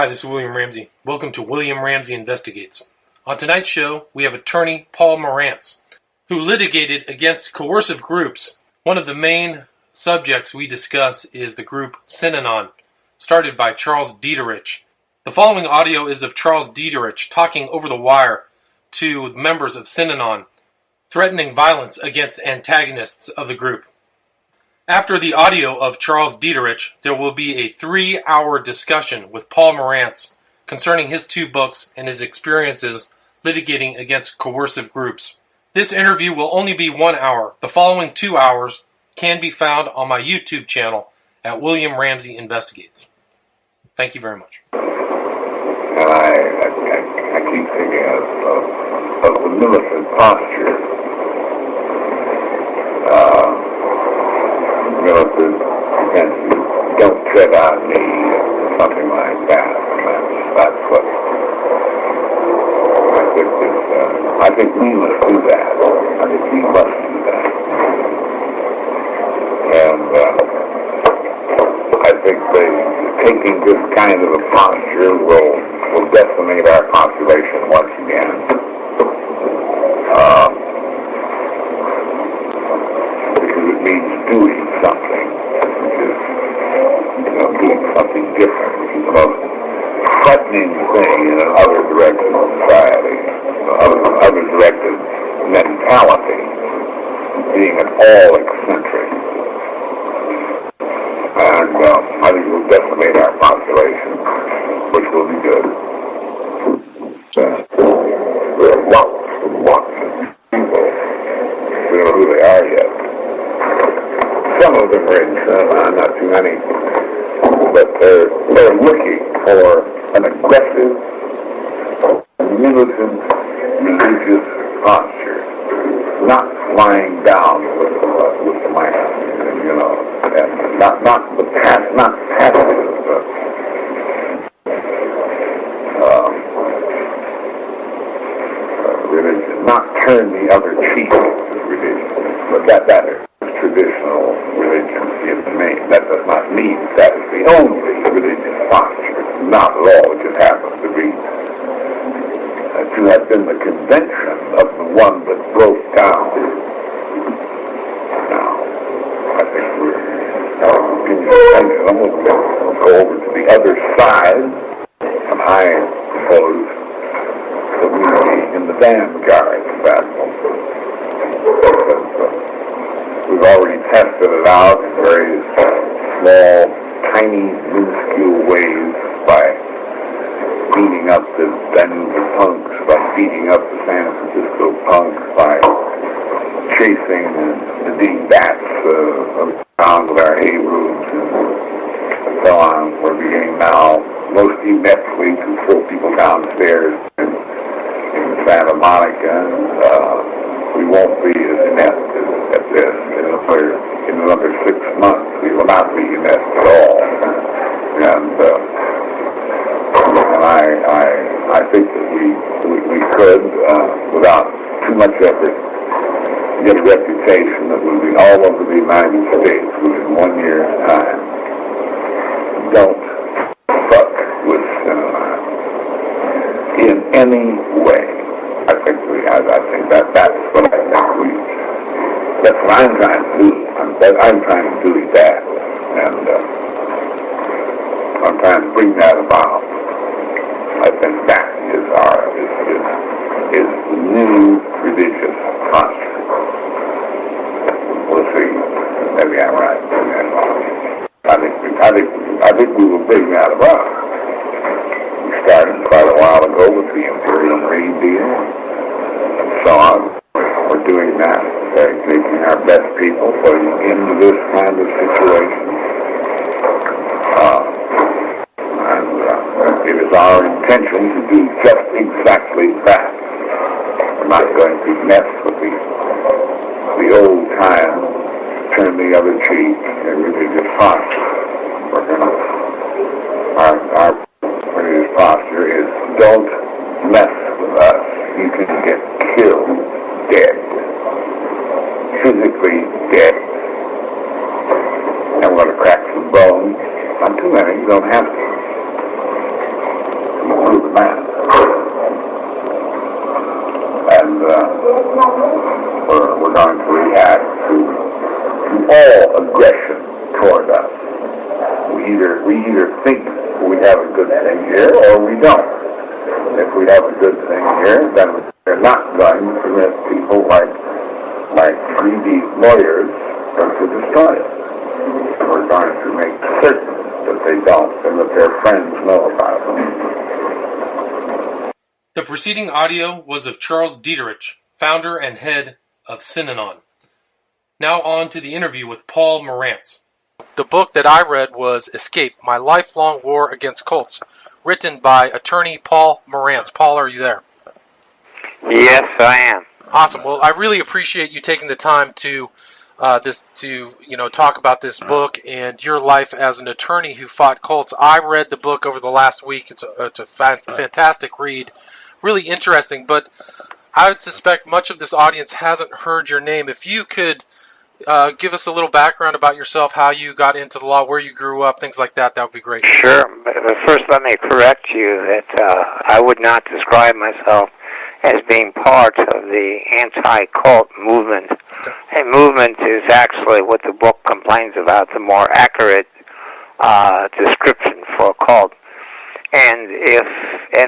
Hi, this is William Ramsey. Welcome to William Ramsey Investigates. On tonight's show, we have attorney Paul Morantz, who litigated against coercive groups. One of the main subjects we discuss is the group Synanon, started by Charles Dieterich. The following audio is of Charles Dieterich talking over the wire to members of Synanon, threatening violence against antagonists of the group. After the audio of Charles Dieterich, there will be a 3-hour discussion with Paul Morantz concerning his 2 books and his experiences litigating against coercive groups. This interview will only be 1 hour. The following 2 hours can be found on my YouTube channel at William Ramsey Investigates. Thank you very much. And I keep thinking of the militant posture. Militant against you, don't tread on me, something like that. That's what I think we must do that. I think we must do that. And I think taking this kind of a posture will decimate our population once again. Because it means doing something, which is, doing something different, which is the most threatening thing in an other-directed society, other-directed mentality, being at all eccentric. And I think it will decimate our population, which will be good. There are lots and lots of people. We don't know who they are yet. Some of them are in Synanon, not too many, but they're looking for an aggressive, militant, religious posture, not lying down with the mind, and not passive, religion, not turn the other cheek religion, but that is traditional religion in the main. That does not mean that is the only religious posture. Not at all. It just happens to be to have been the convention of the one that broke down. Now, I think we'll go over to the other side, and I suppose that we will be in the vanguard of that one. We've already tested it out in various small, tiny, minuscule ways by beating up the Denver punks, by beating up the San Francisco punks, by chasing the dingbats around with our hay rooms and so on. We're beginning now, most ineptly, to throw people downstairs in Santa Monica. We won't be as inept at this in another 6 months. We will not be inept at all. And I think that we could, without too much effort, get a reputation that will be all over the United States within 1 year's time. Don't fuck with Synanon in any way. I think that's what I think that's what I'm trying to do. I'm trying to do that, and I'm trying to bring that about. I think that is the new religious posture. We'll see. Maybe I'm right. I think we will bring that about. We started quite a while ago with the Imperial Marine deal and so on. We're doing that. We're taking our best people, putting into this kind of situation. It is our intention to do just exactly that. We're not going to mess with the old time, turn the other cheek, and religious posture. We're going to, our religious posture is, don't mess with us. You can get killed dead. Physically dead. And we're going to crack some bones. Not too many, you don't have to. have a good thing here or we don't. If we have a good thing here, then we're not going to permit people like greedy lawyers to destroy it. We're going to make certain that they don't and that their friends know about them. The preceding audio was of Charles Dieterich, founder and head of Synanon. Now on to the interview with Paul Morantz. The book that I read was Escape, My Lifelong War Against Cults, written by attorney Paul Morantz. Paul, are you there? Yes, I am. Awesome. Well, I really appreciate you taking the time to talk about this book and your life as an attorney who fought cults. I read the book over the last week. It's a fantastic read, really interesting. But I would suspect much of this audience hasn't heard your name. If you could give us a little background about yourself, how you got into the law, where you grew up, things like that, that would be great. Sure. But first, let me correct you that I would not describe myself as being part of the anti-cult movement. Okay. A movement is actually what the book complains about, the more accurate description for a cult. And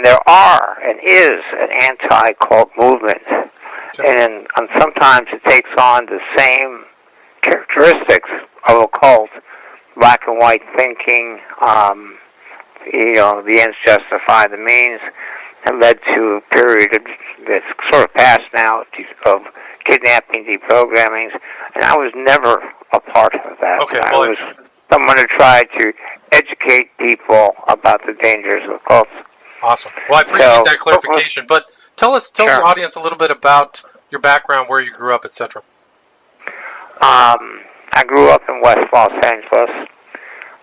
there are and is an anti-cult movement, okay. and sometimes it takes on the same characteristics of a cult, black and white thinking, the ends justify the means, and led to a period that's sort of past now of kidnapping, deprogrammings, and I was never a part of that. Okay, I was someone who tried to educate people about the dangers of cults. Awesome. Well, I appreciate that clarification, but tell the audience a little bit about your background, where you grew up, etc. I grew up in West Los Angeles.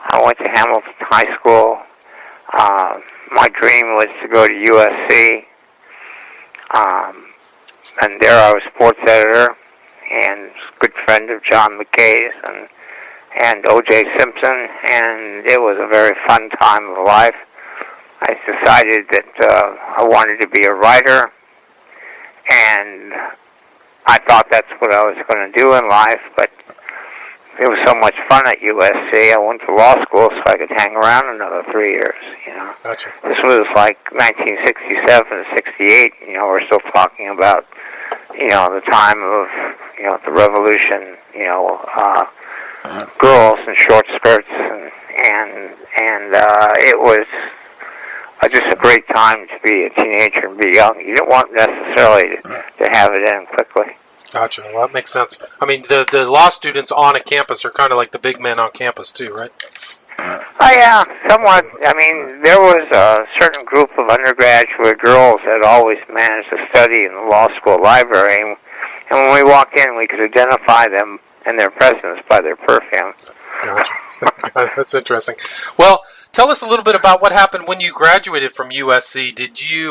I went to Hamilton High School. My dream was to go to USC, and there I was sports editor and good friend of John McKay's and O.J. Simpson, and it was a very fun time of life. I decided that I wanted to be a writer, and I thought that's what I was going to do in life, but it was so much fun at USC. I went to law school so I could hang around another 3 years, Gotcha. This was like 1967 to 68, we're still talking about, the time of, the revolution, girls in short skirts, and it was just a great time to be a teenager and be young. You didn't want necessarily to have it in quickly. Gotcha. Well, that makes sense. I mean, the law students on a campus are kind of like the big men on campus too, right? Oh, yeah, somewhat. I mean, there was a certain group of undergraduate girls that always managed to study in the law school library, and when we walked in, we could identify them and their presence by their perfume. Gotcha. That's interesting. Well, tell us a little bit about what happened when you graduated from USC.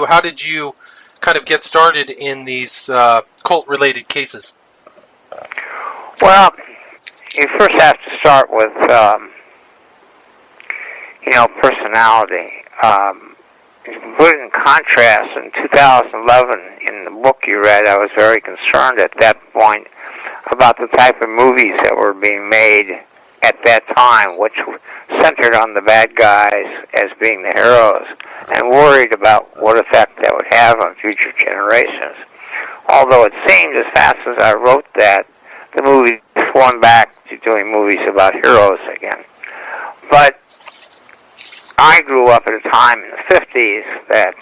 How did you kind of get started in these cult-related cases? Well, you first have to start with, personality. To put it in contrast, in 2011, in the book you read, I was very concerned at that point about the type of movies that were being made at that time, which centered on the bad guys as being the heroes, and worried about what effect that would have on future generations. Although it seemed as fast as I wrote that, the movie swung back to doing movies about heroes again. But I grew up at a time in the 50s that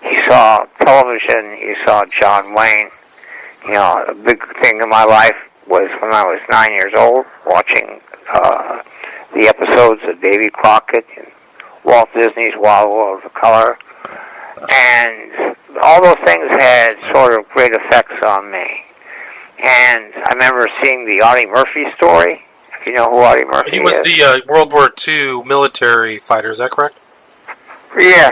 you saw television, you saw John Wayne. A big thing in my life was when I was 9 years old, watching the episodes of Davy Crockett and Walt Disney's Wild World of Color. And all those things had sort of great effects on me. And I remember seeing the Audie Murphy story. If you know who Audie Murphy is. He was the World War II military fighter, is that correct? Yeah.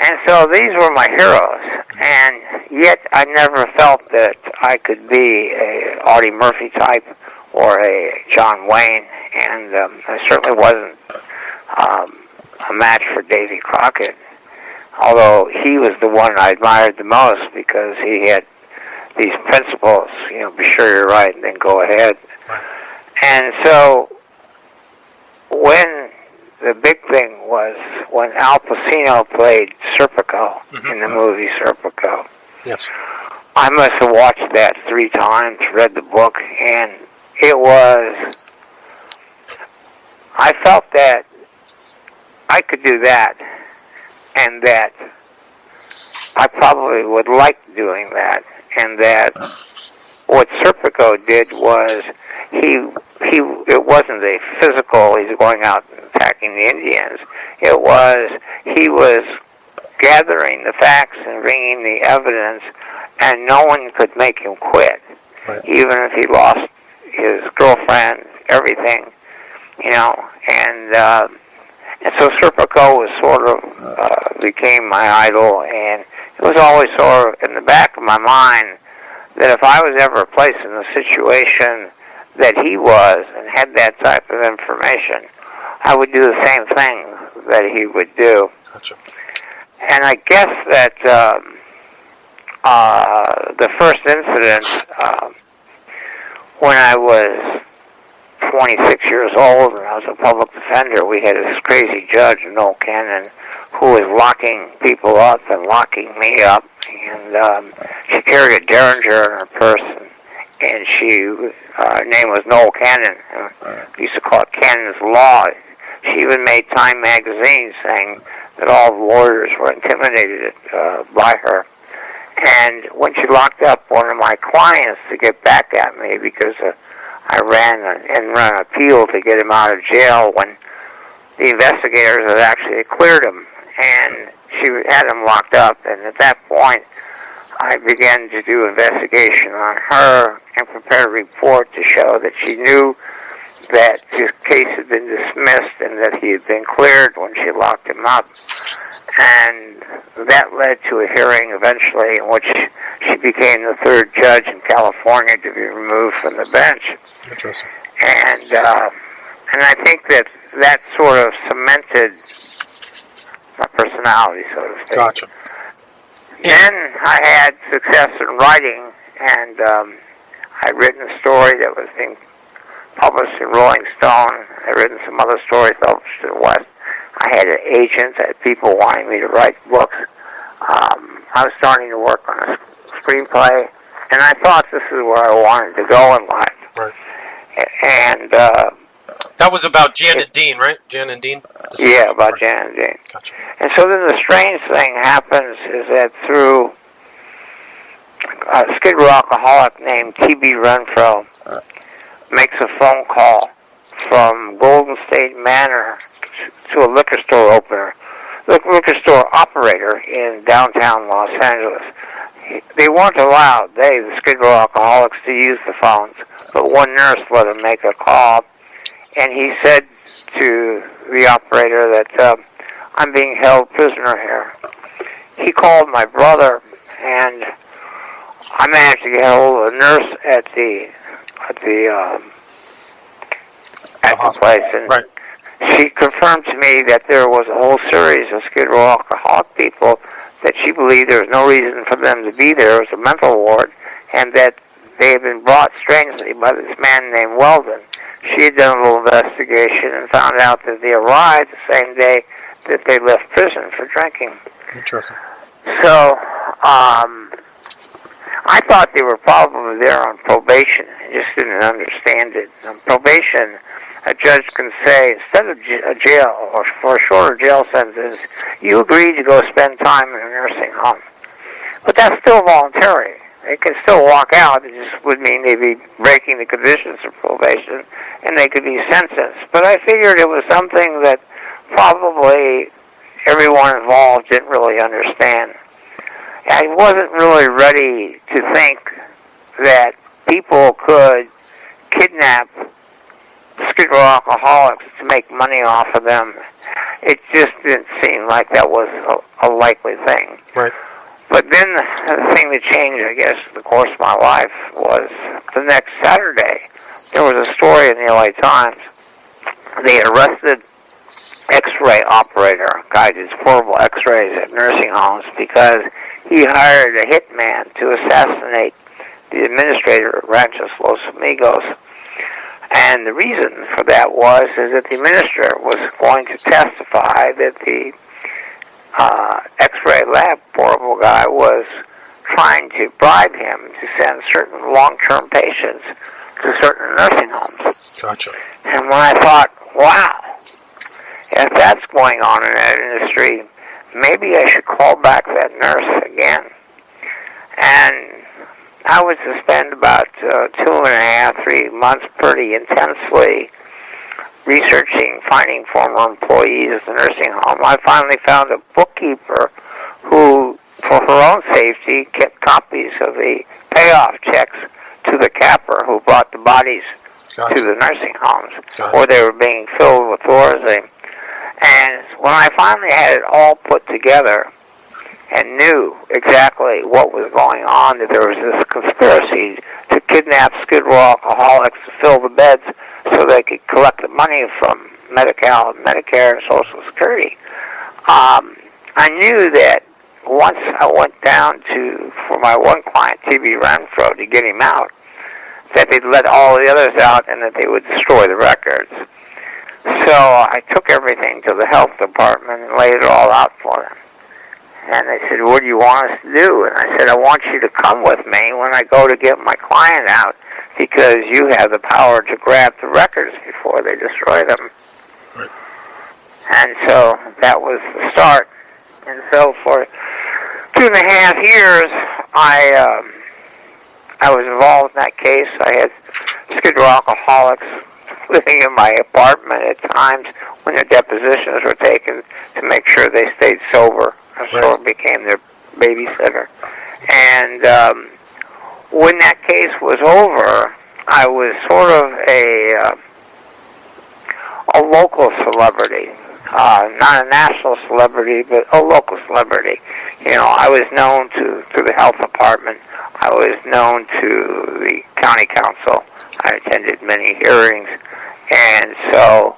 And so these were my heroes. And yet I never felt that I could be a Audie Murphy type or a John Wayne. And I certainly wasn't a match for Davy Crockett. Although he was the one I admired the most because he had these principles, be sure you're right and then go ahead. And so when the big thing was when Al Pacino played Serpico in the movie Serpico. Yes. I must have watched that 3 times, read the book, and it was... I felt that I could do that, and that I probably would like doing that, and that what Serpico did was it wasn't a physical, he's going out and attacking the Indians. It was, he was gathering the facts and bringing the evidence, and no one could make him quit. Right. Even if he lost his girlfriend, everything, you know, and so Serpico was sort of, became my idol, and it was always sort of in the back of my mind that if I was ever placed in a situation that he was and had that type of information, I would do the same thing that he would do. Gotcha. And I guess that the first incident, when I was 26 years old and I was a public defender, we had this crazy judge, Noel Cannon, who was locking people up and locking me up, and she carried a Derringer in her purse, and her name was Noel Cannon. We used to call it Cannon's Law. She even made Time magazine saying that all the lawyers were intimidated by her. And when she locked up one of my clients to get back at me because I ran an appeal to get him out of jail when the investigators had actually cleared him, and she had him locked up, and at that point I began to do investigation on her and prepare a report to show that she knew that his case had been dismissed and that he had been cleared when she locked him up. And that led to a hearing eventually in which she became the 3rd judge in California to be removed from the bench. Interesting. And I think that sort of cemented my personality, so to speak. Gotcha. Then I had success in writing, and I'd written a story that was being published in Rolling Stone. I'd written some other stories published in West. I had agents, I had people wanting me to write books. I was starting to work on a screenplay, and I thought this is where I wanted to go in life. Right. And that was about Jan and Dean, right? Jan and Dean? Yeah, about Jan and Dean. Gotcha. And so then the strange thing happens is that through a Skid Row alcoholic named T.B. Renfro makes a phone call from Golden State Manor to a liquor store operator in downtown Los Angeles. They weren't allowed, the Skid Row alcoholics, to use the phones, but one nurse let him make a call, and he said to the operator that I'm being held prisoner here. He called my brother, and I managed to get hold of a nurse at the place, and right. She confirmed to me that there was a whole series of Skid Row alcoholic people that she believed there was no reason for them to be there. It was a mental ward, and that they had been brought strangely by this man named Weldon. She had done a little investigation and found out that they arrived the same day that they left prison for drinking. Interesting. So, I thought they were probably there on probation. I just didn't understand it. On probation, a judge can say, instead of jail, or for a shorter jail sentence, you agree to go spend time in a nursing home. But that's still voluntary. They can still walk out. It just would mean they'd be breaking the conditions of probation, and they could be sentenced. But I figured it was something that probably everyone involved didn't really understand. I wasn't really ready to think that people could kidnap Skid Row alcoholics to make money off of them. It just didn't seem like that was a likely thing. Right. But then the thing that changed, I guess, the course of my life was the next Saturday. There was a story in the LA Times. They arrested X-ray operator, a guy who did portable X-rays at nursing homes, because he hired a hitman to assassinate the administrator at Ranchos Los Amigos. And the reason for that is that the minister was going to testify that the X-ray lab portable guy was trying to bribe him to send certain long-term patients to certain nursing homes. Gotcha. And when I thought, wow, if that's going on in that industry, maybe I should call back that nurse again. And I would spend about 2.5, 3 months pretty intensely researching, finding former employees at the nursing home. I finally found a bookkeeper who, for her own safety, kept copies of the payoff checks to the capper who brought the bodies Gotcha. to the nursing homes, Gotcha. or they were being filled with Thorazine. And when I finally had it all put together and knew exactly what was going on, that there was this conspiracy to kidnap Skid Row alcoholics to fill the beds so they could collect the money from Medi-Cal, Medicare, and Social Security, I knew that once I went down for my one client, T.B. Renfro, to get him out, that they'd let all the others out and that they would destroy the records. So I took everything to the health department and laid it all out for them. And they said, what do you want us to do? And I said, I want you to come with me when I go to get my client out, because you have the power to grab the records before they destroy them. Right. And so that was the start. And so for 2.5 years, I was involved in that case. I had Skid Row alcoholics living in my apartment at times when their depositions were taken to make sure they stayed sober. I sort of became their babysitter. And when that case was over, I was sort of a local celebrity. Not a national celebrity, but a local celebrity. You know, I was known to the health department. I was known to the county council. I attended many hearings. And so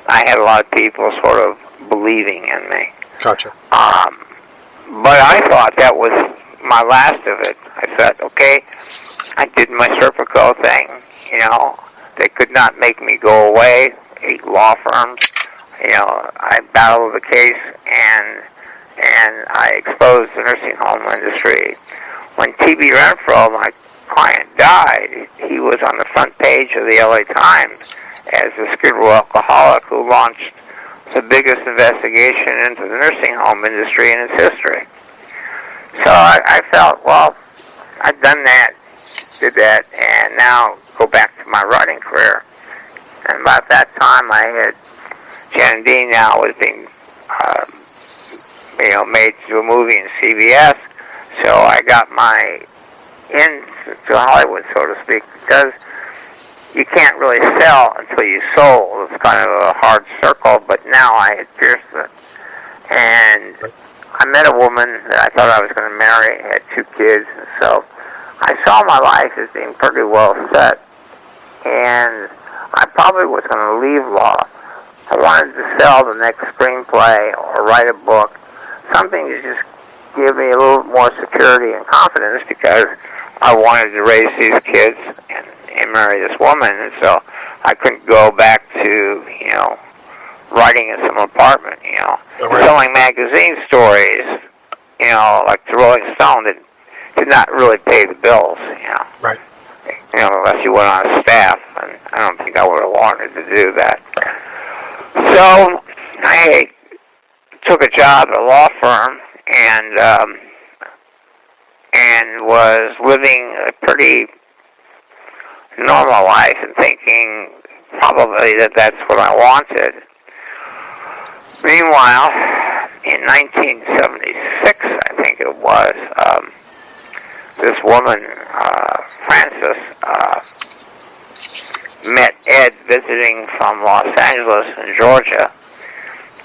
I had a lot of people sort of believing in me. Gotcha. But I thought that was my last of it. I thought, okay, I did my Serpico thing. You know, they could not make me go away. 8 law firms. You know, I battled the case and I exposed the nursing home industry. When T.B. Renfro, my client, died, he was on the front page of the LA Times as the Skid Row alcoholic who launched the biggest investigation into the nursing home industry in its history. So I felt, well, I've done that, did that, and now go back to my writing career. And about that time, I had Jen and Dean now was being, made to a movie in CBS. So I got my into Hollywood, so to speak, because you can't really sell until you sold. It's kind of a hard circle, but now I had pierced it. And I met a woman that I thought I was going to marry, had 2 kids, and so I saw my life as being pretty well set. And I probably was going to leave law. I wanted to sell the next screenplay or write a book, something to just give me a little more security and confidence, because I wanted to raise these kids and marry this woman, and so I couldn't go back to, writing in some apartment, selling magazine stories, like the Rolling Stone that did not really pay the bills, Right. Unless you went on a staff, and I don't think I would have wanted to do that. So I took a job at a law firm and was living a pretty normal life and thinking probably that that's what I wanted. Meanwhile, in 1976, I think it was, this woman, Frances, met Ed visiting from Los Angeles and Georgia.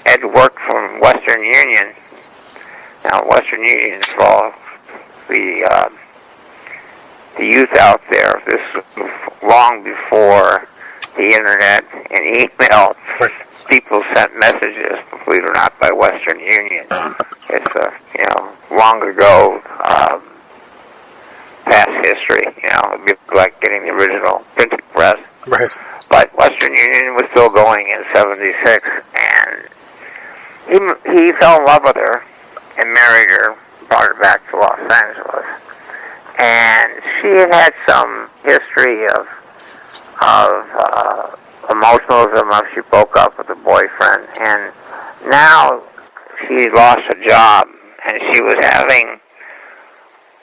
Ed worked from Western Union. Now, Western Union is for all the youth out there. This was long before the internet and email. People sent messages, believe it or not, by Western Union. It's long ago, past history. It'd be like getting the original printing press. Right. But Western Union was still going in '76, and he fell in love with her and married her, brought her back to Los Angeles. And she had some history of emotionalism after she broke up with a boyfriend, and now she lost a job, and she was having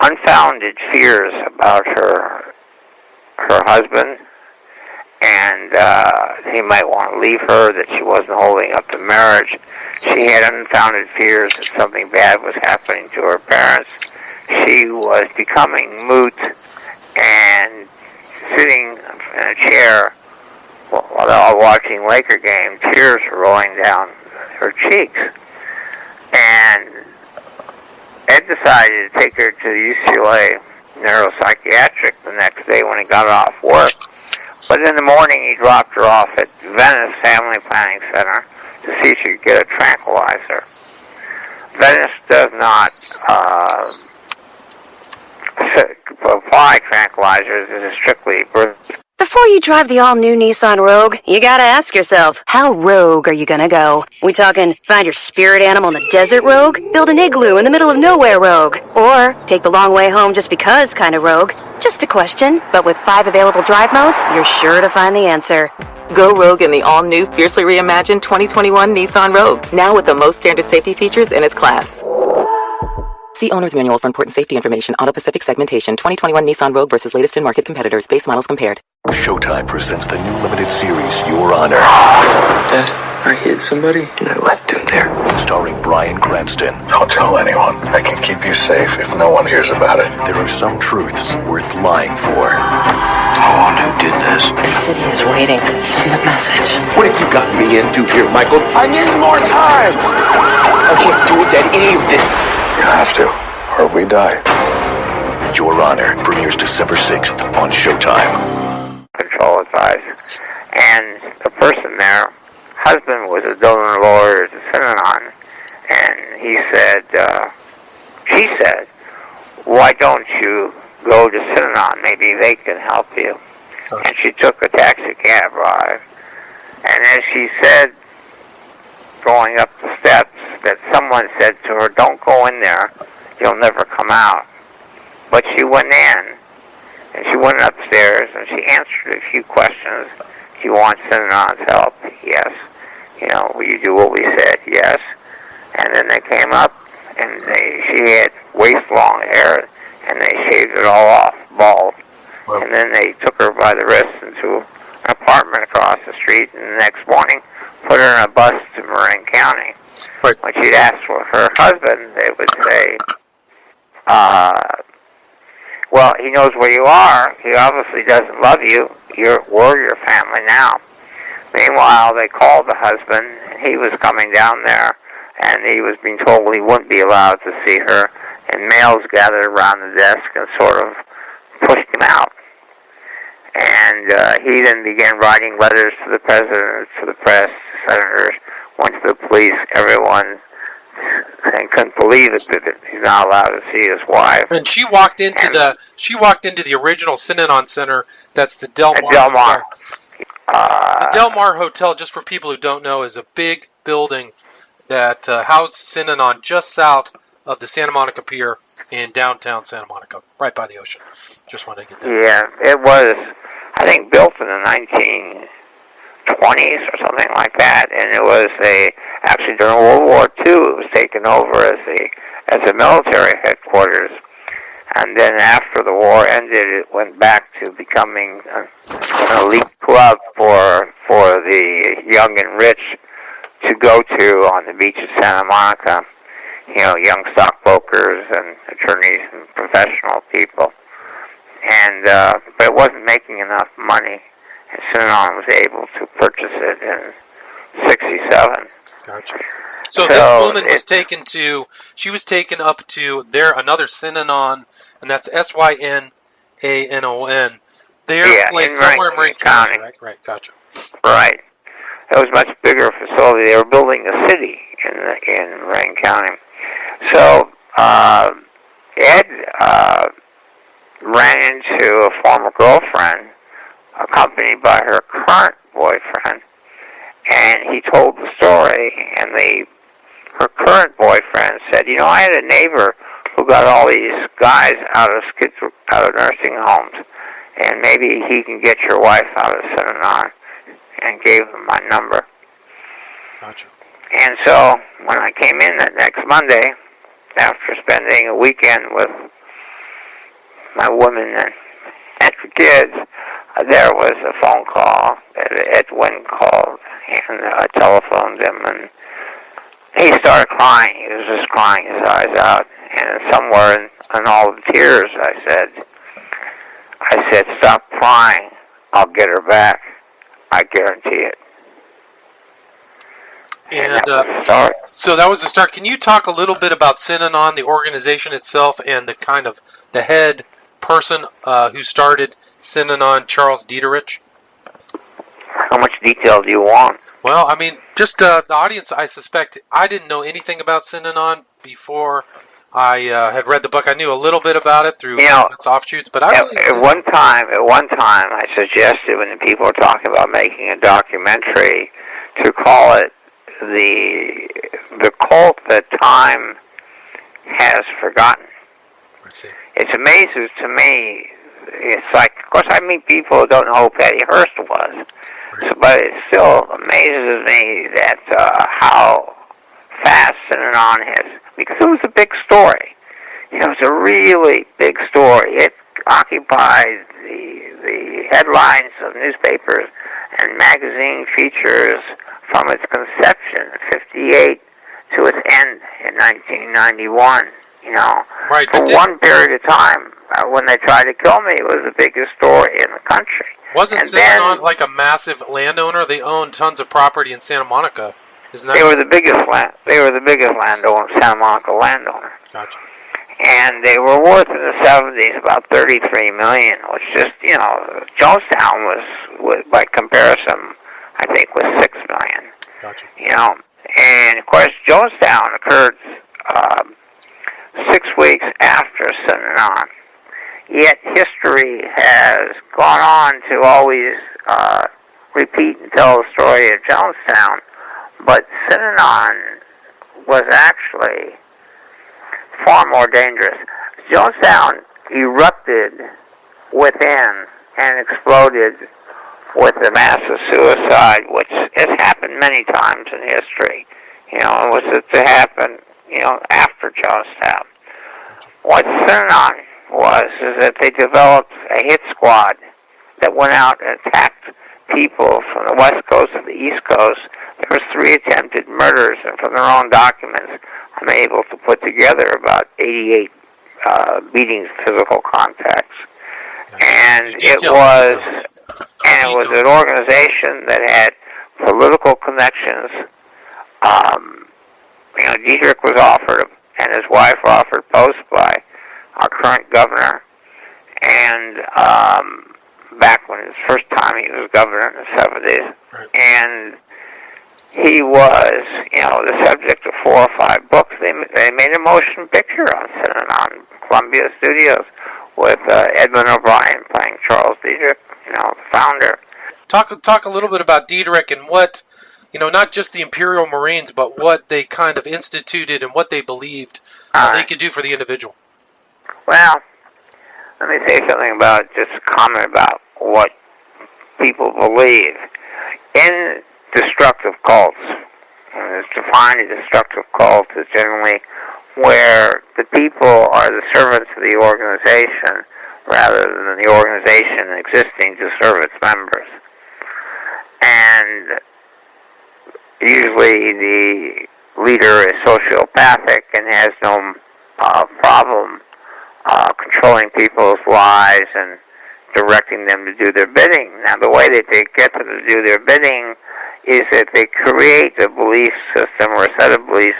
unfounded fears about her husband, and he might want to leave her, that she wasn't holding up the marriage. She had unfounded fears that something bad was happening to her parents. She was becoming moot and sitting in a chair while they were watching Laker game. Tears were rolling down her cheeks. And Ed decided to take her to the UCLA neuropsychiatric the next day when he got off work. But in the morning, he dropped her off at Venice Family Planning Center to see if she could get a tranquilizer. Venice does not apply tranquilizers. It is strictly birth. Before you drive the all-new Nissan Rogue, you gotta ask yourself, how rogue are you gonna go? We talking find your spirit animal in the desert rogue? Build an igloo in the middle of nowhere rogue? Or take the long way home just because kind of rogue? Just a question, but with 5 available drive modes, you're sure to find the answer. Go rogue in the all-new, fiercely reimagined 2021 Nissan Rogue, now with the most standard safety features in its class. See Owner's Manual for important safety information. Auto-Pacific segmentation. 2021 Nissan Rogue versus latest in-market competitors. Base models compared. Showtime presents the new limited series, Your Honor. Dad, I hit somebody and I left him there. Starring Bryan Cranston. Don't tell anyone. I can keep you safe if no one hears about it. There are some truths worth lying for. Oh, who did this? The city is waiting. Send a message. What have you gotten me into here, Michael? I need more time! I can't do it, Dad, any of this. You have to, or we die. Your Honor premieres December 6th on Showtime. Control advice. And the person there, husband was a donor lawyer to Synanon, and he said, she said, why don't you go to Synanon? Maybe they can help you. And she took a taxi cab ride. And as she said, going up the steps, that someone said to her, don't go in there, you'll never come out. But she went in, and she went upstairs, and she answered a few questions. Do you want Synanon's help? Yes. You know, will you do what we said? Yes. And then they came up, and she had waist-long hair, and they shaved it all off, bald. Wow. And then they took her by the wrist into an apartment across the street, and the next morning put her in a bus to Marin County. Right. When she'd ask for her husband, they would say, well, he knows where you are. He obviously doesn't love you. We're your family now. Meanwhile, they called the husband, and he was coming down there, and he was being told he wouldn't be allowed to see her, and males gathered around the desk and sort of pushed him out. And he then began writing letters to the president, to the press, to senators, went to the police, everyone, and couldn't believe it that he's not allowed to see his wife. And she walked into the original Synanon Center. That's the Del Mar. Del Mar. The Del Mar Hotel, just for people who don't know, is a big building that housed Synanon just south of the Santa Monica Pier in downtown Santa Monica, right by the ocean. Just wanted to get that. Yeah, it was, I think, built in the 1920s or something like that, and it was actually during World War II, it was taken over as a military headquarters. And then after the war ended, it went back to becoming an elite club for the young and rich to go to on the beach of Santa Monica. You know, young stockbrokers and attorneys and professional people. And but it wasn't making enough money, and Synanon was able to purchase it in '67. Gotcha. So this woman was taken up to another Synanon, and that's Synanon. Their place somewhere in Marin County. Right, gotcha. Right. It was a much bigger facility. They were building a city in Marin County. So Ed ran into a former girlfriend accompanied by her current boyfriend, and he told the story, and her current boyfriend said, I had a neighbor who got all these guys out of nursing homes, and maybe he can get your wife out of Synanon, and gave him my number. Gotcha. And so when I came in that next Monday, after spending a weekend with my woman and the kids, there was a phone call that Edwin called, and I telephoned him, and he started crying. He was just crying his eyes out. And somewhere in all the tears, I said, stop crying. I'll get her back. I guarantee it. And that was the start. So that was the start. Can you talk a little bit about Synanon, the organization itself, and the head person who started Synanon, Charles Dieterich? How much detail do you want? Well, I mean, just the audience, I suspect, I didn't know anything about Synanon before I had read the book. I knew a little bit about it through its offshoots, but I really at one time, I suggested when the people were talking about making a documentary to call it the cult that time has forgotten. I see. It's amazing to me. It's like, of course, I meet people who don't know who Patty Hearst was, but it still amazes me that how fast Synanon has, because it was a big story. It was a really big story. It occupied the headlines of newspapers and magazine features from its conception in '58 to its end in 1991. Right, for one period of time, when they tried to kill me, it was the biggest story in the country. Wasn't Synanon like a massive landowner? They owned tons of property in Santa Monica. Isn't that? They were the biggest landowner, Santa Monica landowner. Gotcha. And they were worth in the '70s about $33 million, which just Jonestown was by comparison, I think, was $6 million. Gotcha. And of course Jonestown occurred 6 weeks after Synanon. Yet history has gone on to always repeat and tell the story of Jonestown, but Synanon was actually far more dangerous. Jonestown erupted within and exploded with a massive suicide, which has happened many times in history. It was to happen, after Jonestown. What Synanon is that they developed a hit squad that went out and attacked people from the West Coast to the East Coast. There was 3 attempted murders, and from their own documents, I'm able to put together about 88 beatings, physical contacts. And it was an organization that had political connections. Dietrich was offered, and his wife were offered posts by our current governor. And back when his first time he was governor in the '70s, and he was, the subject of 4 or 5 books. They made a motion picture on Synanon, Columbia Studios, with Edmund O'Brien playing Charles Dietrich, the founder. Talk a little bit about Dietrich and what, not just the Imperial Marines, but what they kind of instituted and what they believed they could do for the individual. Well, let me say something about, just a comment about what people believe. In destructive cults, and it's defined as destructive cult is generally where the people are the servants of the organization rather than the organization existing to serve its members. And usually the leader is sociopathic and has no problem controlling people's lives and directing them to do their bidding. Now, the way that they get them to do their bidding is that they create a belief system or a set of beliefs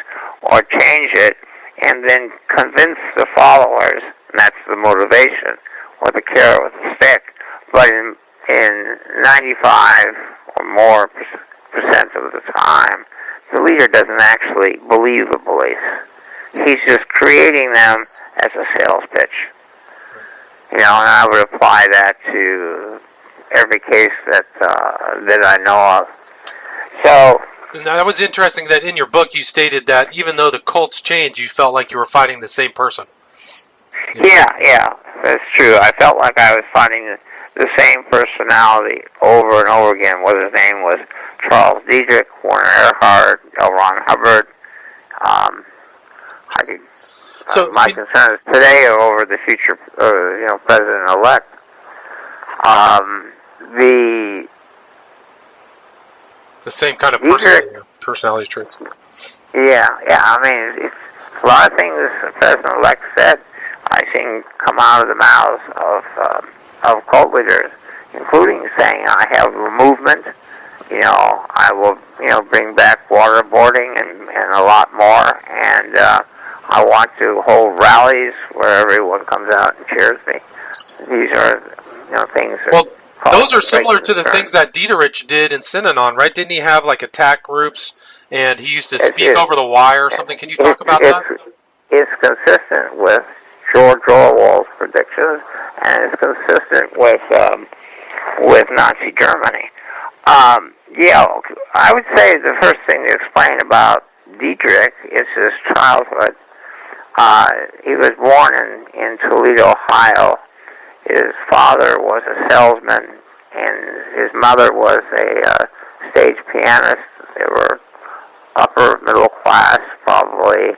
or change it and then convince the followers, and that's the motivation, or the carrot with the stick. But in 95 or more percent of the time, the leader doesn't actually believe the beliefs. He's just creating them as a sales pitch. And I would apply that to every case that I know of. So. Now, that was interesting that in your book you stated that even though the cults changed, you felt like you were fighting the same person. Yeah, that's true. I felt like I was fighting the same personality over and over again, whether his name was Charles Dietrich, Werner Erhard, L. Ron Hubbard. My concerns today are over the future, president-elect. The same kind of personality traits. Yeah. I mean, it's a lot of things the president-elect said I've seen come out of the mouths of cult leaders, including saying, I have a movement, I will, bring back waterboarding and a lot more, and I want to hold rallies where everyone comes out and cheers me. These are, things that... Well, those are similar to the things that Dietrich did in Synanon, right? Didn't he have, attack groups, and he used to speak over the wire or something? Can you talk about that? It's consistent with George Orwell's predictions, and it's consistent with Nazi Germany. I would say the first thing to explain about Dietrich is his childhood. He was born in Toledo, Ohio. His father was a salesman, and his mother was a stage pianist. They were upper middle class, probably,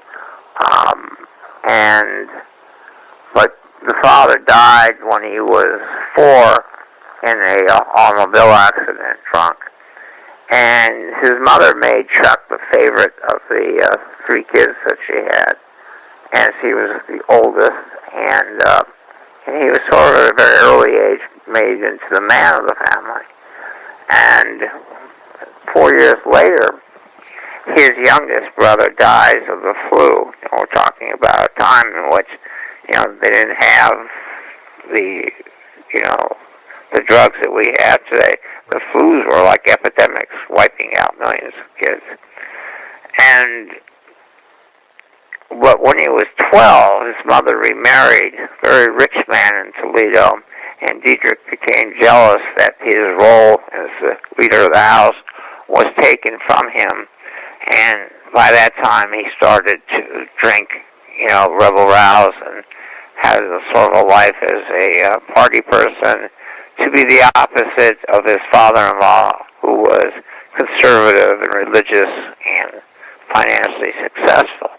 but the father died when he was 4 in an automobile accident, drunk. And his mother made Chuck the favorite of the 3 kids that she had, as he was the oldest, and he was sort of at a very early age made into the man of the family. And 4 years later, his youngest brother dies of the flu. We're talking about a time in which, they didn't have the drugs that we have today. The flus were like epidemics, wiping out millions of kids. But when he was 12, his mother remarried a very rich man in Toledo, and Dietrich became jealous that his role as the leader of the house was taken from him. And by that time, he started to drink, rebel rouse, and had a sort of a life as a party person, to be the opposite of his father-in-law, who was conservative and religious and financially successful.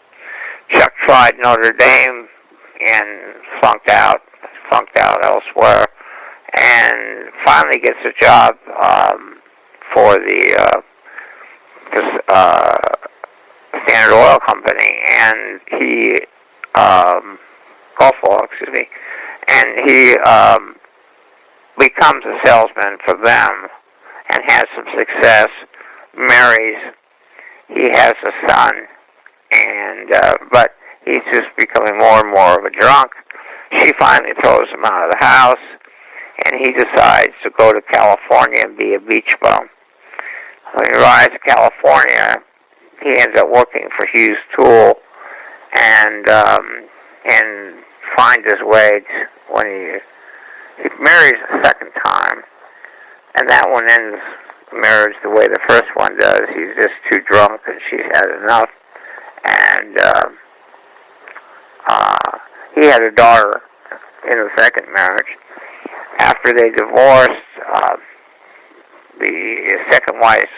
Chuck tried Notre Dame and flunked out elsewhere, and finally gets a job for the Standard Oil Company, and he Gulf Oil, and he becomes a salesman for them and has some success, marries, he has a son, and but he's just becoming more and more of a drunk. She finally throws him out of the house, and he decides to go to California and be a beach bum. When he arrives in California, he ends up working for Hughes Tool, and finds his way when he marries a second time, and that one ends marriage the way the first one does. He's just too drunk, and she's had enough. And he had a daughter in the second marriage. After they divorced, his second wife's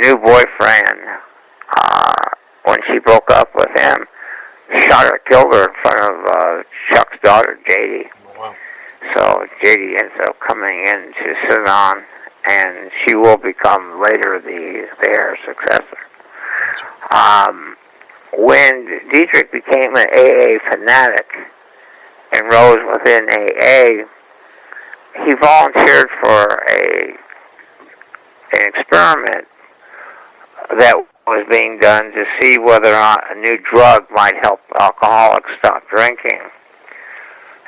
new boyfriend, when she broke up with him, shot her, killed her in front of Chuck's daughter, J.D. Wow. So J.D. ends up coming into Synanon, and she will become later the heir successor. When Dietrich became an AA fanatic and rose within AA, he volunteered for an experiment that was being done to see whether or not a new drug might help alcoholics stop drinking.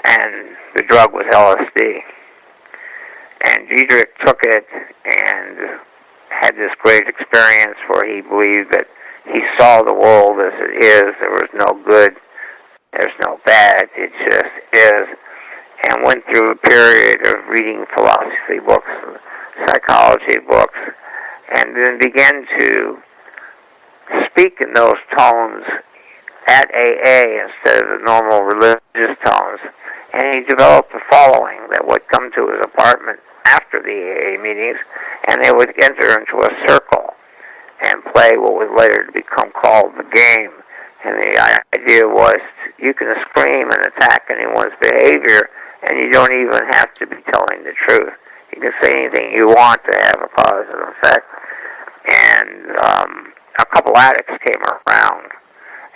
And the drug was LSD. And Dietrich took it and had this great experience where he believed that he saw the world as it is. There was no good, there's no bad, it just is. And went through a period of reading philosophy books and psychology books, and then began to speak in those tones at AA instead of the normal religious tones. And he developed a following that would come to his apartment after the AA meetings, and they would enter into a circle and play what was later to become called the game. And the idea was you can scream and attack anyone's behavior, and you don't even have to be telling the truth. You can say anything you want to have a cause and effect. And a couple addicts came around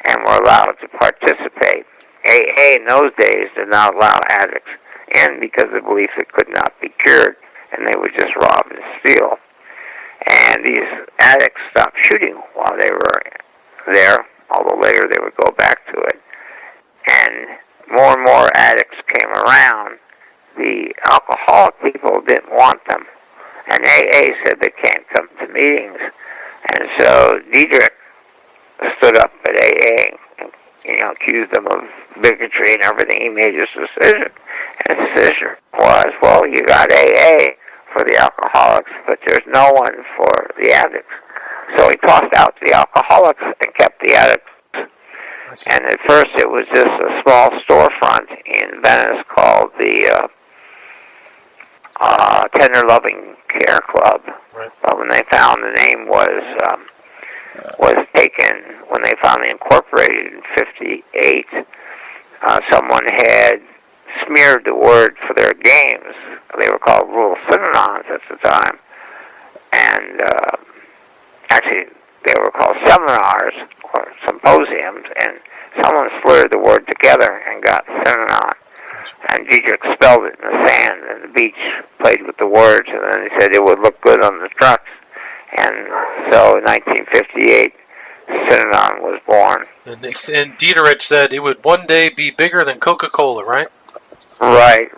and were allowed to participate. AA in those days did not allow addicts in because of the belief it could not be cured, and they would just rob and steal. And these addicts stopped shooting while they were there, although later they would go back to it. And more addicts came around. The alcoholic people didn't want them, and AA said they can't come to meetings. And so Diedrich stood up at AA and, accused them of bigotry and everything. He made his decision. And his decision was, well, you got AA for the alcoholics, but there's no one for the addicts. So he tossed out the alcoholics and kept the addicts. And at first it was just a small storefront in Venice called the Tender Loving Care Club. Right. But when they found the name was taken, when they finally incorporated in 58, someone had smeared the word for their games. They were called Rule Synonyms at the time. And actually, they were called seminars or symposiums, and someone slurred the word together and got synonym. And Diedrich spelled it in the sand, and the beach played with the words, and then he said it would look good on the trucks. And so in 1958, Synonym was born. And Diederich said it would one day be bigger than Coca-Cola, right? Right.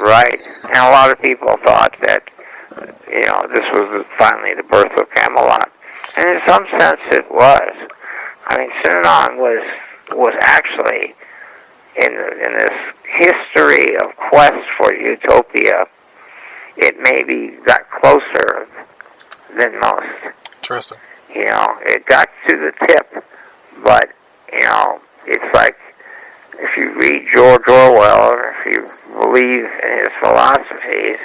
And a lot of people thought that, this was finally the birth of Camelot. And in some sense it was. I mean, Synonym was actually in this history of quest for utopia, it maybe got closer than most. Interesting. It got to the tip, but, it's like if you read George Orwell, or if you believe in his philosophies,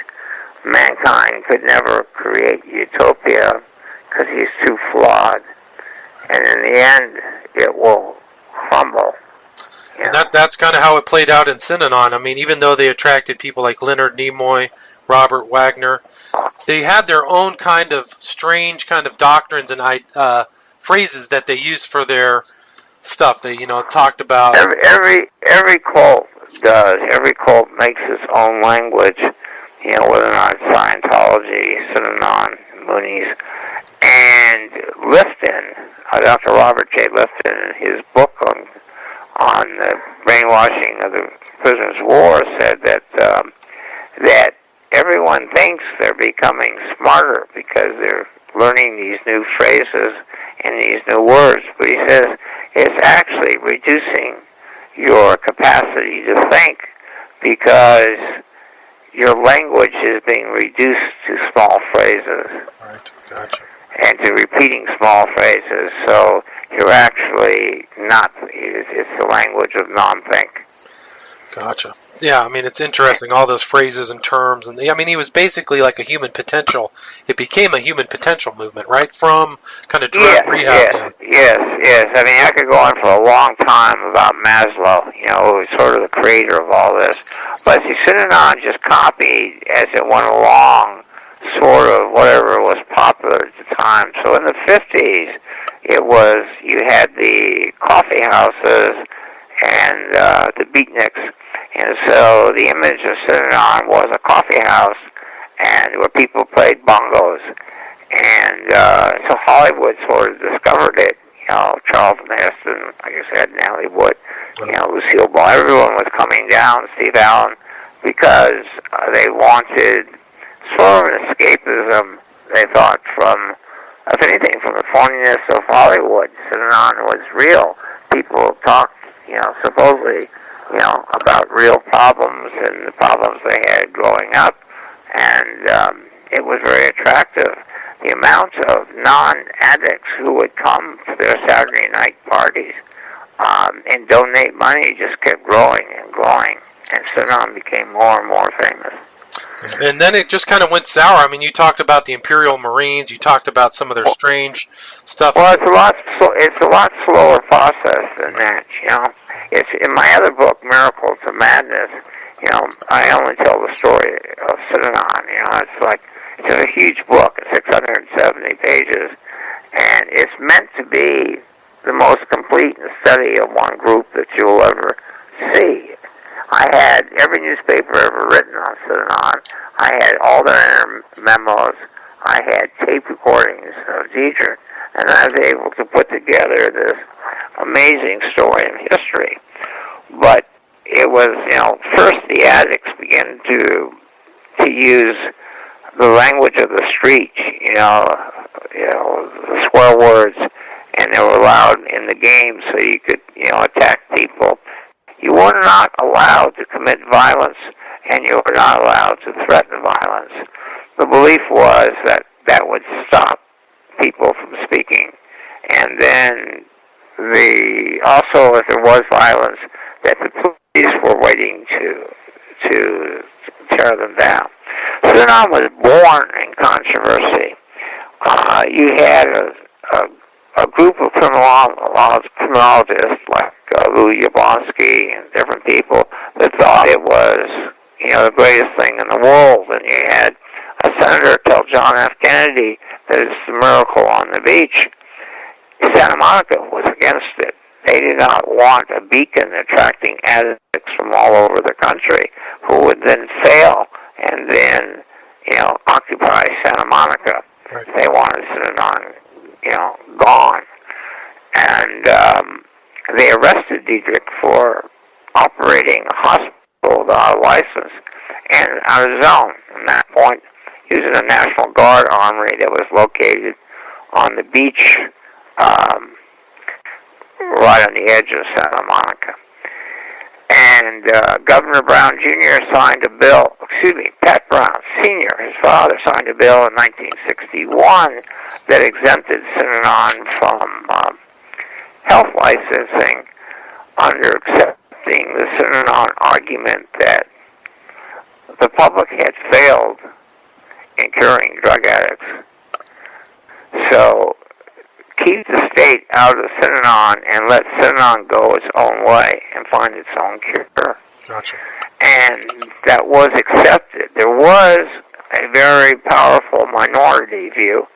mankind could never create utopia because he's too flawed. And in the end, it will crumble. And that's kind of how it played out in Synanon. I mean, even though they attracted people like Leonard Nimoy, Robert Wagner, they had their own kind of strange kind of doctrines and phrases that they used for their stuff. They, talked about... Every cult does. Every cult makes its own language, whether or not Scientology, Synanon, Moonies. And Lifton, Dr. Robert J. Lifton, in his book on the brainwashing of the prisoners of war, said that everyone thinks they're becoming smarter because they're learning these new phrases and these new words. But he says it's actually reducing your capacity to think because your language is being reduced to small phrases. Right, gotcha. And to repeating small phrases. So you're actually not, it's the language of non-think. Gotcha. Yeah, I mean, it's interesting, all those phrases and terms. And I mean, he was basically like a human potential. It became a human potential movement, right? From kind of drug rehab. Yes. I mean, I could go on for a long time about Maslow, who was sort of the creator of all this. But see, Synanon just copied, as it went along, sort of whatever was popular at the time. So in the 50s, you had the coffee houses and the beatniks. And so the image of Synanon was a coffee house and where people played bongos. And so Hollywood sort of discovered it. Charlton Heston, like I said, Natalie Wood, Lucille Ball. Everyone was coming down, Steve Allen, because they wanted sort of an escapism, they thought, from, if anything, from the phoniness of Hollywood. Synanon was real. People talked, supposedly, about real problems and the problems they had growing up. and it was very attractive. The amount of non-addicts who would come to their Saturday night parties and donate money just kept growing and growing, and Synanon became more and more famous. And then it just kind of went sour. I mean, you talked about the Imperial Marines. You talked about some of their strange stuff. Well, it's a lot slower process than that. You know, it's in my other book, Miracle to Madness. You know, I only tell the story of Synanon. You know, it's a huge book, 670 pages, and it's meant to be the most complete study of one group that you'll ever see. I had every newspaper ever written on Synanon. I had all their memos. I had tape recordings of Dietrich, and I was able to put together this amazing story of history. But it was, you know, first the addicts began to use the language of the street, you know, the swear words, and they were allowed in the game so you could, you know, attack people. You were not allowed to commit violence, and you were not allowed to threaten violence. The belief was that that would stop people from speaking. And then also, if there was violence, that the police were waiting to tear them down. Synanon was born in controversy. You had a group of criminologists like Louis Jablonski and different people that thought it was, you know, the greatest thing in the world. And you had a senator tell John F. Kennedy that it's the miracle on the beach. Santa Monica was against it. They did not want a beacon attracting addicts from all over the country who would then fail and then, you know, occupy Santa Monica. Right. They wanted Synanon, you know, gone. And they arrested Dietrich for operating a hospital without a license and out of zone from that point, using a National Guard armory that was located on the beach right on the edge of Santa Monica. And Governor Brown Jr. signed a bill, Pat Brown Sr., his father, signed a bill in 1961 that exempted Synanon from health licensing under accepting the Synanon argument that the public had failed in curing drug addicts. So keep the state out of Synanon and let Synanon go its own way and find its own cure. Gotcha. And that was accepted. There was a very powerful minority view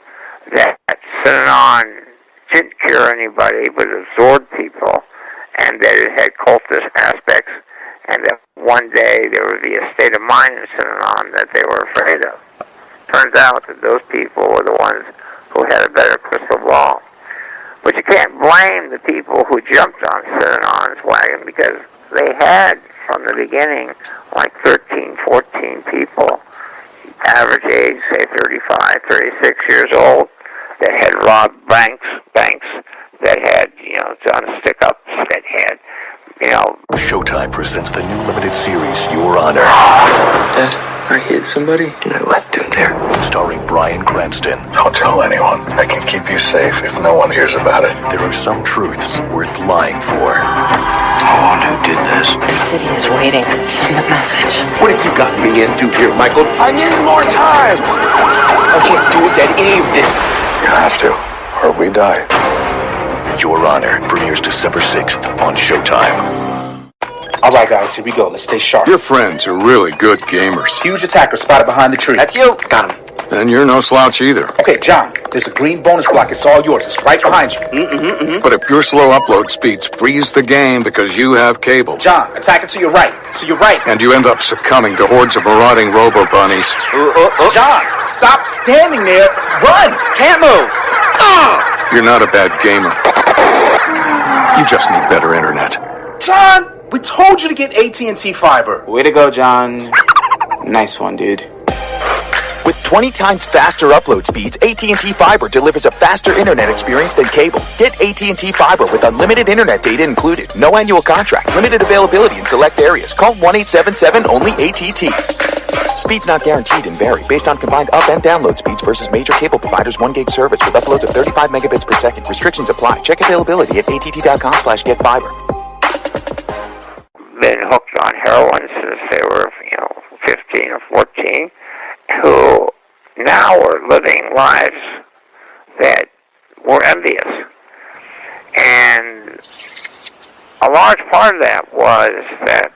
that Synanon didn't cure anybody but absorbed people, and that it had cultist aspects, and that one day there would be a state of mind in Synanon that they were afraid of. Turns out that those people were the ones who had a better crystal ball. But you can't blame the people who jumped on Synanon's wagon, because they had, from the beginning, like 13, 14 people, average age, say 35, 36 years old, that had robbed banks, that had, you know, done stick-ups, that had, you know... Showtime presents the new limited series, Your Honor. Dad, I hit somebody and I left him there. Starring Bryan Cranston. Don't tell anyone. I can keep you safe if no one hears about it. There are some truths worth lying for. Oh, who did this? The city is waiting. Send a message. What have you got me into here, Michael? I need more time! I can't do it, Dad, any of this. You have to, or we die. Your Honor premieres December 6th on Showtime. All right, guys, here we go. Let's stay sharp. Your friends are really good gamers. Huge attacker spotted behind the tree. That's you. Got him. And you're no slouch either. Okay, John, there's a green bonus block. It's all yours. It's right behind you. But if your slow upload speeds freeze the game because you have cable... John, attack it to your right. To your right. And you end up succumbing to hordes of marauding robo-bunnies... John, stop standing there. Run! Can't move. You're not a bad gamer. You just need better internet. John, we told you to get AT&T Fiber. Way to go, John. Nice one, dude. With 20 times faster upload speeds, AT&T Fiber delivers a faster internet experience than cable. Get AT&T Fiber with unlimited internet data included. No annual contract. Limited availability in select areas. Call 1-877-ONLY-ATT. Speeds not guaranteed and vary based on combined up and download speeds versus major cable providers' 1 gig service with uploads of 35 megabits per second. Restrictions apply. Check availability at att.com/getfiber. Been hooked on heroin since they were, 15 or 14, who now are living lives that were envious. And a large part of that was that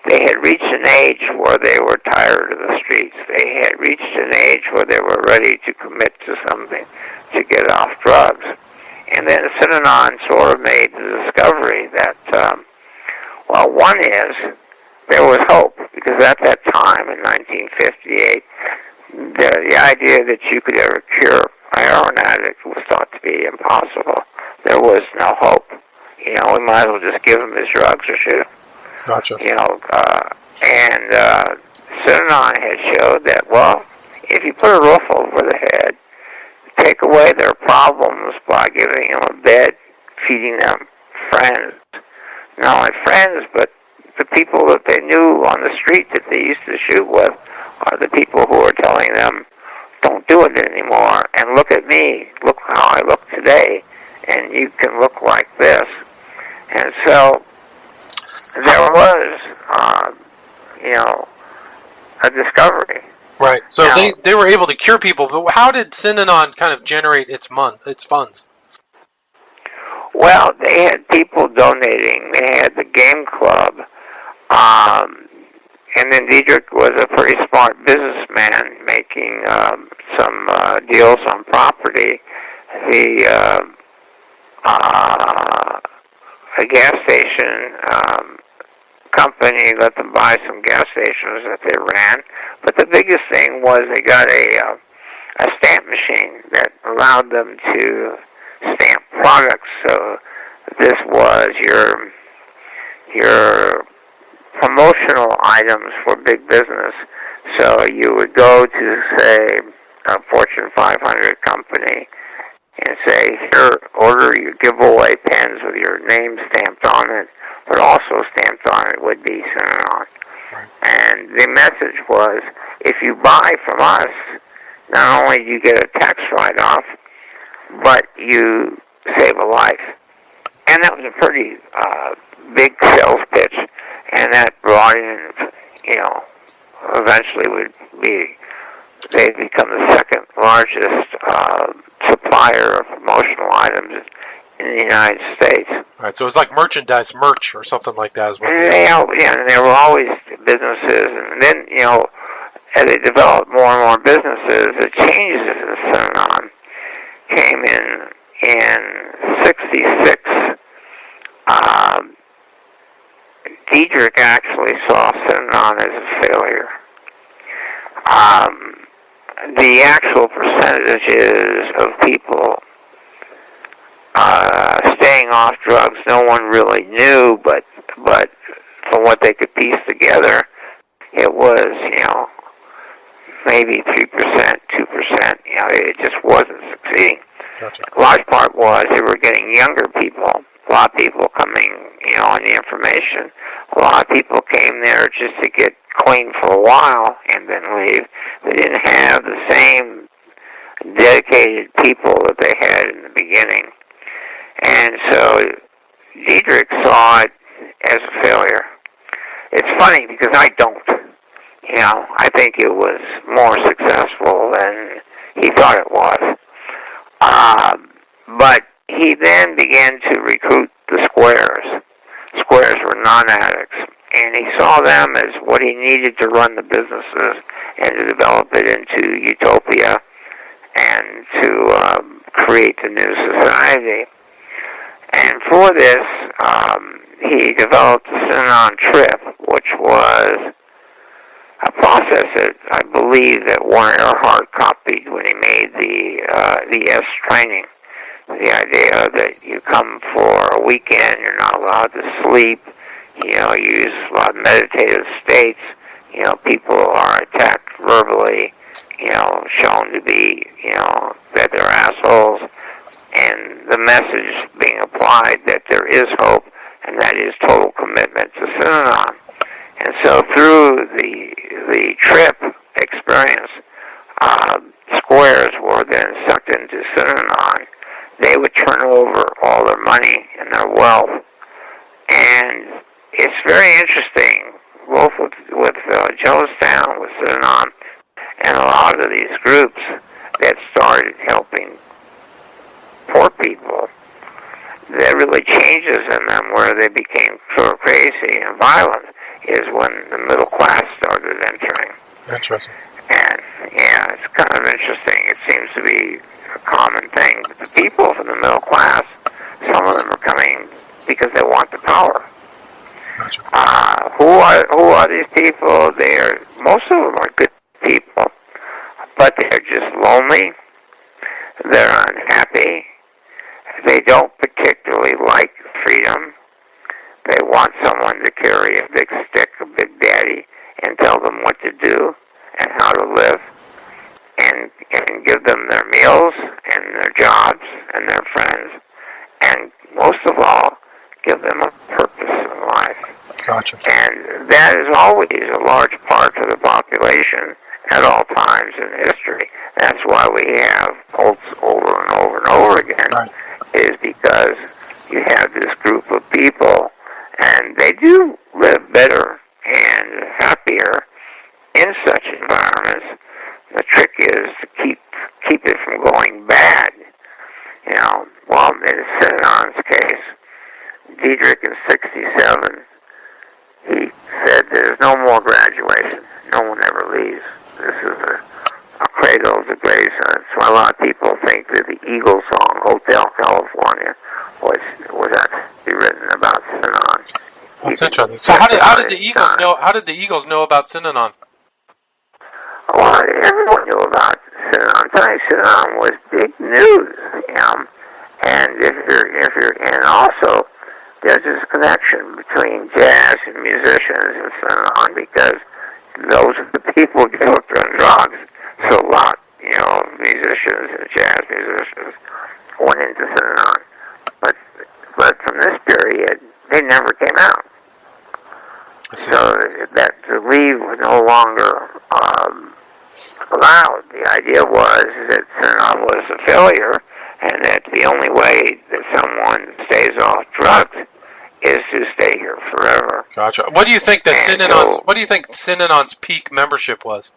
they had reached an age where they were tired of the streets. They had reached an age where they were ready to commit to something, to get off drugs. And then Synanon sort of made the discovery that, one is, there was hope, because at that time, in 1958, the idea that you could ever cure a heroin addict was thought to be impossible. There was no hope. We might as well just give him his drugs or shoot him. Gotcha. And Synanon had showed that, if you put a roof over their head, take away their problems by giving them a bed, feeding them friends, not only friends, but the people that they knew on the street that they used to shoot with are the people who are telling them, don't do it anymore, and look at me, look how I look today, and you can look like this. And so there was, a discovery. Right. So now, they were able to cure people, but how did Synanon kind of generate its funds? Well, they had people donating. They had the game club. And then Diedrich was a pretty smart businessman, making some deals on property. A gas station company let them buy some gas stations that they ran. But the biggest thing was they got a stamp machine that allowed them to stamp products. So this was your promotional items for big business. So you would go to, say, a Fortune 500 company and say, here, order your giveaway pens with your name stamped on it, but also stamped on it would be Synanon. And the message was, if you buy from us, not only do you get a tax write-off, but you save a life. And that was a pretty big sales pitch, and that brought in, eventually they'd become the second largest supplier of promotional items in the United States. All right, so it was like merch or something like that. Is what and there were always businesses, and then, as they developed more and more businesses, the changes in Synanon came in 66. Diedrich actually saw Synanon as a failure. The actual percentages of people staying off drugs, no one really knew, but from what they could piece together, it was, maybe 3%, 2%. It just wasn't succeeding. Gotcha. A large part was they were getting younger people. A lot of people coming, on the information. A lot of people came there just to get clean for a while and then leave. They didn't have the same dedicated people that they had in the beginning. And so Diedrich saw it as a failure. It's funny because I don't. I think it was more successful than he thought it was. But he then began to recruit the squares. Squares were non-addicts, and he saw them as what he needed to run the businesses and to develop it into utopia and to create the new society. And for this, he developed the Synanon trip, which was a process that I believe that Warren Earhart copied when he made the S training. The idea that you come for a weekend, you're not allowed to sleep, you use a lot of meditative states, people are attacked verbally, shown to be, that they're assholes, and the message being applied that there is hope, and that is total commitment to Synanon. And so through the trip experience, squares were then sucked into Synanon. They would turn over all their money and their wealth. And it's very interesting, both with Jonestown, with Synanon, and a lot of these groups that started helping poor people. That really changes in them where they became sort of crazy and violent is when the middle class started entering. Interesting. And, yeah, it's kind of interesting. It seems to be a common thing. But the people from the middle class, some of them are coming because they want the power. Gotcha. Who are these people? Most of them are good people, but they're just lonely. They're unhappy. They don't particularly like freedom. They want someone to carry a big stick, a big daddy, and tell them what to do and how to live, and give them their meals and their jobs and their friends, and most of all, give them a purpose in life. Gotcha. And that is always a large part of the population at all times in history. That's why we have cults over and over and over again, right. Is because you have this group of people, and they do live better and happier in such environments. The trick is to keep it from going bad. You know, well, in Synon's case, Diedrich in 1967, he said there's no more graduation. No one ever leaves. This is a cradle to grave. That's why a lot of people think that the Eagles song, Hotel California, was actually written about Synanon. That's interesting. So how did the Eagles know? How did the Eagles know about Synanon? Well, everyone knew about Synanon. Synanon was big news, and also there's this connection between jazz and musicians and Synanon because those are the people who hooked on drugs. So a lot, musicians and jazz musicians went into Synanon, but from this period they never came out. So that to leave was no longer allowed. The idea was that Synanon was a failure, and that the only way that someone stays off drugs is to stay here forever. Gotcha. What do you think that Synanon's peak membership was?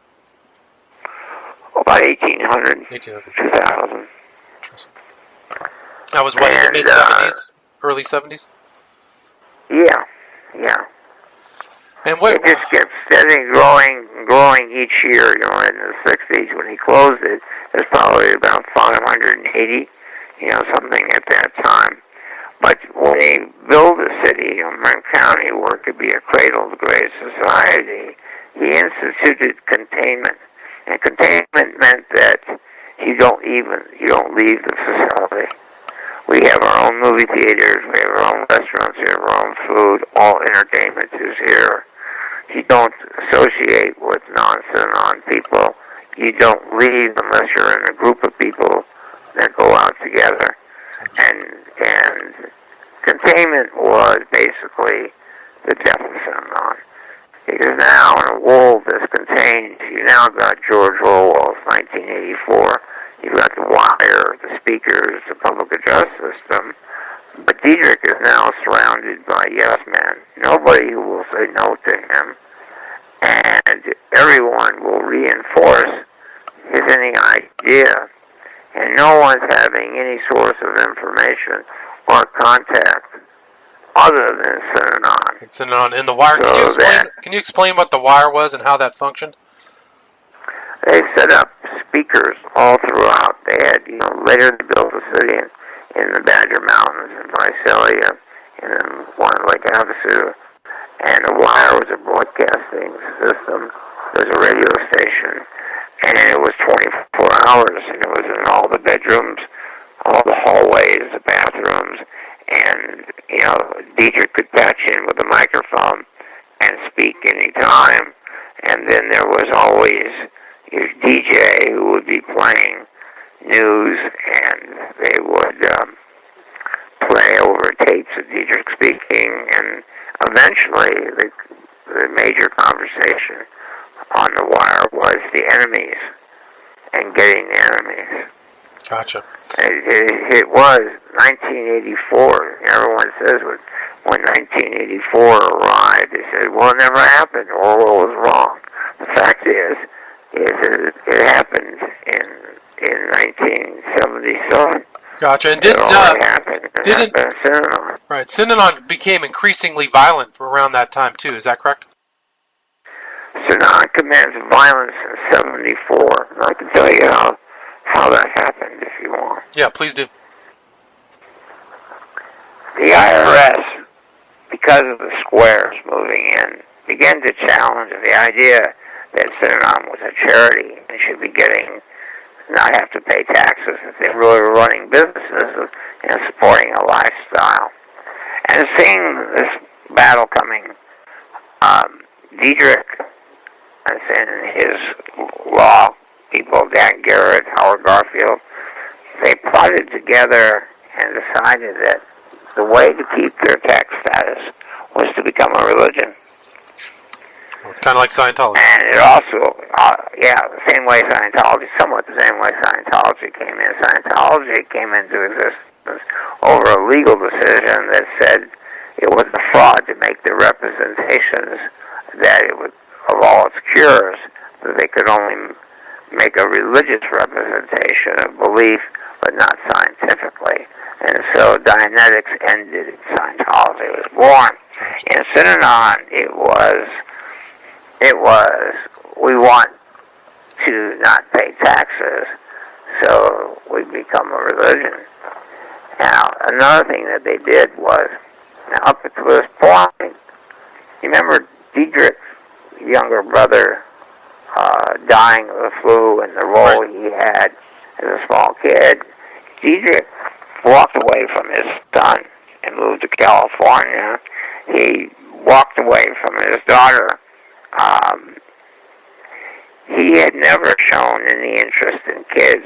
About 1800, 2000. That was what, in the mid-70s? Early 70s? Yeah. And what? It just kept steadily growing each year. In the 60s when he closed it, there's probably about 580, something at that time. But when he built a city in Marin County where it could be a cradle to grave society, he instituted containment. And containment meant that you don't leave the facility. We have our own movie theaters, we have our own restaurants, we have our own food, all entertainment is here. You don't associate with non-Synanon people. You don't leave unless you're in a group of people that go out together. And containment was basically the death of Synanon. Because now in a world that's contained, you now got George Orwell's 1984. You've got the wire, the speakers, the public address system. But Diedrich is now surrounded by yes men. Nobody who will say no to him. And everyone will reinforce his any idea. And no one's having any source of information or contact other than Synanon. Synanon and the wire. Can you explain what the wire was and how that functioned? They set up speakers all throughout. They had, later they built a city in the Badger Mountains in Visalia, and then one in Lake Havasu. And the wire was a broadcasting system. There was a radio station, and it was 24 hours, and it was in all the bedrooms, all the hallways, the bathrooms, and, Diedrich could patch in with a microphone and speak any time. And then there was always your DJ who would be playing news, and they would play over tapes of Diedrich speaking, and eventually the the major conversation on the wire was the enemies and getting the enemies. Gotcha. It was 1984. Everyone says when 1984 arrived, they said, well, it never happened. Orwell was wrong. The fact is it happened in 1977. Gotcha. And Right. Synanon became increasingly violent around that time too. Is that correct? Synanon commenced violence in 74. I can tell you how that happened if you want. Yeah, please do. The IRS, because of the squares moving in, began to challenge the idea that Synanon was a charity and should be not have to pay taxes if they really were running businesses and supporting a lifestyle. And seeing this battle coming, Diedrich and his law people, Dan Garrett, Howard Garfield, they plotted together and decided that the way to keep their tax status was to become a religion. Kind of like Scientology. And it also, the same way Scientology, somewhat the same way Scientology came in. Scientology came into existence over a legal decision that said it was a fraud to make the representations that it would, of all its cures, that they could only make a religious representation of belief, but not scientifically. And so Dianetics ended, Scientology was born. In Synanon, it was, we want to not pay taxes, so we become a religion. Now, another thing that they did was, now up to this point, you remember Diedrich's younger brother dying of the flu and the role he had as a small kid. Diedrich walked away from his son and moved to California. He walked away from his daughter. He had never shown any interest in kids.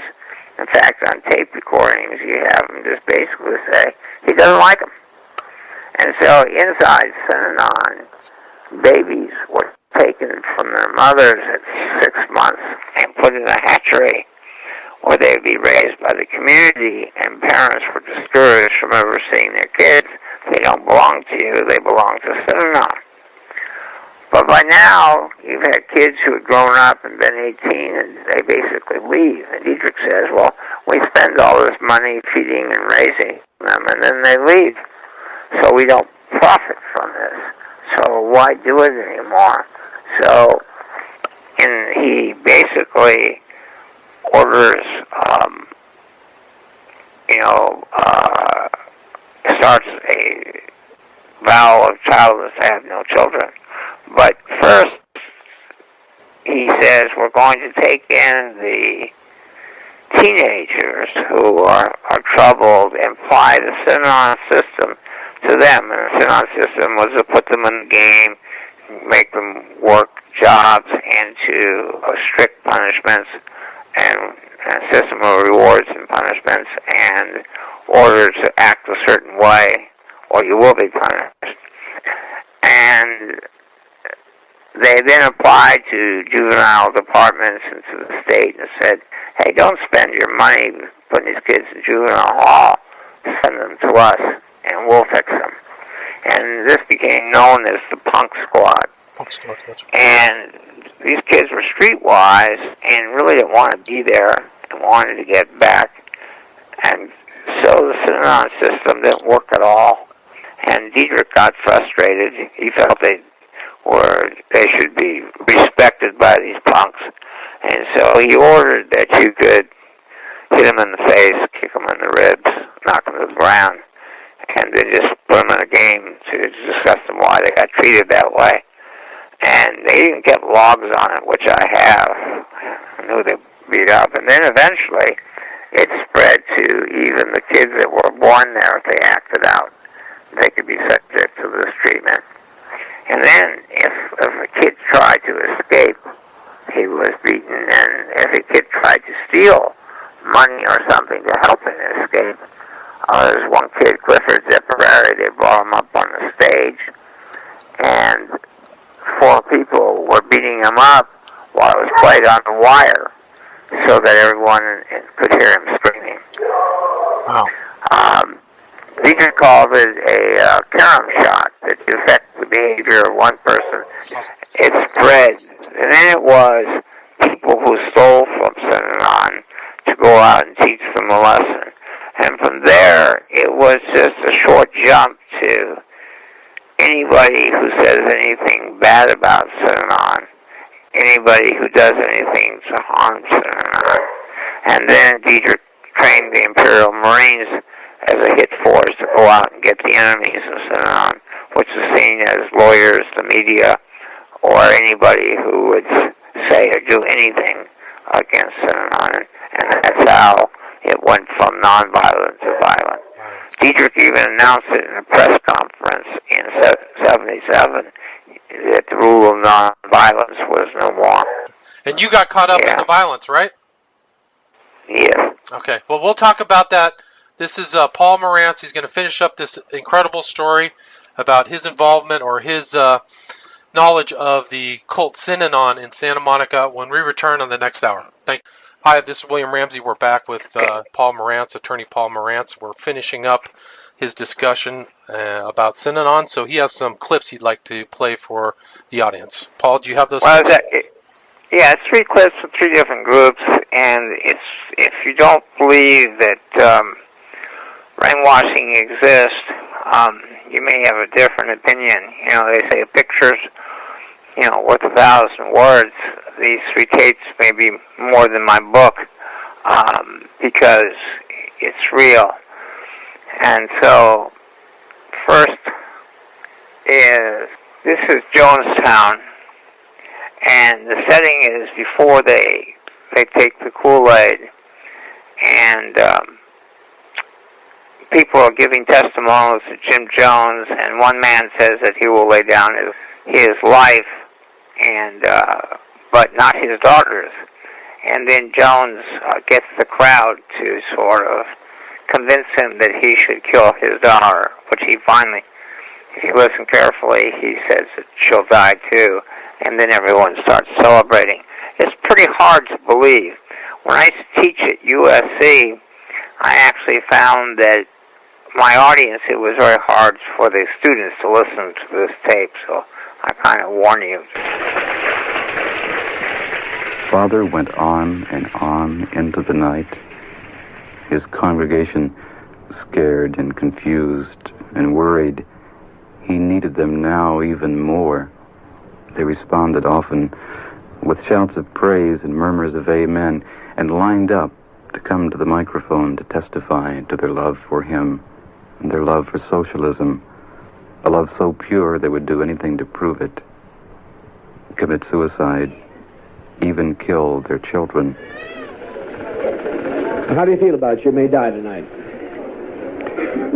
In fact, on tape recordings, you have him just basically say he doesn't like them. And so inside Synanon, babies were taken from their mothers at 6 months and put in a hatchery where they would be raised by the community, and parents were discouraged from ever seeing their kids. They don't belong to you, they belong to Synanon. But by now, you've had kids who had grown up and been 18, and they basically leave. And Diedrich says, well, we spend all this money feeding and raising them, and then they leave. So we don't profit from this. So why do it anymore? So, and he basically orders, starts a vow of childless to have no children. But first, he says we're going to take in the teenagers who are troubled and apply the Synanon system to them. And the Synanon system was to put them in the game, make them work jobs, and to strict punishments and a system of rewards and punishments and order to act a certain way or you will be punished. And they then applied to juvenile departments and to the state and said, hey, don't spend your money putting these kids in juvenile hall. Send them to us, and we'll fix them. And this became known as the Punk Squad. And these kids were streetwise and really didn't want to be there and wanted to get back. And so the Synanon system didn't work at all. And Diedrich got frustrated. He felt they should be respected by these punks. And so he ordered that you could hit them in the face, kick them in the ribs, knock them to the ground, and then just put them in a game to discuss them why they got treated that way. And they even kept logs on it, which I have. I knew they beat up. And then eventually it spread to even the kids that were born there. If they acted out, they could be subject to this treatment. And then if a kid tried to escape, he was beaten. And if a kid tried to steal money or something to help him escape, there's one kid, Clifford Zipperary, they brought him up on the stage, and 4 people were beating him up while it was played on the wire, so that everyone could hear him screaming. Wow. Dietrich called it a carom shot that affects the behavior of one person. It spread. And then it was people who stole from Synanon to go out and teach them a lesson. And from there, it was just a short jump to anybody who says anything bad about Synanon, anybody who does anything to harm Synanon. And then Dietrich trained the Imperial Marines as a hit force to go out and get the enemies of Synanon, which is seen as lawyers, the media, or anybody who would say or do anything against Synanon. And that's how it went from nonviolent to violent. Dietrich even announced it in a press conference in 1977 that the rule of nonviolence was no more. And you got caught up in the violence, right? Yes. Okay. Well, we'll talk about that. This is Paul Morantz. He's going to finish up this incredible story about his involvement or his knowledge of the cult Synanon in Santa Monica when we return on the next hour. Hi, this is William Ramsey. We're back with Paul Morantz, attorney Paul Morantz. We're finishing up his discussion about Synanon, so he has some clips he'd like to play for the audience. Paul, do you have those clips? It's 3 clips from 3 different groups, and if you don't believe that brainwashing exists, you may have a different opinion. They say a picture's, worth 1,000 words. These 3 tapes may be more than my book, because it's real. And so, first this is Jonestown, and the setting is before they take the Kool-Aid, and people are giving testimonials to Jim Jones, and one man says that he will lay down his life, and but not his daughter's. And then Jones gets the crowd to sort of convince him that he should kill his daughter, which he finally, if you listen carefully, he says that she'll die too, and then everyone starts celebrating. It's pretty hard to believe. When I teach at USC, I actually found that my audience, it was very hard for the students to listen to this tape, so I kind of warn you. Father went on and on into the night, his congregation scared and confused and worried. He needed them now even more. They responded often with shouts of praise and murmurs of amen, and lined up to come to the microphone to testify to their love for him and their love for socialism, a love so pure they would do anything to prove it, commit suicide, even kill their children. How do you feel about you may die tonight?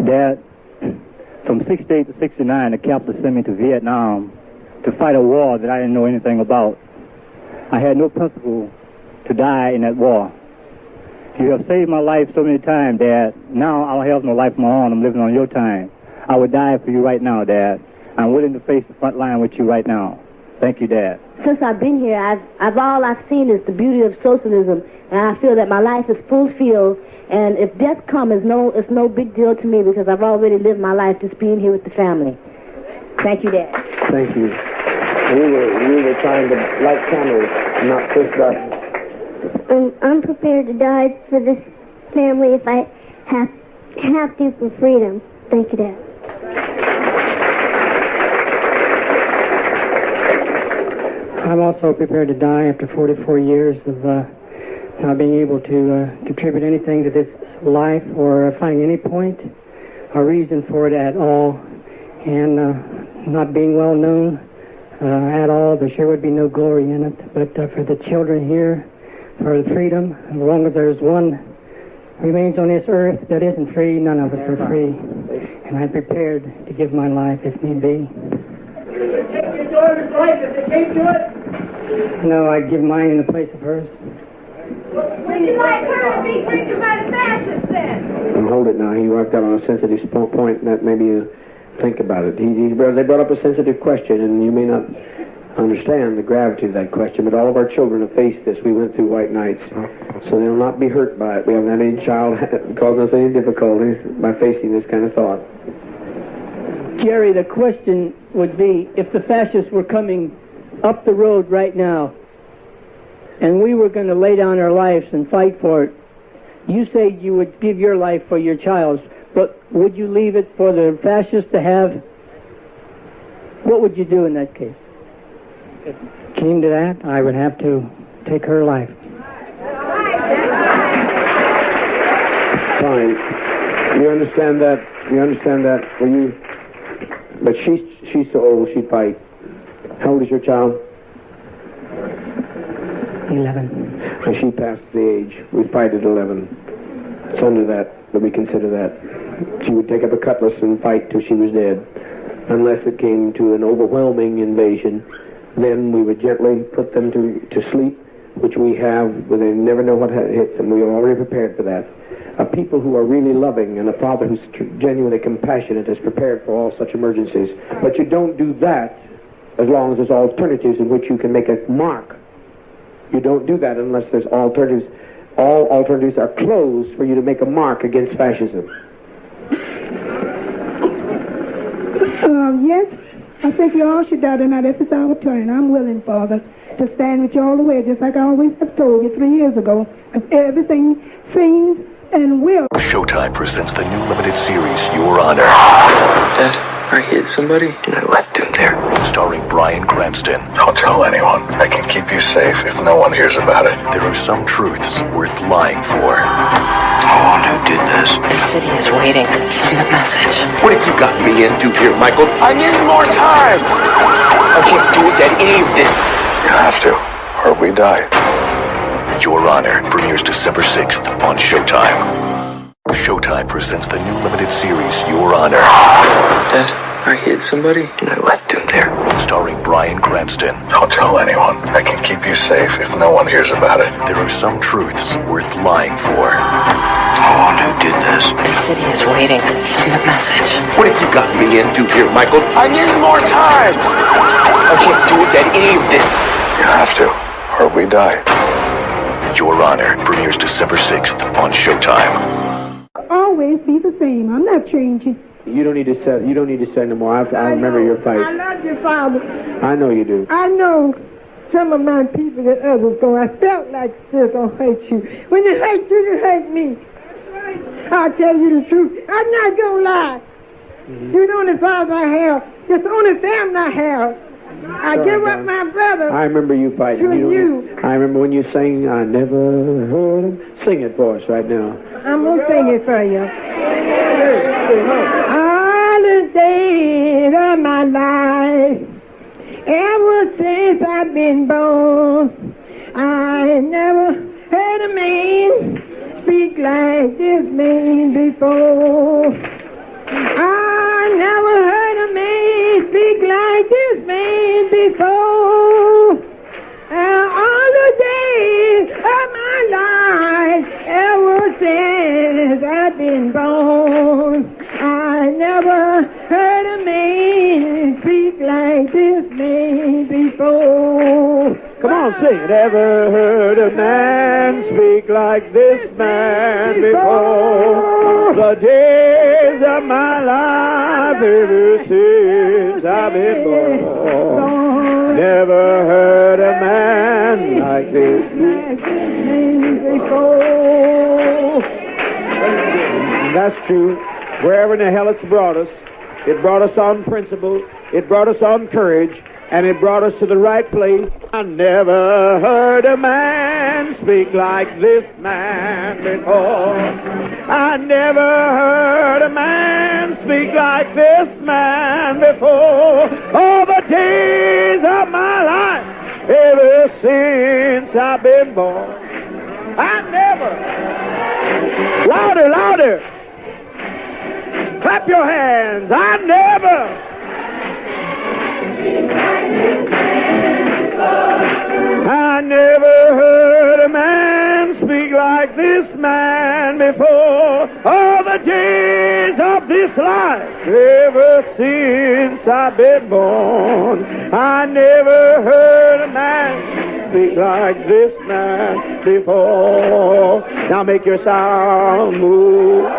Dad, from 68 to 69, the captain sent me to Vietnam to fight a war that I didn't know anything about. I had no principle to die in that war. You have saved my life so many times, Dad. Now I don't have no life of my own. I'm living on your time. I would die for you right now, Dad. I'm willing to face the front line with you right now. Thank you, Dad. Since I've been here, all I've seen is the beauty of socialism, and I feel that my life is fulfilled. And if death comes, it's no big deal to me because I've already lived my life just being here with the family. Thank you, Dad. Thank you. We were trying to light candles, not push buttons. I'm prepared to die for this family if I have to for freedom. Thank you, Dad. I'm also prepared to die after 44 years of not being able to contribute anything to this life or finding any point or reason for it at all, and not being well known at all. There sure would be no glory in it, but for the children here, for the freedom, as long as there's one remains on this earth that isn't free, none of us are free, and I'm prepared to give my life if need be. Take your daughter's life if they can't do it? No, I'd give mine in the place of hers. Would you like her to be taken by the fascists then? And hold it now. He worked out on a sensitive point that maybe you think about it. They brought up a sensitive question, and you may not understand the gravity of that question, but all of our children have faced this. We went through white nights, so they'll not be hurt by it. We haven't had any child causing us any difficulties by facing this kind of thought. Jerry, the question would be, if the fascists were coming up the road right now, and we were going to lay down our lives and fight for it, you say you would give your life for your child's, but would you leave it for the fascists to have? What would you do in that case? If it came to that, I would have to take her life. Fine. You understand that? You understand that? Will you? But she's so old, she'd fight. How old is your child? 11. And she passed the age. We fight at 11. It's under that we consider that. She would take up a cutlass and fight till she was dead. Unless it came to an overwhelming invasion, then we would gently put them to sleep, which we have, where they never know what hits them. We are already prepared for that. A people who are really loving and a father who's genuinely compassionate is prepared for all such emergencies. But you don't do that as long as there's alternatives in which you can make a mark. You don't do that unless there's alternatives. All alternatives are closed for you to make a mark against fascism. Yes, I think you all should die tonight if it's our turn. I'm willing, Father, to stand with you all the way, just like I always have told you 3 years ago. If everything seems and will. Showtime presents the new limited series, Your Honor. Dad, I hit somebody and I left him there. Starring Bryan Cranston. Don't tell anyone. I can keep you safe if no one hears about it. There are some truths worth lying for. Oh, who did this? The city is waiting. Send a message. What have you gotten me into here, Michael? I need more time! I can't do it at any of this. You have to, or we die. Your Honor premieres December 6th on Showtime. Showtime presents the new limited series, Your Honor. Dad, I hit somebody and I left him there. Starring Bryan Cranston. Don't tell anyone. I can keep you safe if no one hears about it. There are some truths worth lying for. Oh, who did this? The city is waiting. Send a message. What have you gotten me into here, Michael? I need more time! I can't do it at any of this. You have to, or we die. Your Honor premieres December 6th on Showtime. Always be the same. I'm not changing. You don't need to say no more. I remember your fight. I love your Father. I know you do. I know some of my people that others go. I felt like still gonna hurt you. When they hurt you, they hurt me. I'll tell you the truth. I'm not gonna lie. You're the only father I have. It's the only family I have. I give up my brother. I remember you fighting. You. I remember when you sang, I never heard him. Sing it for us right now. I'm going to sing it for you. All the days of my life, ever since I've been born, I never heard a man speak like this man before. I never heard a man speak like this man before. All the days of my life, ever since I've been born, I never heard a man speak like this man before. Come on, sing it. Ever heard a man speak like this man before? The days of my life, ever since I've been born, never heard a man like this man before. That's true. Wherever in the hell it's brought us on principle, it brought us on courage, and it brought us to the right place. I never heard a man speak like this man before. I never heard a man speak like this man before. All the days of my life, ever since I've been born. I never. Louder, louder. Clap your hands. I never. I never heard a man speak like this man before. All the days of this life, Ever since I've been born, I never heard a man speak like this man before. Now make your sound move.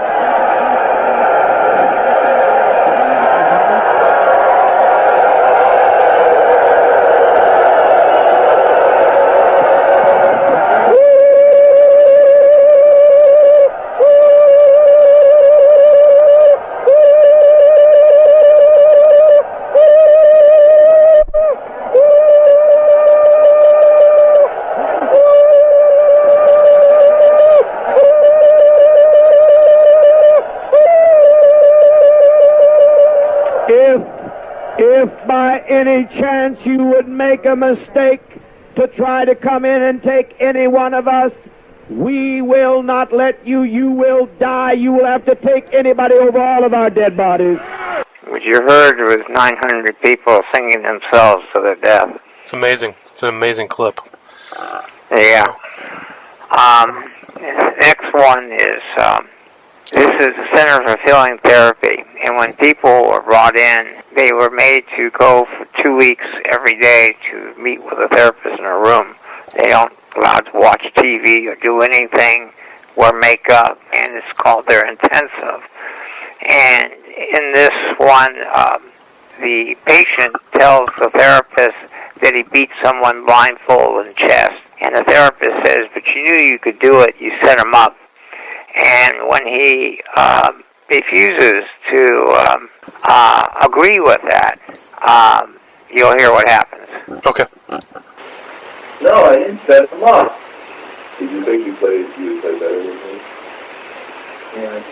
If by any chance you would make a mistake to try to come in and take any one of us, we will not let you. You will die. You will have to take anybody over all of our dead bodies. What you heard was 900 people singing themselves to their death. It's amazing. It's an amazing clip. Yeah. Next one is, this is the Center for Healing Therapy. And when people were brought in, they were made to go for 2 weeks every day to meet with a therapist in a room. They don't allowed to watch TV or do anything, wear makeup, and it's called their intensive. And in this one, the patient tells the therapist that he beat someone blindfold in the chest. And the therapist says, but you knew you could do it, you set him up. And when he refuses to agree with that, you'll hear what happens. Okay. No, I didn't set him up. Did you think you played better than me? Yeah.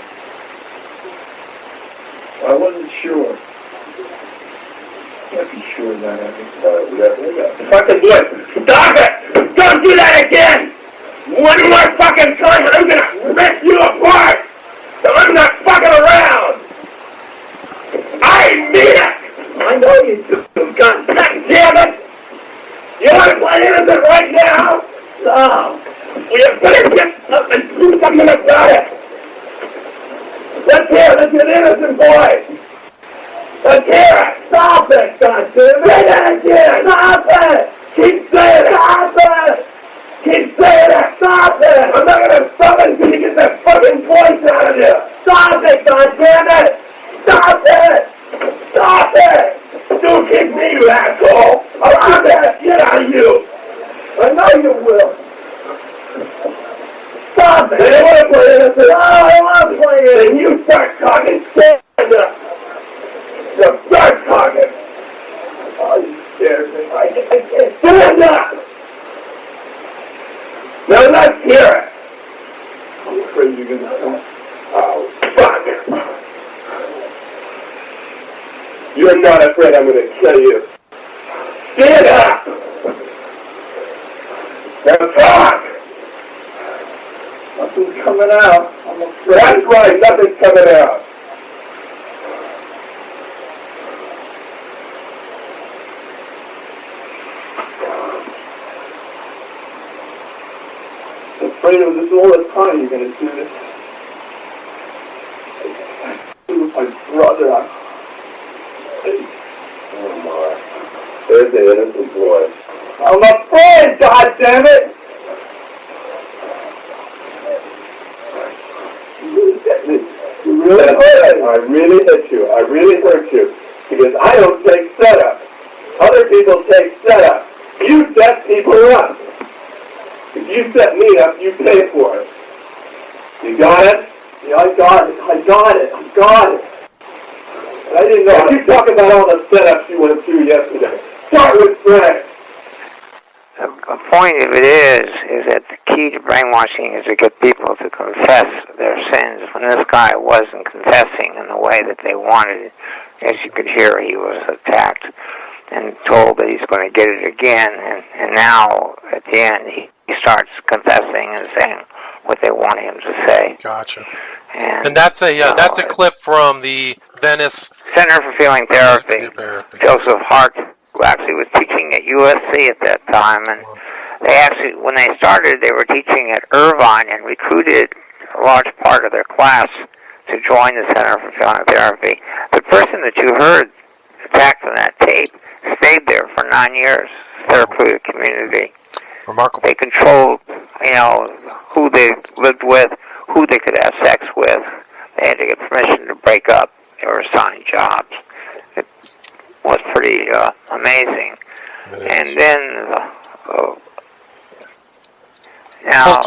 I wasn't sure. Can't be sure of that. We got. Fucking do it! Stop it! Don't do that again! One more fucking time and I'm gonna rip you apart! So I'm not fucking around! I mean it! I know you do. God damn it! You want to play innocent right now? No. We better get up and do something about it! Let's hear it! It's an innocent boy! Let's hear it! Stop it, goddammit! Say that again! Stop it! Keep saying it! Stop it! Keep saying it! Stop it! I'm not gonna stop it until you get that fucking voice out of you! Stop it, goddammit! Stop it! Stop it! Don't kick me, you asshole! I'll beat that shit out of you! I know you will! Stop it! They want to play innocent! Oh, I want to play it! And you start talking, stand up! You start talking! Oh, you scared me. I can't stand up! Now let's hear it! I'm afraid you're gonna come. Oh, fuck! You're not afraid I'm gonna kill you. Stand up! Now talk! Nothing's coming out. I'm afraid. That's right, nothing's coming out. I'm afraid of this all the time you're gonna do this. With my brother. Oh my. There's the innocent boy. I'm afraid, goddammit! You hit me. You really hurt me. I really hit you. I really hurt you. Because I don't take setup. Other people take setup. You set people up. If you set me up, you pay for it. You got it? Yeah, I got it. I got it. I got it. I didn't know. You talk about all the setups you went through yesterday. Start with Frank. The point of it is that the key to brainwashing is to get people to confess their sins. When this guy wasn't confessing in the way that they wanted, as you could hear, he was attacked and told that he's going to get it again. And now, at the end, he starts confessing and saying what they want him to say. Gotcha. And that's a clip from the Venice Center for Healing Therapy. Joseph Hart, who actually was teaching at USC at that time, and they actually, when they started, they were teaching at Irvine and recruited a large part of their class to join the Center for Feeling Therapy. The person that you heard attacked on that tape stayed there for 9 years, therapeutic community. Remarkable. They controlled, who they lived with, who they could have sex with. They had to get permission to break up. They were assigned jobs. It was pretty amazing. And then now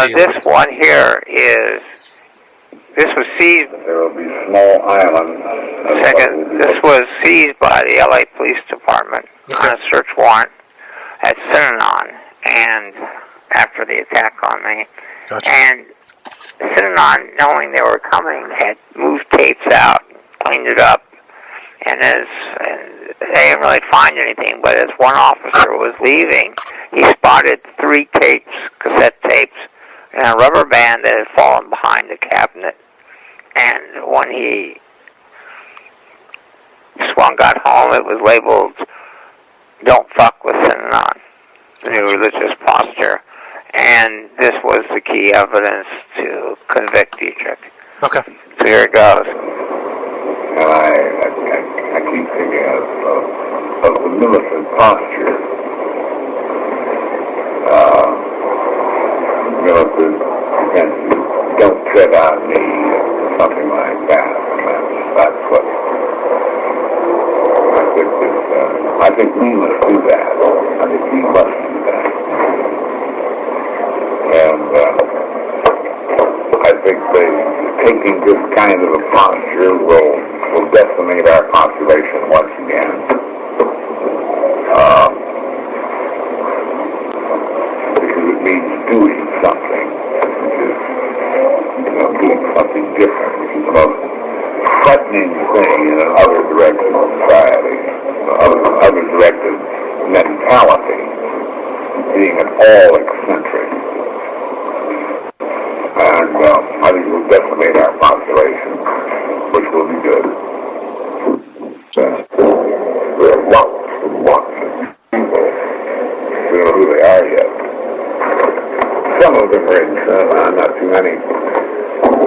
this one here this was seized. There will be small islands. This was seized by the LA Police Department on a search warrant at Synanon, and after the attack on me. Gotcha. And Synanon, knowing they were coming, had moved tapes out, cleaned it up, and they didn't really find anything, but as one officer was leaving, he spotted 3 tapes, cassette tapes, and a rubber band that had fallen behind the cabinet. And when Swan got home, it was labeled, "Don't fuck with Synanon," the new religious posture. And this was the key evidence to convict Dietrich. Okay. So here it goes. And I keep thinking of the militant posture. Again, don't tread on me, something like that. And that's what I think we must do that. I think we must do that. And I think taking this kind of a posture will decimate our population once again. Because it means doing something, doing something different, which is the most threatening thing in an other-directed society, other-directed mentality, being at all eccentric. And I think it will decimate our population, which will be good. There are lots and lots of people. We don't know who they are yet. Some of them are in Synanon, not too many.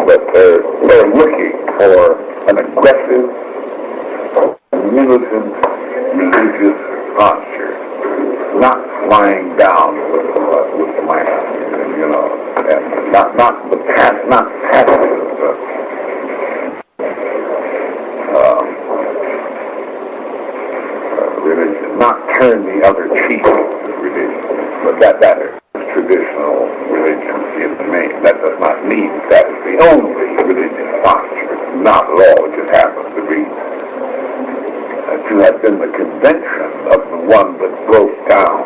But they're looking for an aggressive, militant, religious posture, not lying down with the mind, and not passive religion, not turn the other cheek religion, but that is traditional religion in the main. That does not mean that is the only religious posture. Not at all. It just happens to be to have been the convention of the one that broke down.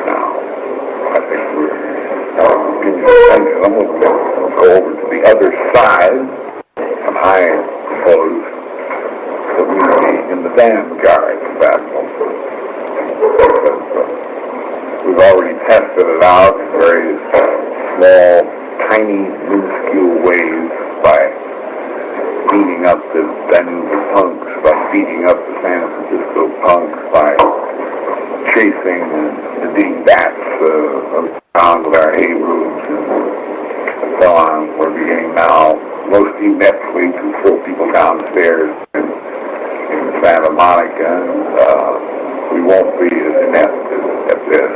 Now, I think we'll go over to the other side, and I suppose that we will be in the vanguard of that one. We've already tested it out in various small, tiny, minuscule ways by beating up the Vancouver punks, by beating up the San Francisco punks, by chasing the dingbats around with our hay roofs and so on. We're beginning now, most ineptly, to throw people downstairs in Santa Monica. We won't be as inept at this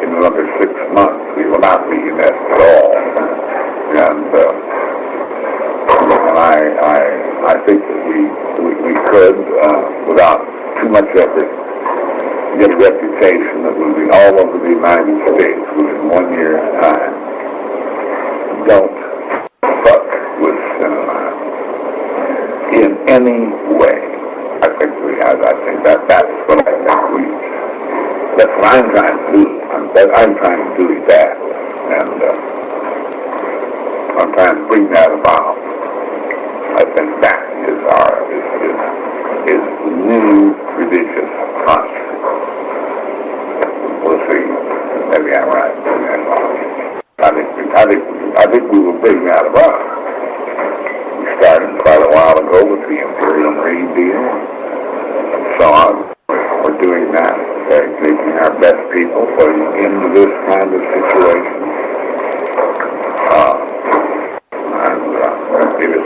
in another 6 months. We will not be inept at all. And I think that we could, without too much effort, get a reputation that will be all over the United States within 1 year's time. Don't fuck with Synanon in any way. I think that's what I'm trying to do. I'm trying to do that, and I'm trying to bring that about. I think that is the new religious posture. We'll see. Maybe I'm right. I think we will bring that about. We started quite a while ago with the Imperial Marine deal and so on. We're doing that. They're taking our best people, putting them into this kind of situation. I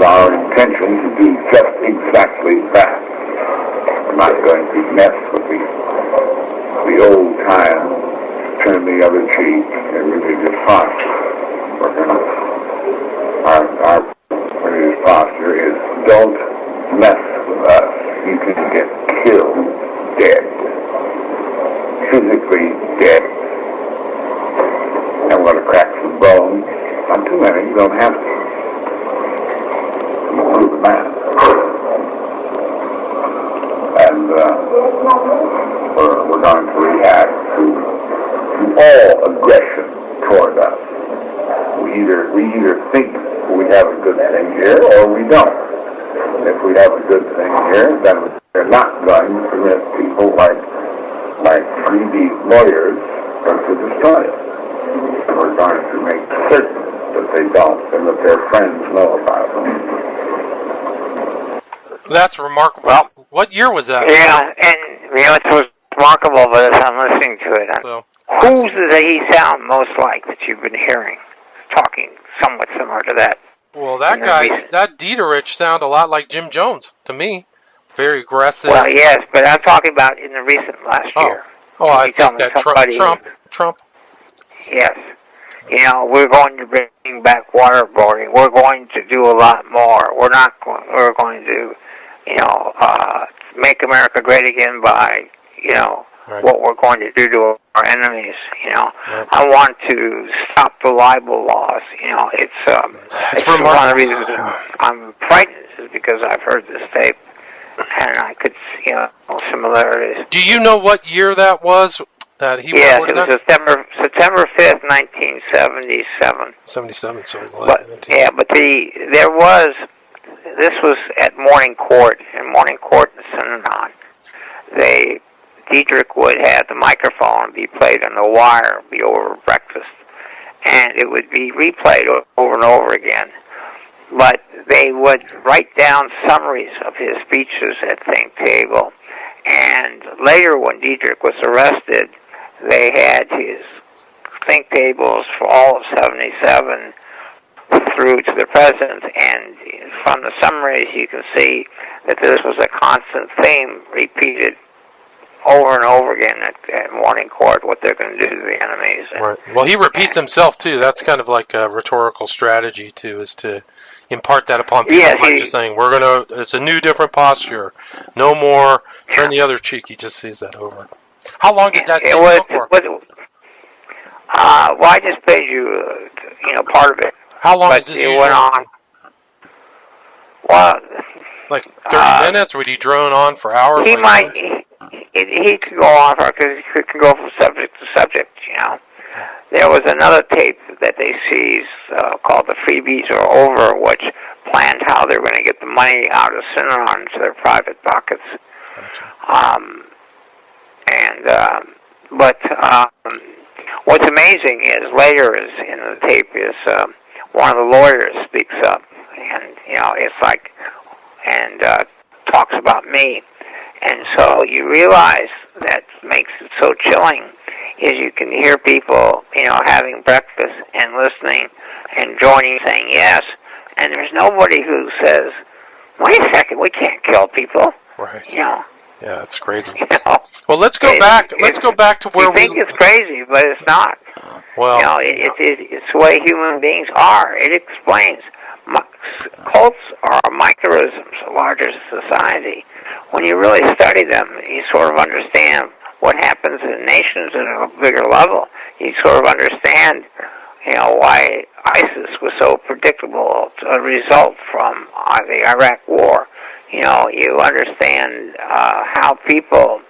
is our intention to do just exactly that. We're not going to mess with the old time, turn the other cheek, and religious posture. We're going to, our religious posture is don't mess with us. You can get killed dead. Physically dead. And we're going to crack some bones. Not too many, you don't have to. Improve the man. And we're going to react to all aggression toward us. We either think we have a good thing here or we don't. If we have a good thing here, then we're not going to permit people like greedy lawyers to destroy it. And we're going to make certain that they don't and that their friends know about them. That's remarkable. Well, what year was that? Yeah, and it was remarkable, but as I'm listening to it, who does he sound most like that you've been hearing talking somewhat similar to that? Well, that guy, that Dieterich sounded a lot like Jim Jones to me. Very aggressive. Well, yes, but I'm talking about in the recent last year. Oh, I think that Trump. Yes. We're going to bring back waterboarding. We're going to do a lot more. We're going to, make America great again by, what we're going to do to our enemies. I want to stop the libel laws. It's one of the reasons I'm frightened is because I've heard this tape. And I could see, similarities. Do you know what year that was that he recorded that? Yes, it was September 5th, 1977. 77, so it was but this was at Morning Court, in Morning Court in Synanon. Dietrich would have the microphone be played on the wire, be over breakfast, and it would be replayed over and over again. But they would write down summaries of his speeches at Think Table. And later, when Dietrich was arrested, they had his Think Tables for all of 77 through to the present. And from the summaries, you can see that this was a constant theme repeated over and over again at Morning Court, what they're going to do to the enemies. Right. Well, he repeats himself, too. That's kind of like a rhetorical strategy, too, is to impart that upon people. Yes, just saying, it's a new, different posture. No more, turn the other cheek. He just sees that over. How long did that take for? Well, I just paid you, part of it. How long is this usually? It went on. Well, like 30 minutes? Would he drone on for hours? He might. He could go on because he could go from subject to subject. There was another tape that they seized called "The Freebies Are Over," which planned how they were going to get the money out of Synanon to their private pockets. Gotcha. What's amazing is later in the tape is one of the lawyers speaks up, and it's like talks about me. And so you realize that makes it so chilling is you can hear people, having breakfast and listening and joining, saying yes, and there's nobody who says, wait a second, we can't kill people. Right. Yeah, it's crazy. Well, let's go back. Let's go back to where we think it's crazy, but it's not. Well, it's the way human beings are. It explains. Cults are microisms of larger society. When you really study them, you sort of understand what happens in nations at a bigger level. You sort of understand, why ISIS was so predictable, a result from the Iraq War. You understand how people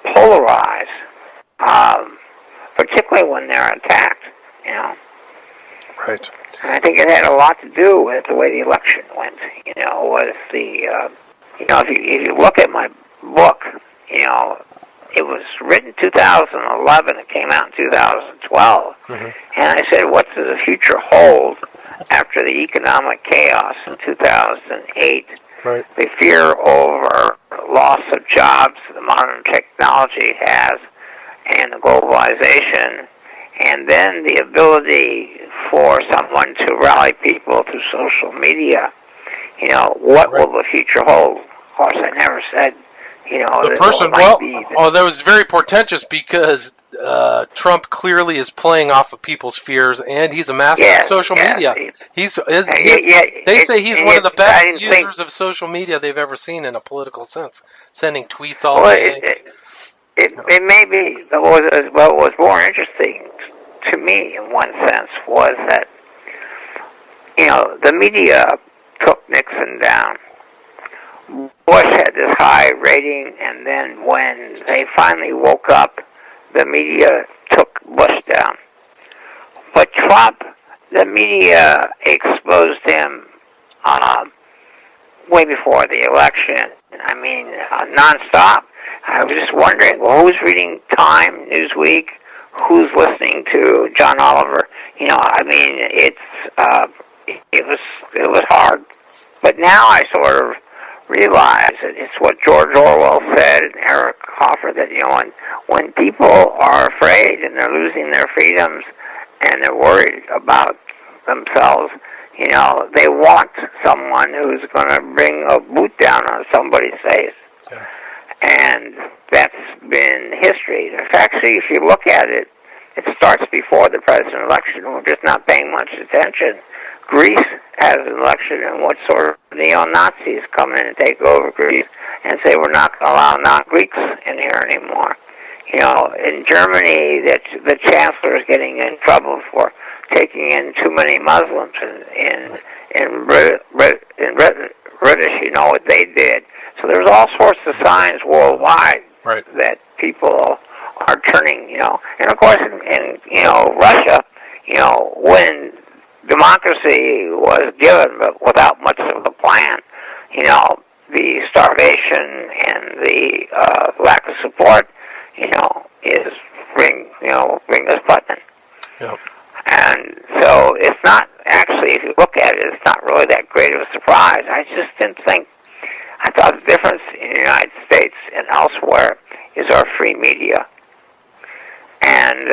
polarize, particularly when they're attacked. Right. And I think it had a lot to do with the way the election went. With the if you look at my book, it was written 2011. It came out in 2012. Mm-hmm. And I said, what does the future hold after the economic chaos in 2008? Right. The fear over loss of jobs the modern technology has, and the globalization, and then the ability for someone to rally people through social media. What will the future hold? Of course, I never said, the person, that was very portentous because Trump clearly is playing off of people's fears, and he's a master of social media. They say he's one of the best users of social media they've ever seen in a political sense, sending tweets all day. It may be, what was more interesting to me in one sense was that, the media took Nixon down. Bush had this high rating, and then when they finally woke up, the media took Bush down. But Trump, the media exposed him way before the election. I mean, nonstop. I was just wondering, well, who's reading Time, Newsweek? Who's listening to John Oliver? I mean, it was hard. But now I sort of realize that it's what George Orwell said and Eric Hoffer, that when people are afraid and they're losing their freedoms and they're worried about themselves, they want someone who's going to bring a boot down on somebody's face. Yeah. And that's been history. Actually, if you look at it, it starts before the president election. We're just not paying much attention. Greece has an election, and what sort of neo-Nazis come in and take over Greece and say we're not going to allow non-Greeks in here anymore. In Germany, the chancellor is getting in trouble for taking in too many Muslims. In British, what they did. So there's all sorts of signs worldwide that people are turning, And of course, in Russia, when democracy was given, but without much of a plan, the starvation and the lack of support, is ring this button. Yep. And so it's not actually, if you look at it, it's not really that great of a surprise. I just didn't think. I thought the difference in the United States and elsewhere is our free media, and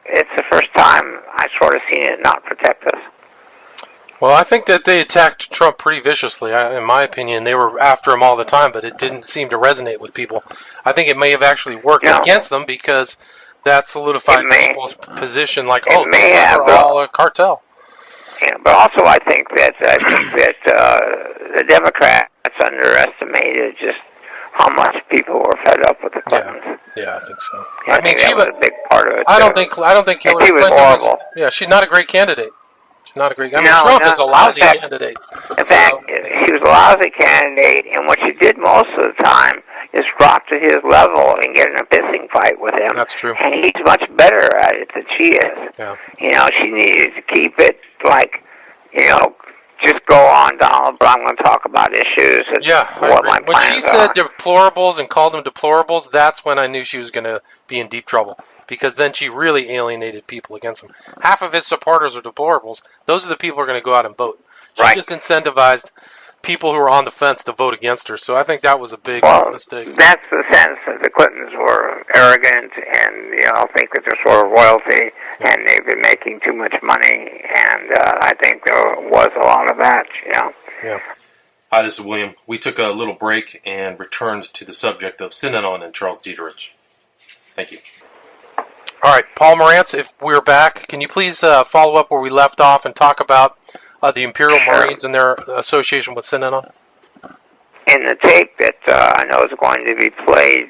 it's the first time I sort of seen it not protect us. Well, I think that they attacked Trump pretty viciously. In my opinion, they were after him all the time, but it didn't seem to resonate with people. I think it may have actually worked against them because that solidified people's position, like, they're all a cartel. Yeah, but also I think that the Democrats underestimated just how much people were fed up with the Clintons. Yeah, I think so. I mean, that was a big part of it. I don't think Hillary Clinton was. Yeah, she's not a great candidate. She's not a great. Trump is a lousy candidate. In fact, she was a lousy candidate, and what she did most of the time is drop to his level and get in a pissing fight with him. That's true. And he's much better at it than she is. Yeah. She needed to keep it just go on, Donald, but I'm going to talk about issues. When she said deplorables and called them deplorables, that's when I knew she was going to be in deep trouble. Because then she really alienated people against him. Half of his supporters are deplorables. Those are the people who are going to go out and vote. She just incentivized people who were on the fence to vote against her. So I think that was a big mistake. That's the sense that the Clintons were arrogant and think that they're sort of royalty and they've been making too much money. And I think there was a lot of that, Yeah. Hi, this is William. We took a little break and returned to the subject of Synanon and Charles Dieterich. Thank you. All right, Paul Morantz, if we're back, can you please follow up where we left off and talk about the Imperial Marines and their association with Synanon? In the tape that I know is going to be played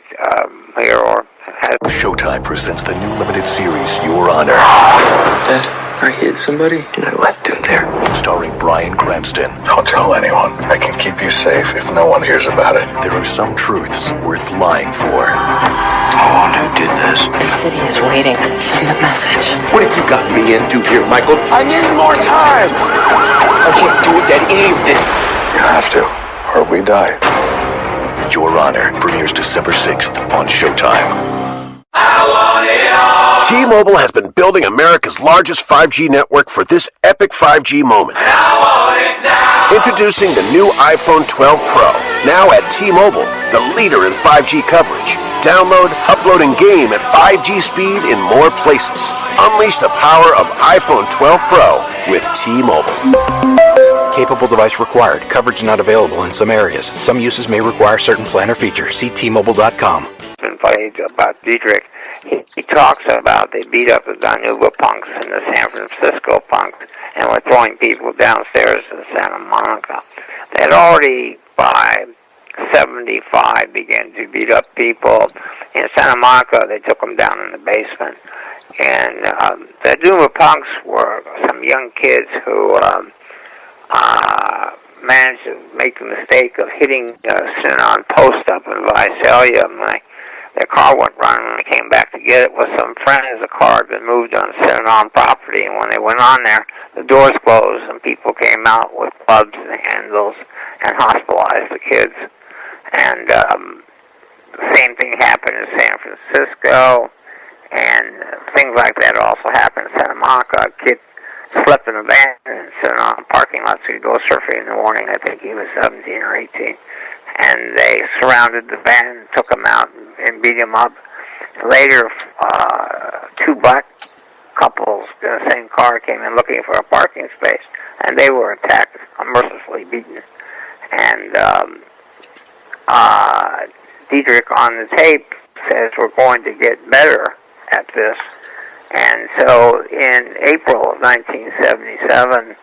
here or has... Showtime presents the new limited series, Your Honor. Dad, I hit somebody and I left him there. Starring Bryan Cranston. Don't tell anyone. I can keep you safe if no one hears about it. There are some truths worth lying for. Oh, who did this? The city is waiting. Send a message. What have you got me into here, Michael? I need more time! I can't do it, Dad, any of this. You have to, or we die. Your Honor premieres December 6th on Showtime. T-Mobile has been building America's largest 5G network for this epic 5G moment. Introducing the new iPhone 12 Pro. Now at T-Mobile, the leader in 5G coverage. Download, upload, and game at 5G speed in more places. Unleash the power of iPhone 12 Pro with T-Mobile. Capable device required. Coverage not available in some areas. Some uses may require certain plan or features. See T-Mobile.com. Played about Diedrich. He talks about they beat up the Danuba punks and the San Francisco punks and were throwing people downstairs in Santa Monica. They had already, by 75, began to beat up people. In Santa Monica, they took them down in the basement. And the Danuba punks were some young kids who managed to make the mistake of hitting Synanon Post up in Visalia. Their car went running. When they came back to get it with some friends, the car had been moved on Synanon property, and when they went on there, the doors closed, and people came out with clubs and handles and hospitalized the kids. And the same thing happened in San Francisco, and things like that also happened in Santa Monica. A kid slept in a van in Synanon parking lot, so he'd go surfing in the morning. I think he was 17 or 18. And they surrounded the van, took him out, and beat him up. Later, two black couples in the same car came in looking for a parking space, and they were attacked, mercifully beaten. And Diedrich on the tape says we're going to get better at this. And so in April of 1977,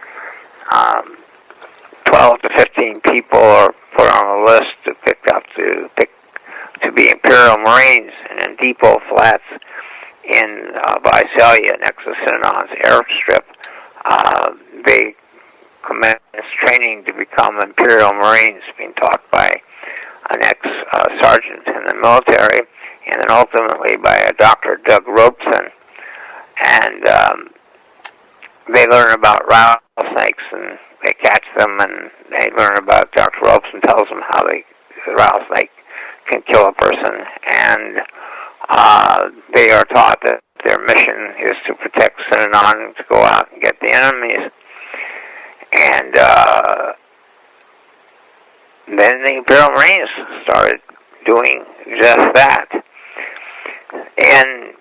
12 to 15 people are put on a list to be Imperial Marines, and in Depot Flats in Visalia, next to Synanon's airstrip, they commenced training to become Imperial Marines, being taught by an ex-sergeant in the military, and then ultimately by a Dr. Doug Robeson. And they learn about rattlesnakes, and they catch them, and they learn about Dr. Robeson tells them how the rattlesnake can kill a person, and they are taught that their mission is to protect Synanon and to go out and get the enemies. And then the Imperial Marines started doing just that. And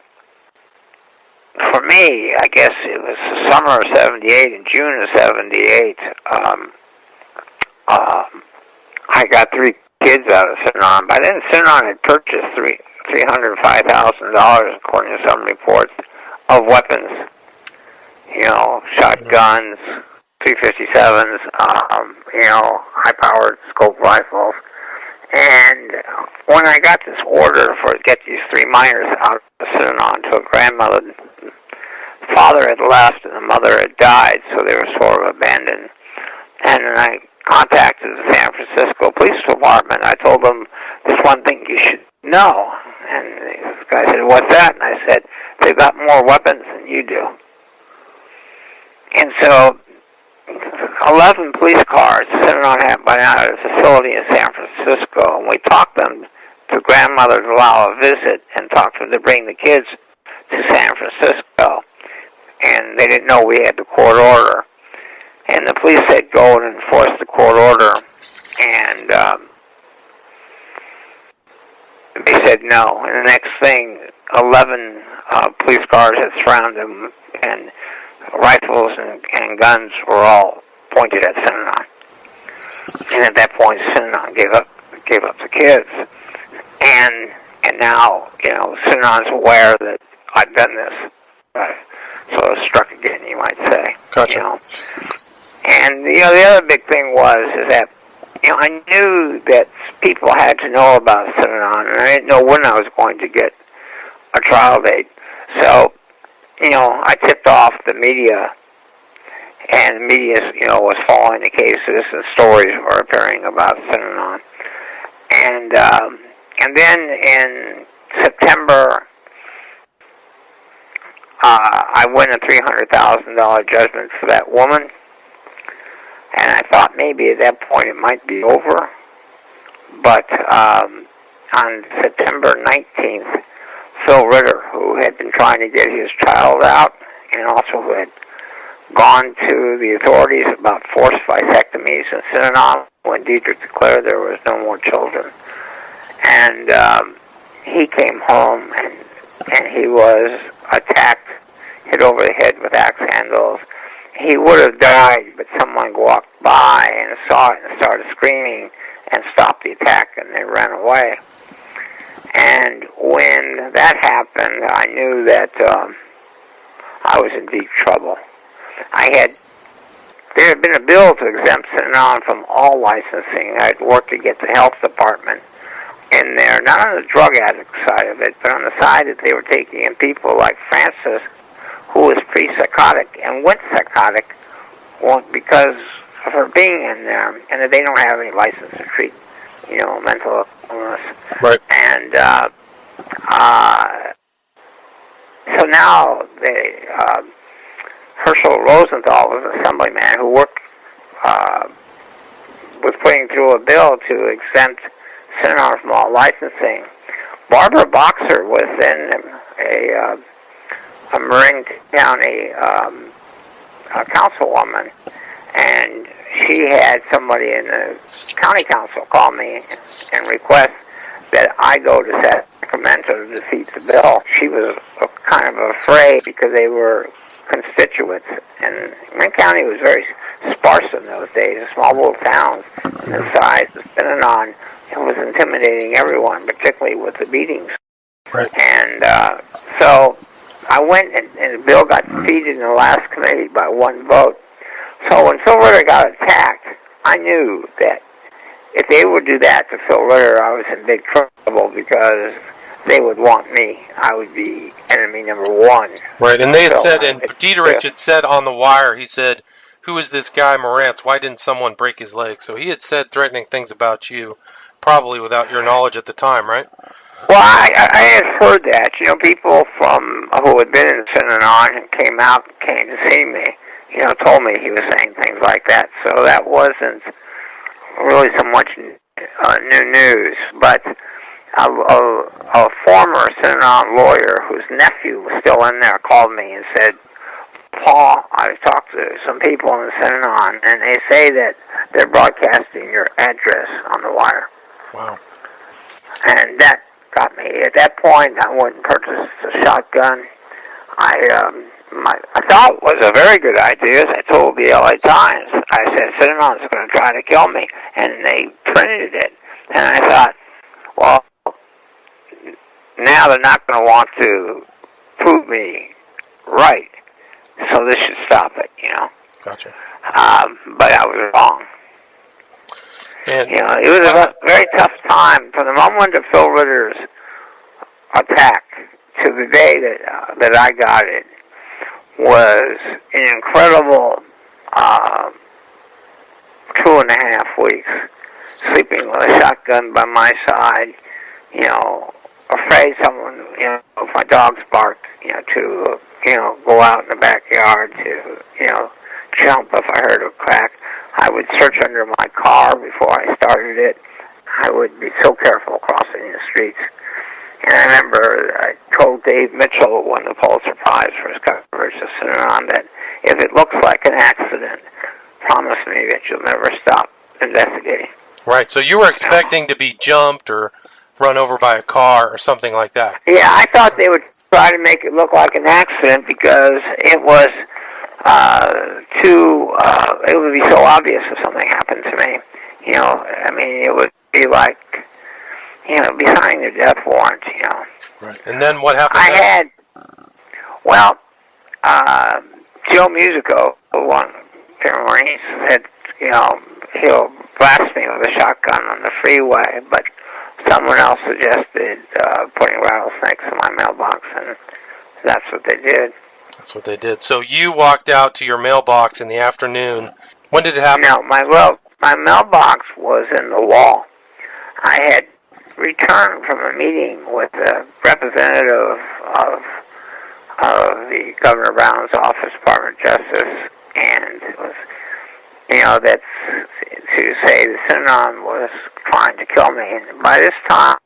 for me, I guess it was the summer of 78 and June of 78, I got 3 kids out of Synanon. By then, Synanon had purchased $305,000, according to some reports, of weapons. You know, shotguns, 357s, high-powered scope rifles. And when I got this order to get these 3 minors out of Synanon to a grandmother, the father had left and the mother had died, so they were sort of abandoned. And then I contacted the San Francisco Police Department. I told them, there's one thing you should know. And the guy said, what's that? And I said, they've got more weapons than you do. And so 11 police cars sitting on by now at a facility in San Francisco, and we talked them to grandmother to allow a visit and talked them to bring the kids to San Francisco. And they didn't know we had the court order. And the police said, go and enforce the court order. And they said no. And the next thing, 11 police cars had surrounded them, and rifles and guns were all pointed at Synanon. And at that point, Synanon gave up the kids. And now, Synanon's aware that I've done this. So it was struck again, you might say. Gotcha. And the other big thing is that I knew that people had to know about Synanon, and I didn't know when I was going to get a trial date. So, I tipped off the media, and the media, was following the cases, and stories were appearing about Synanon. And then in September, I win a $300,000 judgment for that woman. And I thought maybe at that point it might be over. But on September 19th, Phil Ritter, who had been trying to get his child out, and also who had gone to the authorities about forced vasectomies in Synanon when Diedrich declared there was no more children. And he came home, and he was attacked, hit over the head with axe handles. he would have died, but someone walked by and saw it and started screaming and stopped the attack, and they ran away. And when that happened, I knew that I was in deep trouble. There had been a bill to exempt Synanon from all licensing. I'd worked to get the health department in there, not on the drug addict side of it, but on the side that they were taking in people like Frances, who was pre-psychotic and went psychotic because of her being in there, and that they don't have any license to treat, mental illness. Right. And so now Herschel Rosenthal was an assemblyman who was putting through a bill to exempt Synanon from all licensing. Barbara Boxer was then a Marin County councilwoman, and she had somebody in the county council call me and request that I go to Sacramento to defeat the bill. She was kind of afraid because they were constituents, and Marin County was very sparse in those days, small little towns, and the size of Synanon, it was intimidating everyone, particularly with the beatings. Right. And so I went, and the bill got defeated in the last committee by one vote. So when Phil Ritter got attacked, I knew that if they would do that to Phil Ritter, I was in big trouble because they would want me. I would be enemy number one. Right, and they had said, and Dieterich had said on the wire, he said, "Who is this guy Morantz? Why didn't someone break his leg?" So he had said threatening things about you, probably without your knowledge at the time, right? Well, I had heard that. People who had been in Synanon and came to see me, told me he was saying things like that. So that wasn't really so much new news. But a former Synanon lawyer whose nephew was still in there called me and said, "Paul, I've talked to some people in Synanon, and they say that they're broadcasting your address on the wire." Wow. And that got me. At that point, I went and purchased a shotgun. I thought it was a very good idea, as I told the LA Times. I said, Synanon's going to try to kill me, and they printed it. And I thought, well, now they're not going to want to prove me right, so this should stop it, Gotcha. But I was wrong. And it was a very tough time from the moment of Phil Ritter's attack to the day that I got it. Was an incredible 2.5 weeks, sleeping with a shotgun by my side, afraid someone, if my dogs barked, to, go out in the backyard to, jump if I heard a crack. I would search under my car before I started it. I would be so careful crossing the streets. And I remember I told Dave Mitchell, who won the Pulitzer Prize for his coverage of Synanon, that if it looks like an accident, promise me that you'll never stop investigating. Right, so you were expecting to be jumped or run over by a car or something like that. Yeah, I thought they would try to make it look like an accident because it was it would be so obvious if something happened to me. It would be like, be signing their death warrant, Right. And then what happened? Joe Musico, who won Paul Morantz, said, he'll blast me with a shotgun on the freeway, but someone else suggested putting rattlesnakes in my mailbox, and that's what they did. That's what they did. So you walked out to your mailbox in the afternoon. When did it happen? No, my mailbox was in the wall. I had returned from a meeting with a representative of the Governor Brown's office, Department of Justice, and it was, that's to say the Synanon was trying to kill me. And by this time,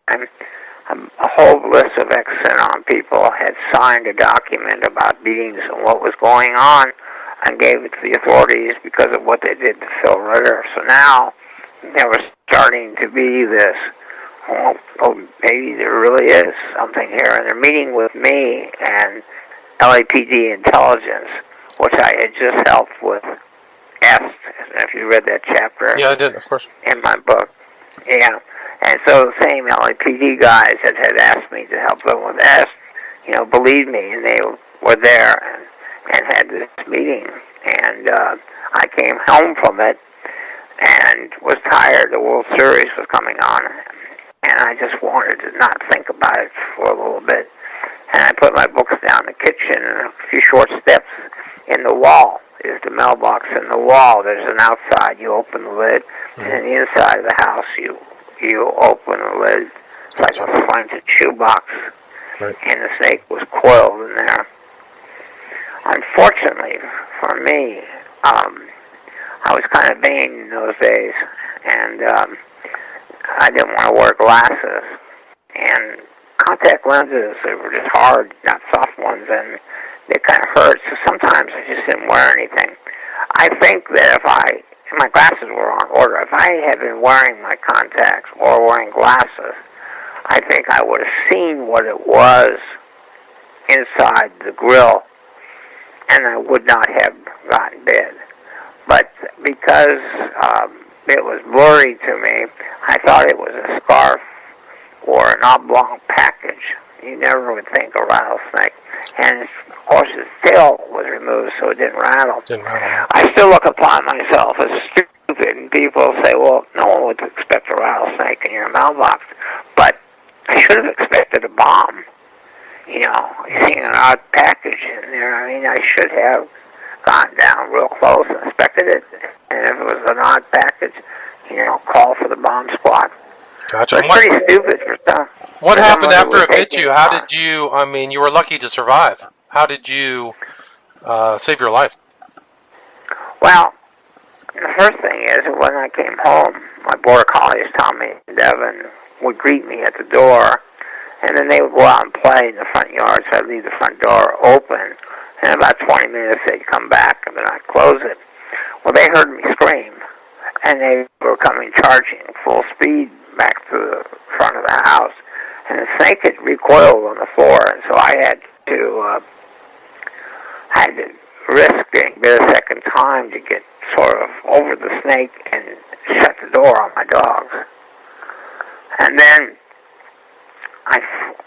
a whole list of ex-Synanon people had signed a document about beatings and what was going on and gave it to the authorities because of what they did to Phil Ritter. So now there was starting to be this, oh, maybe there really is something here. And they're meeting with me and LAPD intelligence, which I had just helped with Est, if you read that chapter. Yeah, I did, of course. In my book. Yeah. And so the same LAPD guys that had asked me to help them with Est, believed me, and they were there and had this meeting. And I came home from it and was tired. The World Series was coming on, and I just wanted to not think about it for a little bit. And I put my books down in the kitchen, and a few short steps in the wall is the mailbox in the wall. There's an outside, you open the lid, and in the inside of the house, you open the lid. It's like a slanted shoebox, and the snake was coiled in there. Unfortunately for me, I was kind of vain in those days, and I didn't want to wear glasses. And contact lenses, they were just hard, not soft ones, and they kind of hurt, so sometimes I just didn't wear anything. I think that if my glasses were on order, if I had been wearing my contacts or wearing glasses, I think I would have seen what it was inside the grill, and I would not have gotten bit. But because it was blurry to me, I thought it was a scarf or an oblong package. You never would think a rattlesnake. And, of course, its tail was removed so it didn't rattle. I still look upon myself as stupid, and people say, well, no one would expect a rattlesnake in your mailbox. But I should have expected a bomb. Seeing an odd package in there. I mean, I should have gone down real close and inspected it. And if it was an odd package, call for the bomb squad. Gotcha. It's pretty stupid for some. What happened after it bit you? How did you, you were lucky to survive. How did you save your life? Well, the first thing is when I came home, my border collies, Tommy and Devin, would greet me at the door, and then they would go out and play in the front yard, so I'd leave the front door open, and in about 20 minutes they'd come back, and then I'd close it. Well, they heard me scream, and they were coming charging full speed back to the front of the house, and the snake had recoiled on the floor, and so I had to risk being bit a second time to get sort of over the snake and shut the door on my dogs. And then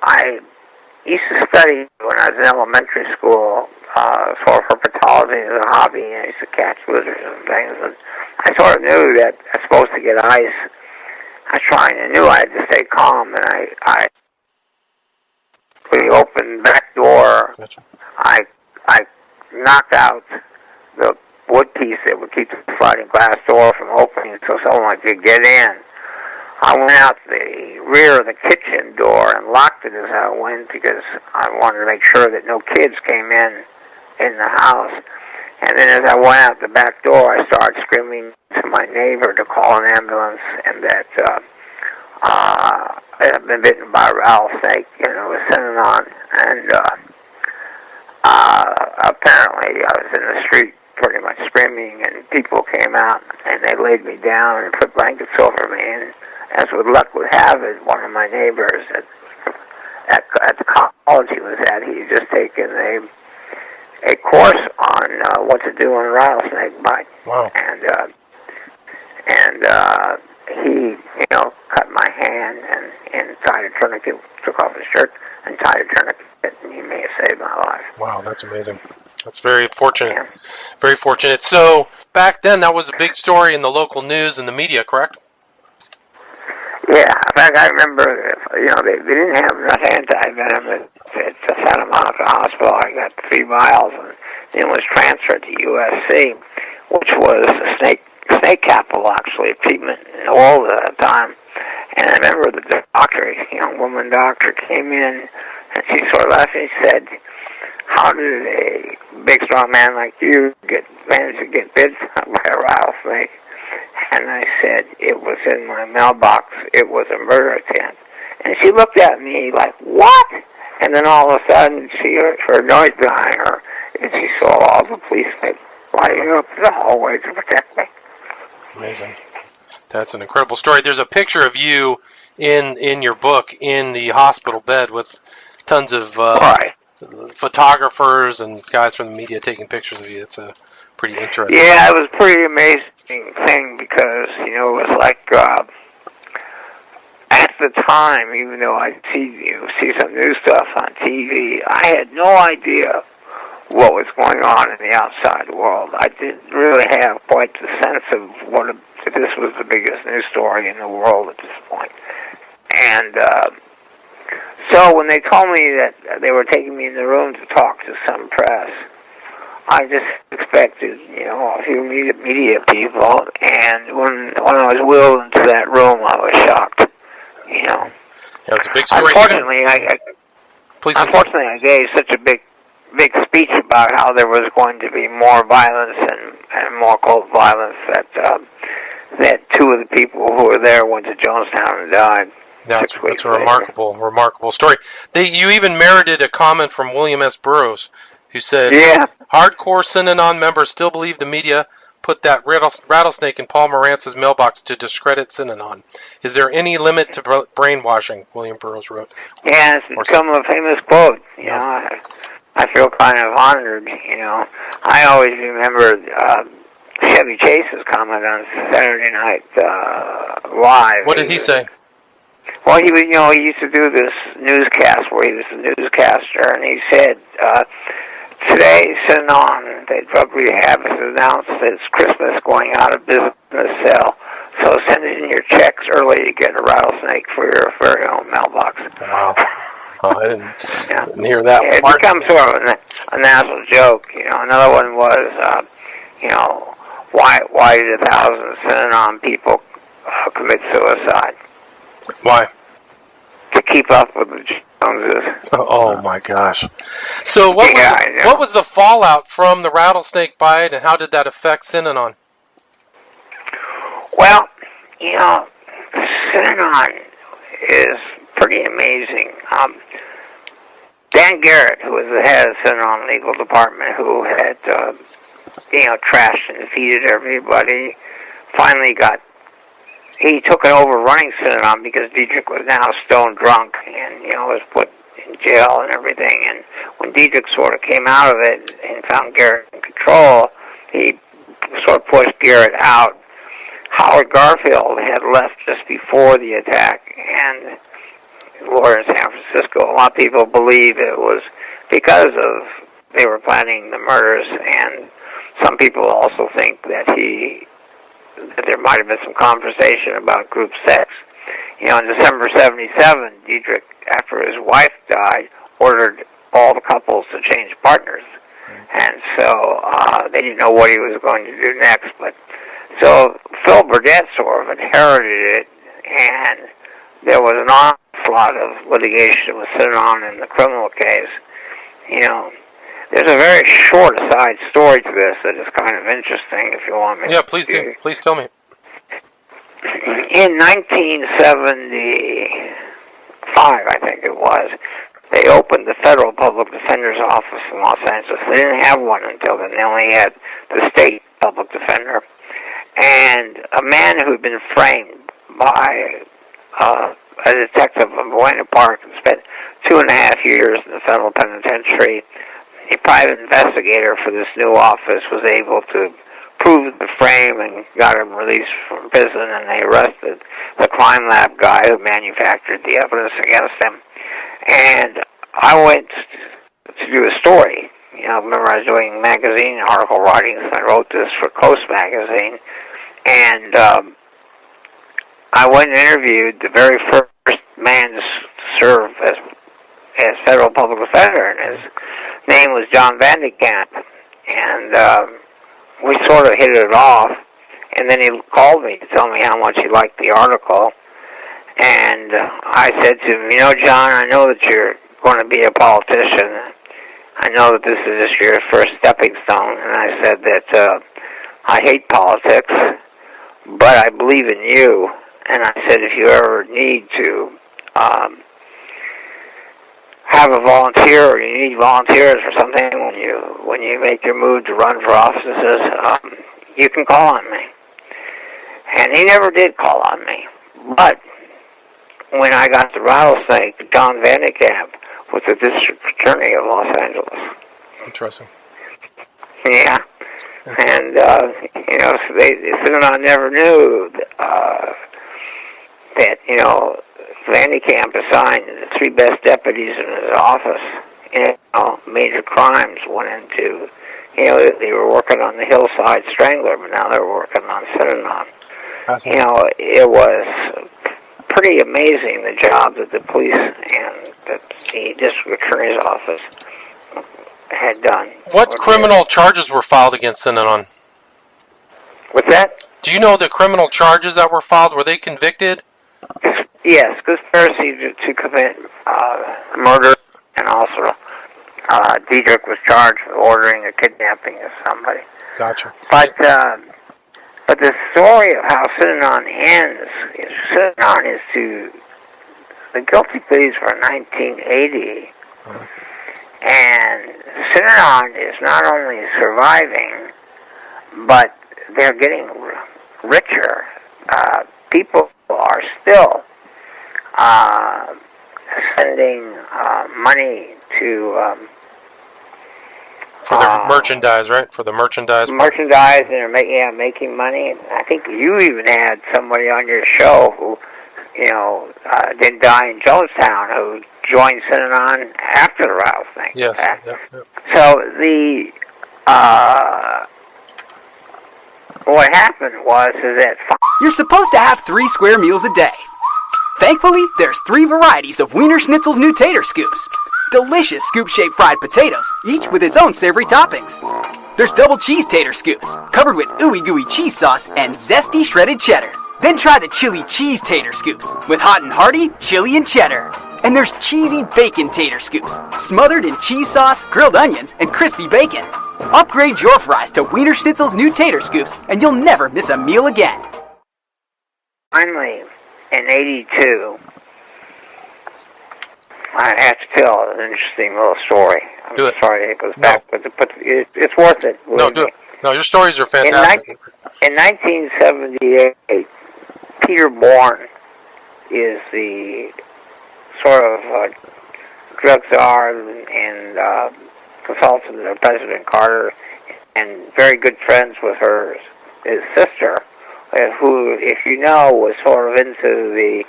I used to study when I was in elementary school, sort of herpetology as a hobby, and I used to catch lizards and things, and I sort of knew that I was supposed to get ice. I knew I had to stay calm, and I when you opened the back door, I knocked out the wood piece that would keep the sliding glass door from opening so someone could get in. I went out the rear of the kitchen door and locked it as I went because I wanted to make sure that no kids came in the house. And then as I went out the back door, I started screaming to my neighbor to call an ambulance, and that I had been bitten by a rattlesnake, with Synanon. And apparently I was in the street pretty much screaming, and people came out, and they laid me down and put blankets over me. And as with luck would have it, one of my neighbors at the college he was at, he had just taken a course on what to do on a rattlesnake bite. Wow. And he, cut my hand and tied a tourniquet, took off his shirt and tied a tourniquet, and he may have saved my life. Wow, that's amazing. That's very fortunate. Yeah. Very fortunate. So back then, that was a big story in the local news and the media, correct? Yeah. In fact, I remember, they didn't have enough anti-venom to send him out to the hospital. I got 3 vials and then was transferred to USC, which was a snake capital, actually, treatment in all the time. And I remember the doctor, a young woman doctor, came in, and she sort of laughed and she said, how did a big, strong man like you manage to get bit by a rattlesnake? And I said, it was in my mailbox. It was a murder attempt. And she looked at me like, what? And then all of a sudden, she heard a noise behind her, and she saw all the policemen lighting up the hallway to protect me. Amazing. That's an incredible story. There's a picture of you in your book in the hospital bed with tons of photographers and guys from the media taking pictures of you. It's a pretty interesting. Yeah, it was a pretty amazing thing because, it was like, at the time, even though I see some new stuff on TV, I had no idea what was going on in the outside world. I didn't really have quite the sense of if this was the biggest news story in the world at this point. And so when they told me that they were taking me in the room to talk to some press, I just expected, a few media people, and when I was wheeled into that room, I was shocked. Yeah, it was a big story. Unfortunately, I gave such a big speech about how there was going to be more violence and more cold violence that two of the people who were there went to Jonestown and died. That's a remarkable story. You even merited a comment from William S. Burroughs, who said, hardcore Synanon members still believe the media put that rattlesnake in Paul Morantz's mailbox to discredit Synanon. Is there any limit to brainwashing? William Burroughs wrote. Yeah, it's become a famous quote. I feel kind of honored. I always remember Chevy Chase's comment on Saturday Night Live. What did he say? Well, he used to do this newscast where he was a newscaster, and he said, today, Synanon, the drug rehab, has announced that it's Christmas going out of business sale. So send in your checks early to get a rattlesnake for your very own mailbox. Wow. Oh, I didn't hear that It part. becomes sort of a national joke. Another one was, why did 1,000 Synanon people commit suicide? Why? To keep up with the Joneses. Oh my gosh. So what was the fallout from the rattlesnake bite, and how did that affect Synanon? Well, Synanon is pretty amazing. Dan Garrett, who was the head of the Synanon legal department, who had, trashed and defeated everybody, finally he took it over running Synanon because Dietrich was now stone drunk and, was put in jail and everything. And when Dietrich sort of came out of it and found Garrett in control, he sort of pushed Garrett out. Howard Garfield had left just before the attack, and we're in San Francisco. A lot of people believe it was because they were planning the murders, and some people also think that there might have been some conversation about group sex. In December 1977, Dietrich, after his wife died, ordered all the couples to change partners. And so they didn't know what he was going to do next. So Phil Burdett sort of inherited it, and there was an onslaught of litigation with Synanon in the criminal case. There's a very short aside story to this that is kind of interesting, if you want me. Yeah, please do. Please tell me. In 1975, I think it was, they opened the Federal Public Defender's Office in Los Angeles. They didn't have one until then. They only had the State Public Defender. And a man who had been framed by a detective in Buena Park and spent 2.5 years in the federal penitentiary, a private investigator for this new office was able to prove the frame and got him released from prison, and they arrested the crime lab guy who manufactured the evidence against him. And I went to do a story. I remember I was doing magazine article writing, and I wrote this for Coast magazine, and I went and interviewed the very first man to serve as federal public defender, and his name was John Vandekamp, and we sort of hit it off, and then he called me to tell me how much he liked the article, and I said to him, John, I know that you're going to be a politician. I know that this is just your first stepping stone, and I said that I hate politics, but I believe in you, and I said if you ever need to have a volunteer, or you need volunteers for something when you make your move to run for offices, you can call on me. And he never did call on me. But when I got the rattlesnake, John Vandekamp with the district attorney of Los Angeles. Interesting. Yeah. And, so Synanon never knew that, Vandekamp assigned the 3 best deputies in his office. Major crimes went into, they were working on the Hillside Strangler, but now they're working on Synanon. It was pretty amazing, the job that the police and that the district attorney's office had done. What criminal charges were filed against Synanon? What's that? Do you know the criminal charges that were filed? Were they convicted? Yes, conspiracy to commit murder, and also Diedrich was charged with ordering a kidnapping of somebody. Gotcha. But the story of how Synanon ends is Synanon is to the guilty pleas for 1980, and Synanon is not only surviving, but they're getting richer. People are still sending money to for the merchandise, right? For the merchandise. Merchandise, and they're making money. And I think you even had somebody on your show who, didn't die in Jonestown, who joined Synanon after the Rouse thing. Yes. Yep. So what happened is that you're supposed to have 3 square meals a day. Thankfully, there's 3 varieties of Wiener Schnitzel's new tater scoops. Delicious scoop-shaped fried potatoes, each with its own savory toppings. There's double cheese tater scoops, covered with ooey-gooey cheese sauce and zesty shredded cheddar. Then try the chili cheese tater scoops, with hot and hearty chili and cheddar. And there's cheesy bacon tater scoops, smothered in cheese sauce, grilled onions, and crispy bacon. Upgrade your fries to Wiener Schnitzel's new tater scoops, and you'll never miss a meal again. Finally, in 82, I have to tell an interesting little story. I'm sorry it goes back, but it's worth it. No, do it. No, your stories are fantastic. In 1978, Peter Bourne is the sort of drug czar and consultant of President Carter, and very good friends with his sister, who, if you know, was sort of into the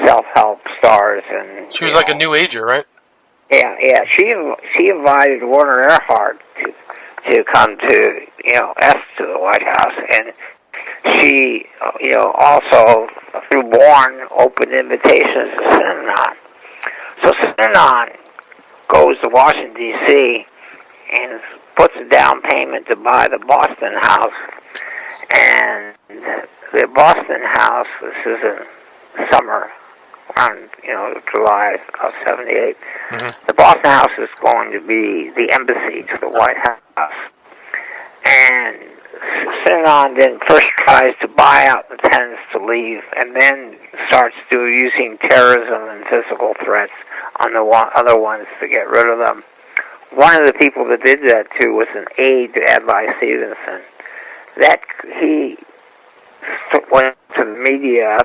self-help stars, and she was like a new ager, right? Yeah. She invited Werner Erhard to come to to the White House, and she also through Bourne opened invitations to Synanon. So Synanon goes to Washington D.C. and puts a down payment to buy the Boston house, and the Boston house. This is in summer, around July of '78. Mm-hmm. The Boston house is going to be the embassy to the White House, and Synanon then first tries to buy out the tenants to leave, and then starts using terrorism and physical threats on the other ones to get rid of them. One of the people that did that too was an aide to Adlai Stevenson. That he went to the media.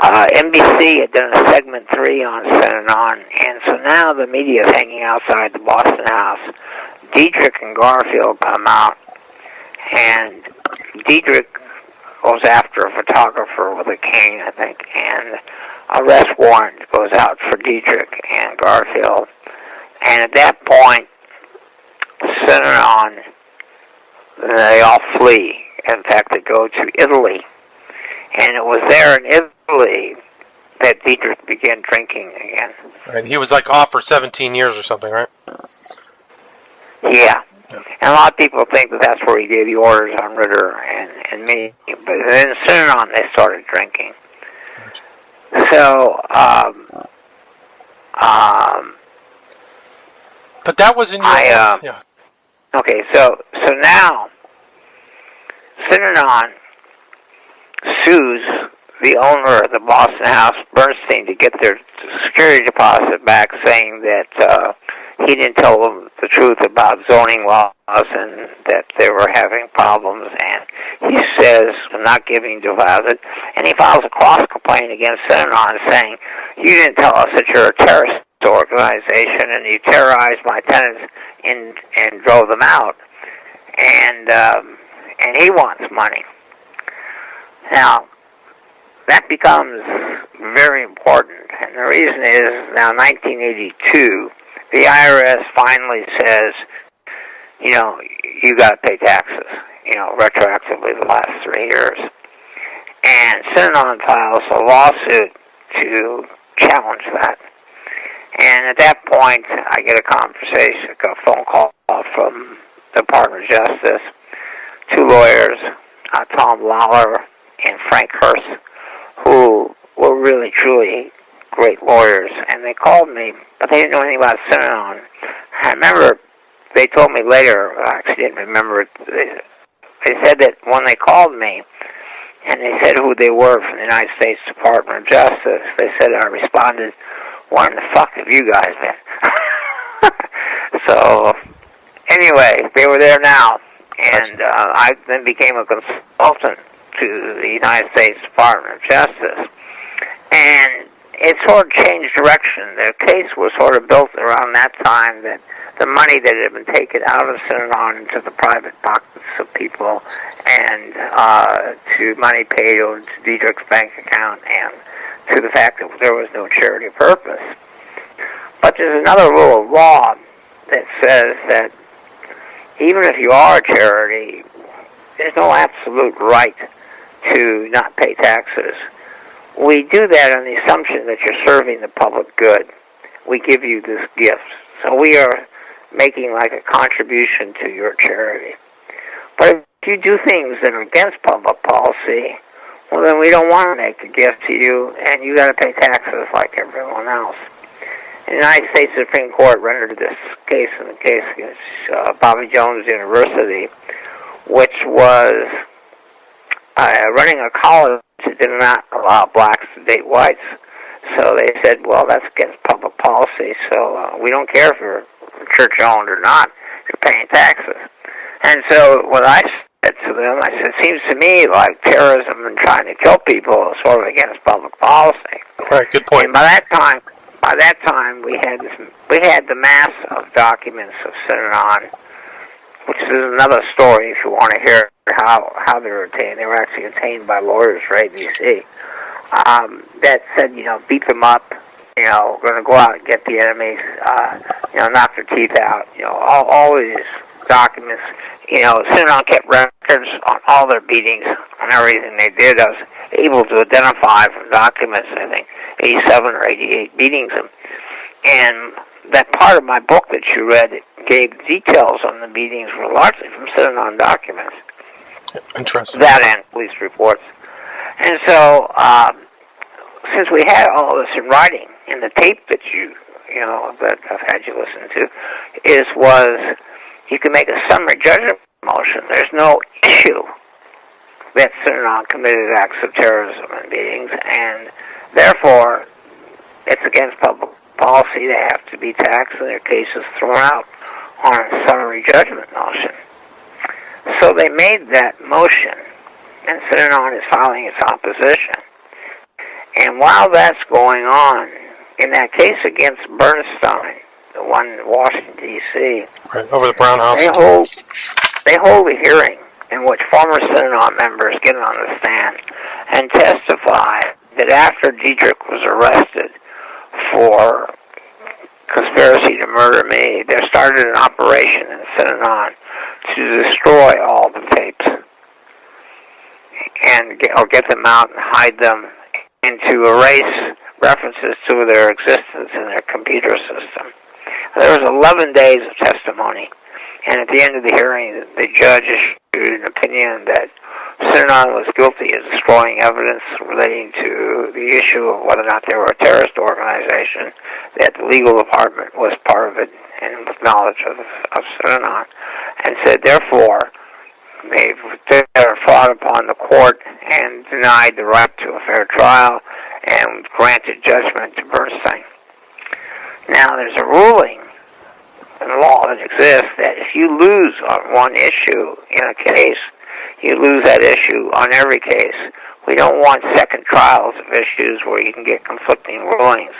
NBC had done a segment 3 on Synanon, and so now the media is hanging outside the Boston house. Diedrich and Garfield come out, and Diedrich goes after a photographer with a cane, I think, and arrest warrant goes out for Diedrich and Garfield. And at that point, Synanon, they all flee. In fact, they go to Italy. And it was there in Italy that Diedrich began drinking again. And he was off for 17 years or something, right? Yeah. And a lot of people think that that's where he gave the orders on Ritter and me. But then Synanon, they started drinking. So, but that was in your... yeah. Okay, so now, Synanon sues the owner of the Boston house, Bernstein, to get their security deposit back, saying that he didn't tell them the truth about zoning laws and that they were having problems, and he says not giving deposit, and he files a cross complaint against Synanon saying, you didn't tell us that you're a terrorist organization, and you terrorized my tenants and drove them out. And he wants money. Now, that becomes very important, and the reason is now 1982, the IRS finally says, you got to pay taxes, retroactively the last 3 years. And Synanon files a lawsuit to challenge that. And at that point, I get a phone call from the Department of Justice, 2 lawyers, Tom Lawler and Frank Hurst, who were really, truly great lawyers. And they called me, but they didn't know anything about Synanon. I remember they told me later, I actually didn't remember it, they said that when they called me, and they said who they were from the United States Department of Justice, they said I responded, "Where in the fuck have you guys been?" So, anyway, they were there now, and I then became a consultant to the United States Department of Justice, and it sort of changed direction. The case was sort of built around that time that the money that had been taken out of Synanon into the private pockets of people, and to money paid into Diedrich's bank account, and to the fact that there was no charity purpose. But there's another rule of law that says that even if you are a charity, there's no absolute right to not pay taxes. We do that on the assumption that you're serving the public good. We give you this gift. So we are making like a contribution to your charity. But if you do things that are against public policy, well, then we don't want to make the gift to you, and you got to pay taxes like everyone else. The United States Supreme Court rendered this case in the case against Bobby Jones University, which was running a college that did not allow blacks to date whites. So they said, well, that's against public policy, so we don't care if you're church-owned or not, you're paying taxes. And so what I said to them, I said, it seems to me like terrorism and trying to kill people is sort of against public policy. Right, good point. And by that time, we had the mass of documents of Synanon, which is another story if you want to hear how they were obtained. They were actually obtained by lawyers for ABC. That said, beat them up, we're going to go out and get the enemies, knock their teeth out, all these documents. Synanon kept records on all their beatings, on everything they did. I was able to identify from documents, I think, 87 or 88 beatings. And that part of my book that you read gave details on the beatings were largely from Synanon documents. Interesting. That and police reports. And so, since we had all this in writing, and the tape that that I've had you listen to, was you can make a summary judgment motion. There's no issue that Synanon committed acts of terrorism and beatings, and therefore, it's against public policy to have to be taxed, and their case is thrown out on a summary judgment motion. So they made that motion, and Synanon is filing its opposition. And while that's going on, in that case against Bernstein, the one in Washington, D.C., right, over the Brown House, they hold a hearing in which former Synanon members get on the stand and testify that after Diedrich was arrested for conspiracy to murder me, there started an operation in Synanon to destroy all the tapes and get them out and hide them, and to erase references to their existence in their computer system. There was 11 days of testimony, and at the end of the hearing, the judge issued an opinion that Synanon was guilty of destroying evidence relating to the issue of whether or not they were a terrorist organization, that the legal department was part of it and with knowledge of Synanon, and said, therefore, they've fought upon the court and denied the right to a fair trial and granted judgment to Bernstein. Now, there's a ruling in the law that exists that if you lose on one issue in a case, you lose that issue on every case. We don't want second trials of issues where you can get conflicting rulings.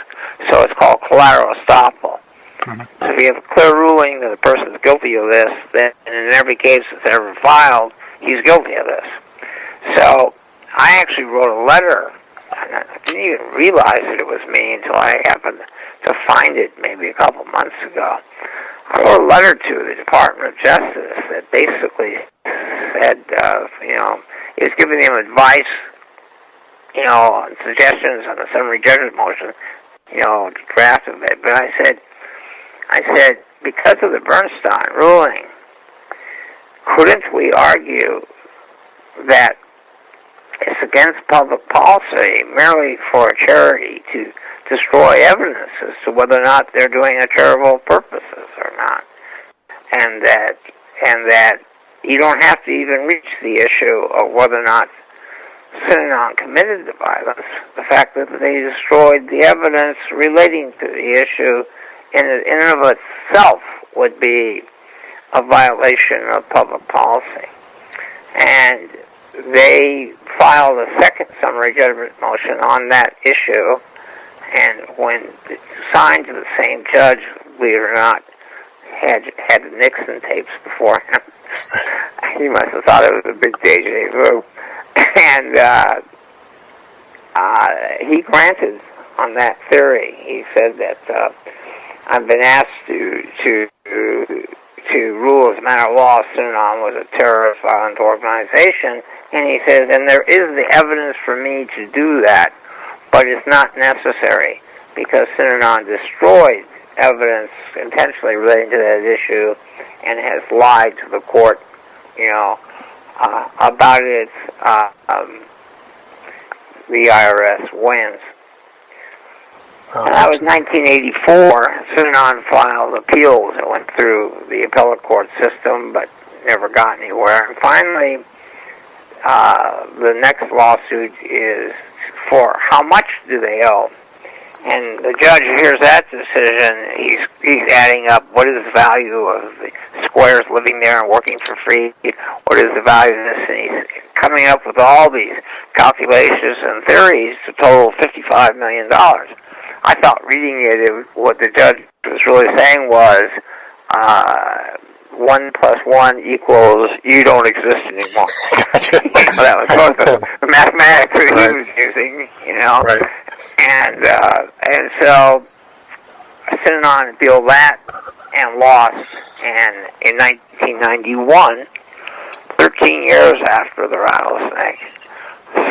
So it's called collateral estoppel. So if you have a clear ruling that the person is guilty of this, then in every case that's ever filed, he's guilty of this. So I actually wrote a letter. I didn't even realize that it was me until I happened to find it maybe a couple months ago. I wrote a letter to the Department of Justice that basically said, it was giving them advice, and suggestions on the summary judgment motion, draft of it. But I said, because of the Bernstein ruling, couldn't we argue that it's against public policy merely for a charity to destroy evidence as to whether or not they're doing a charitable purposes or not, and that you don't have to even reach the issue of whether or not Synanon committed the violence. The fact that they destroyed the evidence relating to the issue in and of itself would be a violation of public policy. And they filed a second summary judgment motion on that issue, and when signed to the same judge, believe it or not, had the Nixon tapes before him. He must have thought it was a big deja vu. And he granted on that theory. He said that I've been asked to rule as a matter of law Synanon was a terrorist violent organization, and he says, and there is the evidence for me to do that, but it's not necessary because Synanon destroyed evidence intentionally relating to that issue and has lied to the court, about it. The IRS wins. And that was 1984. Synanon filed appeals and went through the appellate court system, but never got anywhere. And finally, the next lawsuit is for how much do they owe? And the judge hears that decision. He's adding up what is the value of the squares living there and working for free. What is the value of this? And he's coming up with all these calculations and theories to total $55 million. I thought reading it, what the judge was really saying was 1 + 1 equals you don't exist anymore. That was the mathematics that he was using, Right. And so Synanon appealed that and lost. And in 1991, 13 years after the rattlesnake,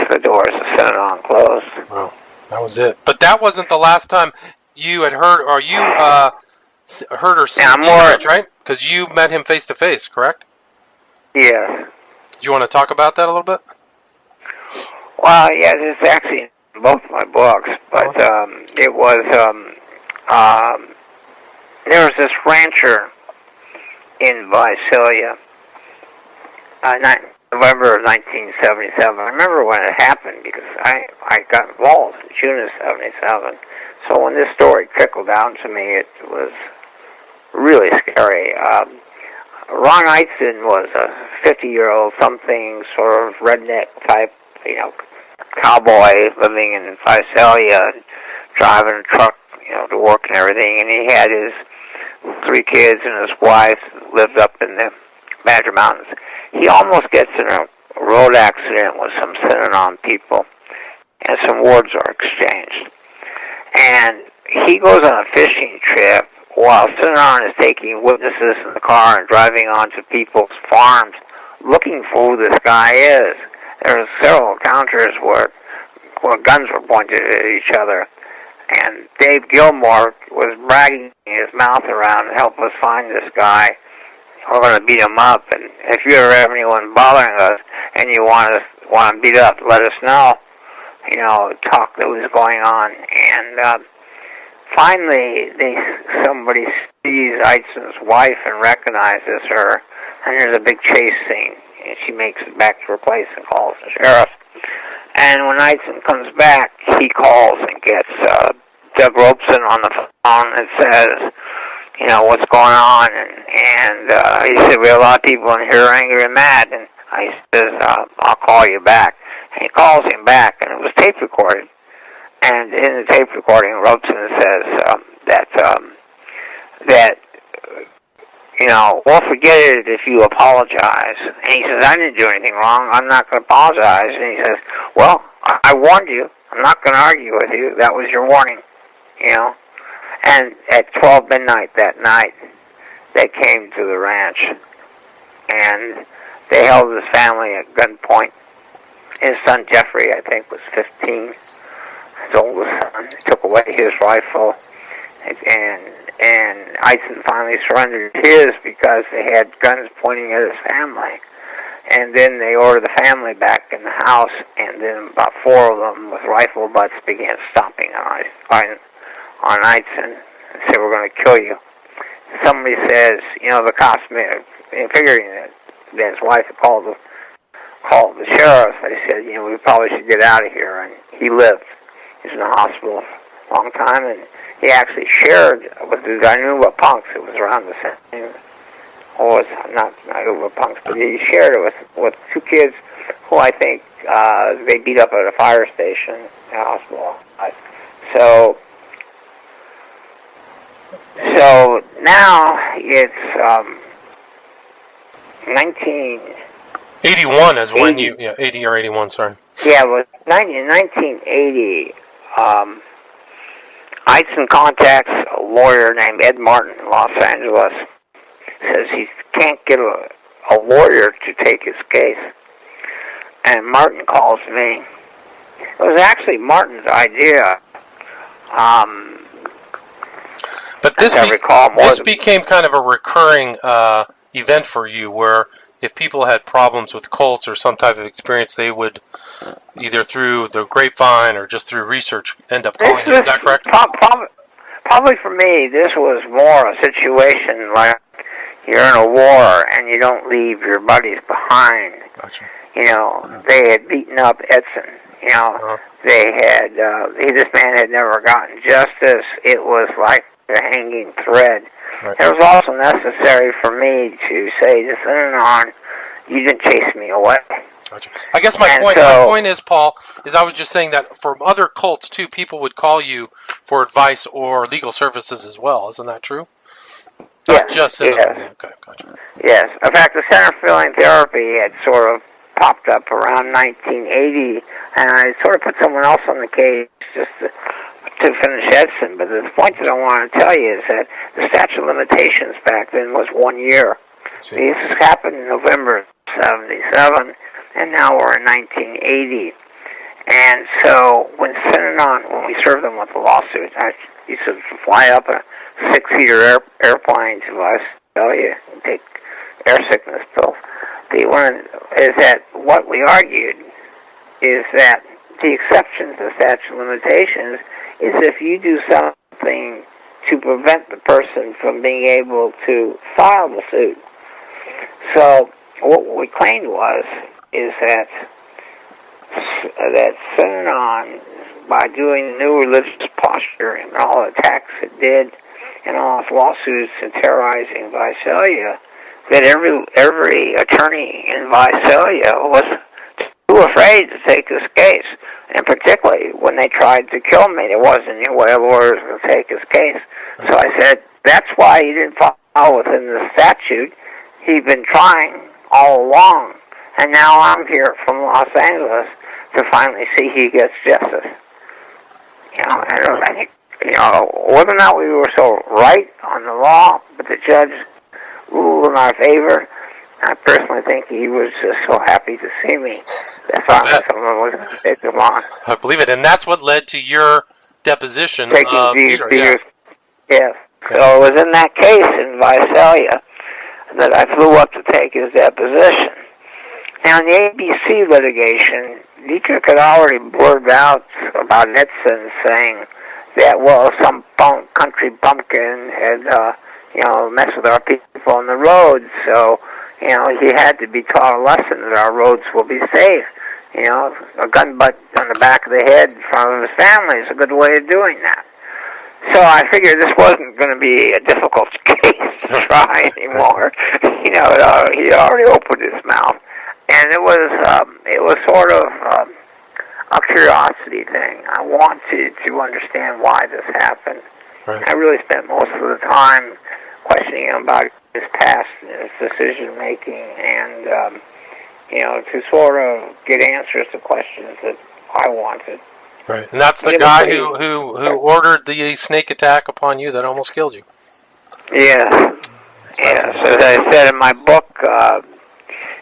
the doors of Synanon closed. Wow, that was it. But that wasn't the last time you had heard, or you heard or seen Dietrich, right? Because you met him face to face, correct? Yes. Do you want to talk about that a little bit? Well, yeah, it's actually in both my books, but it was there was this rancher in Visalia, November of 1977. I remember when it happened because I got involved in June of 77. So when this story trickled down to me, it was really scary. Ron Eitzen was a 50-year-old something sort of redneck type, cowboy living in Visalia, driving a truck, to work and everything. And he had his 3 kids and his wife lived up in the Badger Mountains. He almost gets in a road accident with some Synanon people, and some words are exchanged. And he goes on a fishing trip while Synanon is taking witnesses in the car and driving onto people's farms looking for who this guy is. There were several encounters where guns were pointed at each other. And Dave Gilmore was bragging his mouth around to help us find this guy. We're going to beat him up. And if you ever have anyone bothering us and you want to beat up, let us know. Talk that was going on. And finally, somebody sees Eitzen's wife and recognizes her. And there's a big chase scene. And she makes it back to her place and calls the sheriff. And when Eitzen comes back, he calls and gets Doug Robeson on the phone and says, what's going on? And he said, we have a lot of people in here angry and mad. And I says, I'll call you back. And he calls him back, and it was tape recorded. And in the tape recording, Robeson says, that, we'll forget it if you apologize. And he says, I didn't do anything wrong. I'm not going to apologize. And he says, well, I warned you. I'm not going to argue with you. That was your warning, And at 12 midnight that night, they came to the ranch, and they held his family at gunpoint. His son Jeffrey, I think, was 15. His oldest son took away his rifle, and Eisen finally surrendered his because they had guns pointing at his family. And then they ordered the family back in the house, and then about 4 of them with rifle butts began stomping on Eisen and said, we're going to kill you. Somebody says, the cops, figuring that his wife had called the sheriff, they said, we probably should get out of here. And he lived. He was in the hospital a long time, and he actually shared with the Uva punks. It was around the same, not Uva punks, but he shared it with 2 kids who I think they beat up at a fire station in the hospital. So now it's 1981 is when you 80 or 81, sorry. Yeah, it was 1980. Eisen contacts a lawyer named Ed Martin in Los Angeles. Says he can't get a lawyer to take his case. And Martin calls me. It was actually Martin's idea. But this became kind of a recurring event for you, where if people had problems with cults or some type of experience, they would either through the grapevine or just through research end up calling you. Is that correct? Probably for me, this was more a situation like you're in a war and you don't leave your buddies behind. Gotcha. They had beaten up Edson. They had this man had never gotten justice. It was like a hanging thread. Right. It was also necessary for me to say to Synanon, you didn't chase me away. Gotcha. I guess my point is, Paul, is I was just saying that from other cults, too, people would call you for advice or legal services as well. Isn't that true? Not just Synanon. Yes. Okay, gotcha. Yes. In fact, the Center for Healing Therapy had sort of popped up around 1980, and I sort of put someone else on the case just to finish Edson. But the point that I want to tell you is that the statute of limitations back then was 1 year. This happened in November 77, and now we're in 1980. And so when we served them with the lawsuit, I used to fly up a 6-seater airplane to Australia and take air sickness pills. The one is that what we argued is that the exception to the statute of limitations is if you do something to prevent the person from being able to file the suit. So what we claimed is that Synanon, by doing the new religious posture and all the attacks it did, and all its lawsuits and terrorizing Visalia, that every attorney in Visalia was too afraid to take this case. And particularly when they tried to kill me, there wasn't any way a lawyer was going to take his case. So I said, that's why he didn't file within the statute. He'd been trying all along. And now I'm here from Los Angeles to finally see he gets justice. I think, whether or not we were so right on the law, but the judge ruled in our favor, I personally think he was just so happy to see me. That's why someone was going to take him on. I believe it, and that's what led to your deposition of Peter. Yes. So it was in that case in Visalia that I flew up to take his deposition. Now, in the ABC litigation, Dietrich had already blurted out about Edson, saying that, some country bumpkin had, messed with our people on the road, so, he had to be taught a lesson that our roads will be safe. A gun butt on the back of the head in front of his family is a good way of doing that. So I figured this wasn't going to be a difficult case to try anymore. He'd already opened his mouth. And it was sort of a curiosity thing. I wanted to understand why this happened. Right. I really spent most of the time questioning him about his past and his decision making, and to sort of get answers to questions that I wanted. Right, and that's the guy who ordered the snake attack upon you that almost killed you. Yeah. Yeah. So as I said in my book, I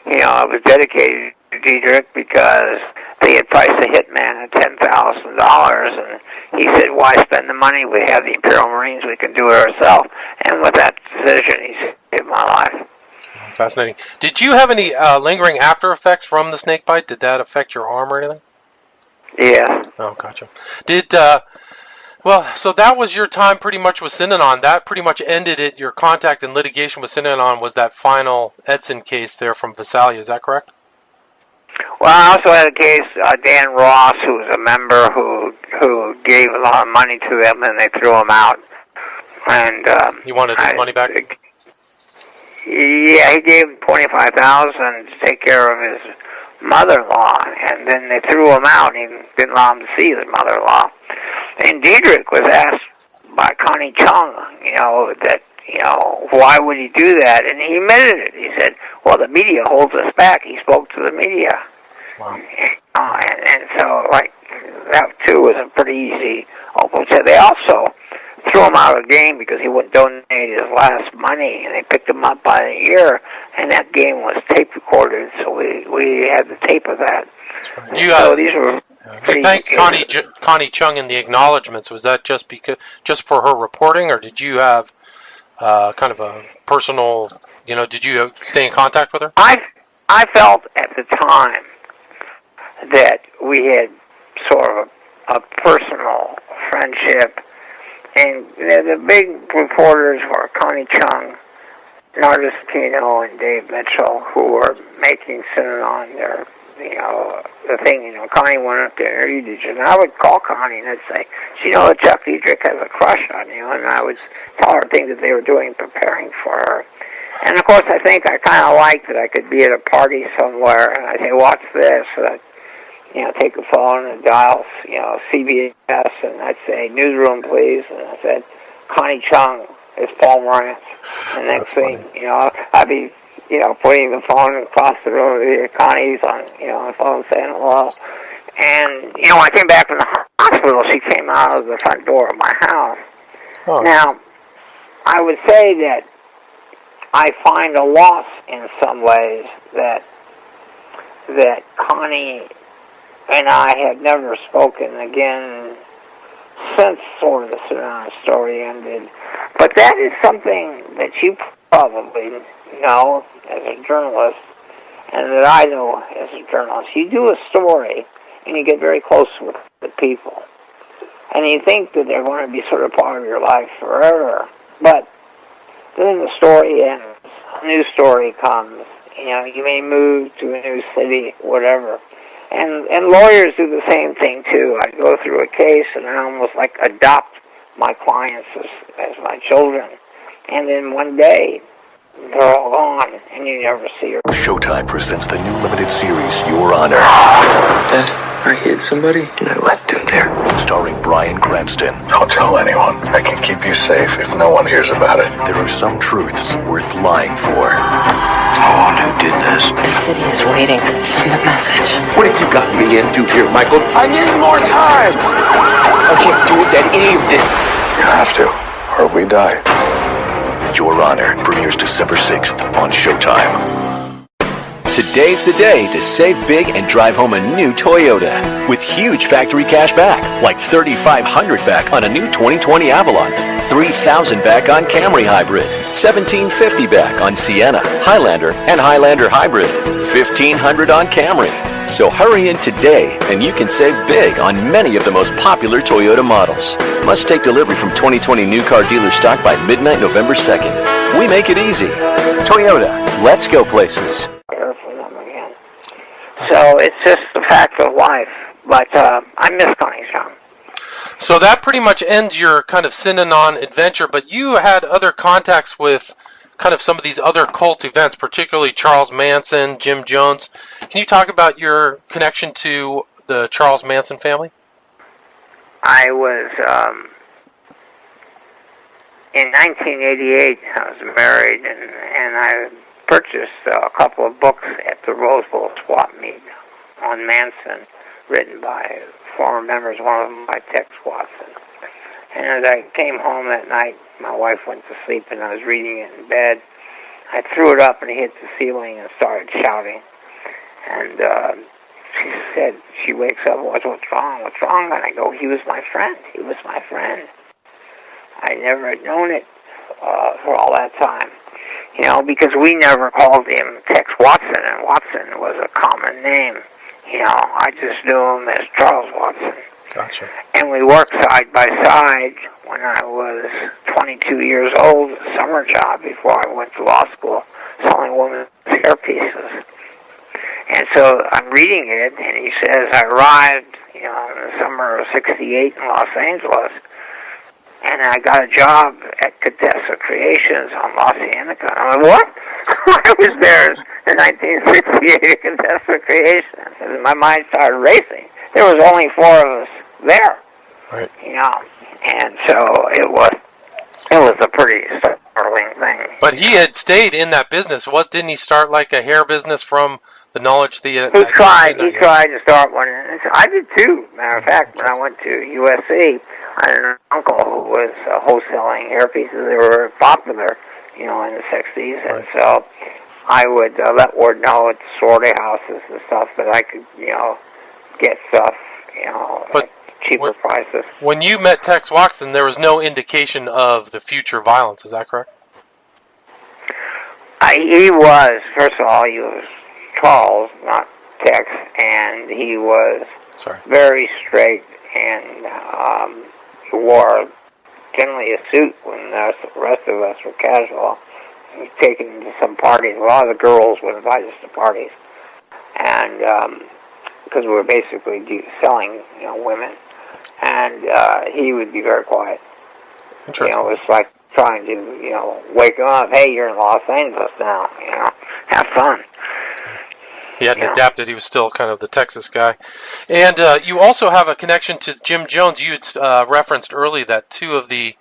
was dedicated to Diedrich because they had priced the hitman at $10,000, and he said, "Why spend the money? We have the Imperial Marines. We can do it ourselves." And with that decision, he saved my life. Fascinating. Did you have any lingering after effects from the snake bite? Did that affect your arm or anything? Yeah. Oh, gotcha. So that was your time pretty much with Synanon. That pretty much ended it. Your contact and litigation with Synanon was that final Edson case there from Visalia. Is that correct? Well, I also had a case, Dan Ross, who was a member who gave a lot of money to them, and they threw him out. And he wanted his money back? Yeah, he gave him $25,000 to take care of his mother-in-law, and then they threw him out. He didn't allow him to see his mother-in-law. And Diedrich was asked by Connie Chung, why would he do that? And he admitted it. He said, well, the media holds us back. He spoke to the media. Wow. And so, that, too, was a pretty easy open. So they also threw him out of the game because he wouldn't donate his last money, and they picked him up by the ear, and that game was tape recorded, so we had the tape of that. So these were you thanked Connie Chung in the acknowledgments. Was that just for her reporting, or did you have kind of a personal, did you stay in contact with her? I felt at the time that we had sort of a personal friendship, and the big reporters were Connie Chung, Nardis Pino, and Dave Mitchell, who were making Synanon their, the thing. Connie went up to interview Diedrich, and I would call Connie and I'd say, Chuck Diedrich has a crush on you, and I would tell her things that they were doing, preparing for her. And of course, I think I kind of liked that I could be at a party somewhere, and I'd say, watch this, and I'd, take a phone and dial, CBS, and I'd say, newsroom, please, and I said, Connie Chung, it's Paul Morantz. And next thing, I'd be, putting the phone across the room, Connie's on the phone saying hello. And, when I came back from the hospital, she came out of the front door of my house. Oh. Now, I would say that I find a loss in some ways that Connie and I have never spoken again since sort of the Synanon story ended. But that is something that you probably know as a journalist, and that I know as a journalist. You do a story, and you get very close with the people. And you think that they're going to be sort of part of your life forever. But then the story ends. A new story comes. You may move to a new city, whatever. And lawyers do the same thing, too. I go through a case, and I almost adopt my clients as my children. And then one day, they're all gone, and you never see her. Showtime presents the new limited series, Your Honor. Dad, I hit somebody, and I left him there. Starring Bryan Cranston. Don't tell anyone. I can keep you safe if no one hears about it. There are some truths worth lying for. Oh, who did this? The city is waiting. Send a message. What have you gotten me into here, Michael? I need more time! I can't do it, Dad, any of this. You have to, or we die. Your Honor premieres December 6th on Showtime. Today's the day to save big and drive home a new Toyota. With huge factory cash back, like $3,500 back on a new 2020 Avalon, $3,000 back on Camry Hybrid, $1,750 back on Sienna, Highlander, and Highlander Hybrid, $1,500 on Camry. So hurry in today, and you can save big on many of the most popular Toyota models. Must take delivery from 2020 new car dealer stock by midnight November 2nd. We make it easy. Toyota, let's go places. So it's just the fact of life. But I miss Connie Chung. So that pretty much ends your kind of Synanon adventure, but you had other contacts with kind of some of these other cult events, particularly Charles Manson, Jim Jones. Can you talk about your connection to the Charles Manson family? I was in 1988, I was married, and I purchased a couple of books at the Rose Bowl swap meet on Manson, written by former members, one of them by Tex Watson. And as I came home that night, my wife went to sleep, and I was reading it in bed. I threw it up and hit the ceiling and started shouting. And she said, she wakes up, what's wrong? What's wrong? And I go, he was my friend. He was my friend. I never had known it for all that time. You know, because we never called him Tex Watson, and Watson was a common name. You know, I just knew him as Charles Watson. Gotcha. And we worked side by side when I was 22 years old, a summer job before I went to law school, selling women's hairpieces. And so I'm reading it, and he says, I arrived, you know, in the summer of '68 in Los Angeles, and I got a job at Contessa Creations on La Cienega. I'm like, what? I was there in 1968 at Contessa Creations, and my mind started racing. There was only 4 of us there, right? You know, and so it was a pretty startling thing. But he had stayed in that business. Didn't he start like a hair business from the knowledge that he tried to start one. I did too. Matter of fact, when I went to USC, I had an uncle who was wholesaling hairpieces. They were popular, you know, in the '60s, and so I would let word know at the sorting houses and stuff that I could, you know, get stuff, you know, at cheaper prices. When you met Tex Watson, there was no indication of the future violence. Is that correct? He was, first of all, he was Charles, not Tex, and he was very straight and wore generally a suit when the rest of us were casual. He was taken to some parties. A lot of the girls would invite us to parties, and because we were basically selling, you know, women, and he would be very quiet. Interesting. You know, it's like trying to, you know, wake him up. Hey, you're in Los Angeles now. You know, have fun. He hadn't adapted. He was still kind of the Texas guy. And you also have a connection to Jim Jones. You had referenced early that 2 of the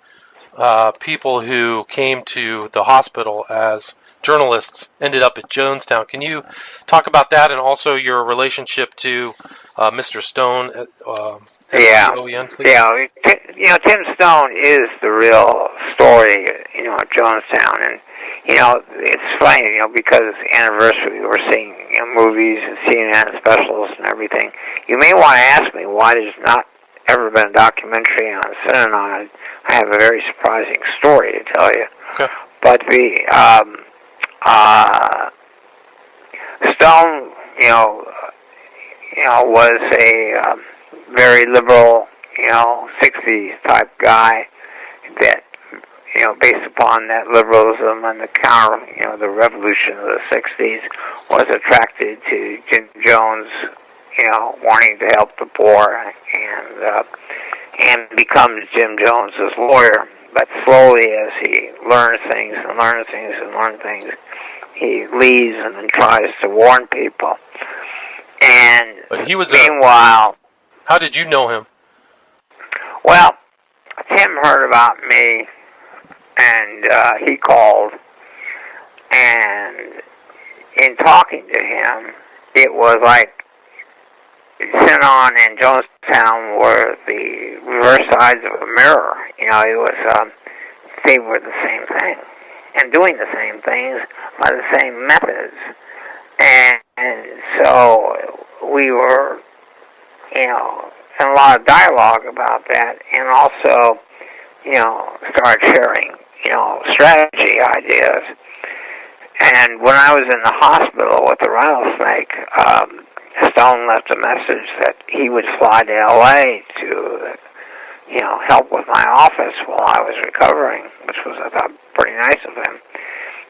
people who came to the hospital as journalists ended up at Jonestown. Can you talk about that and also your relationship to Mr. Stone? Yeah. OEN, please? Yeah. You know, Tim Stone is the real story, you know, at Jonestown. And, you know, it's funny, you know, because anniversary, we're seeing, you know, movies and CNN specials and everything. You may want to ask me why there's not ever been a documentary on Synanon. I have a very surprising story to tell you. Okay. But the Stone, you know, was a very liberal, you know, '60s type guy that, you know, based upon that liberalism and the counter, you know, the revolution of the '60s, was attracted to Jim Jones, you know, wanting to help the poor, and becomes Jim Jones's lawyer. But slowly, as he learns things and learns things and learns things, he leaves and then tries to warn people. And but he was meanwhile, how did you know him? Well, Tim heard about me, and he called, and in talking to him, it was like Synanon and Jonestown were the reverse sides of a mirror. You know, it was they were the same thing and doing the same things by the same methods, and so we were, you know, in a lot of dialogue about that, and also, you know, started sharing, you know, strategy ideas. And when I was in the hospital with the rattlesnake, Stone left a message that he would fly to L.A. to, you know, help with my office while I was recovering, which was, I thought, pretty nice of him.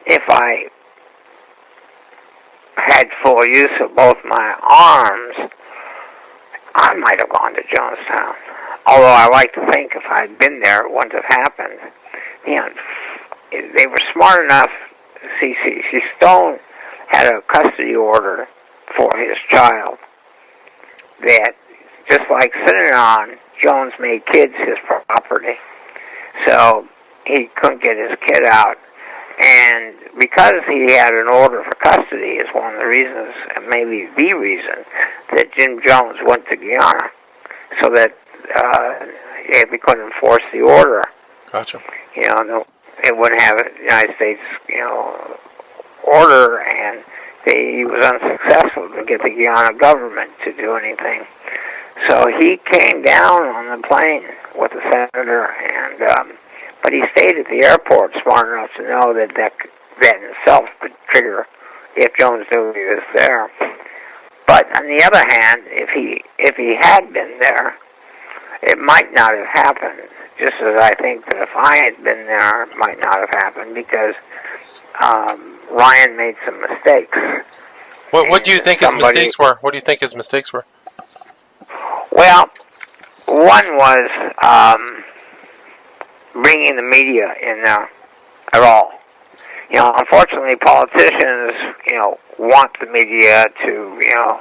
If I had full use of both my arms, I might have gone to Jonestown. Although I like to think if I had been there, it wouldn't have happened. You know, they were smart enough. See, Stone had a custody order for his child that, just like Synanon, Jones made kids his property. So he couldn't get his kid out. And because he had an order for custody is one of the reasons, maybe the reason, that Jim Jones went to Guyana, so that we couldn't enforce the order. Gotcha. You know, no, it wouldn't have a United States, you know, order, and he was unsuccessful to get the Guyana government to do anything. So he came down on the plane with the senator, and but he stayed at the airport smart enough to know that in itself could trigger if Jones knew he was there. But on the other hand, if he had been there, it might not have happened. Just as I think that if I had been there, it might not have happened, because Ryan made some mistakes. What do you think his mistakes were? What do you think his mistakes were? Well, one was bringing the media in there at all. You know, unfortunately, politicians, you know, want the media to, you know,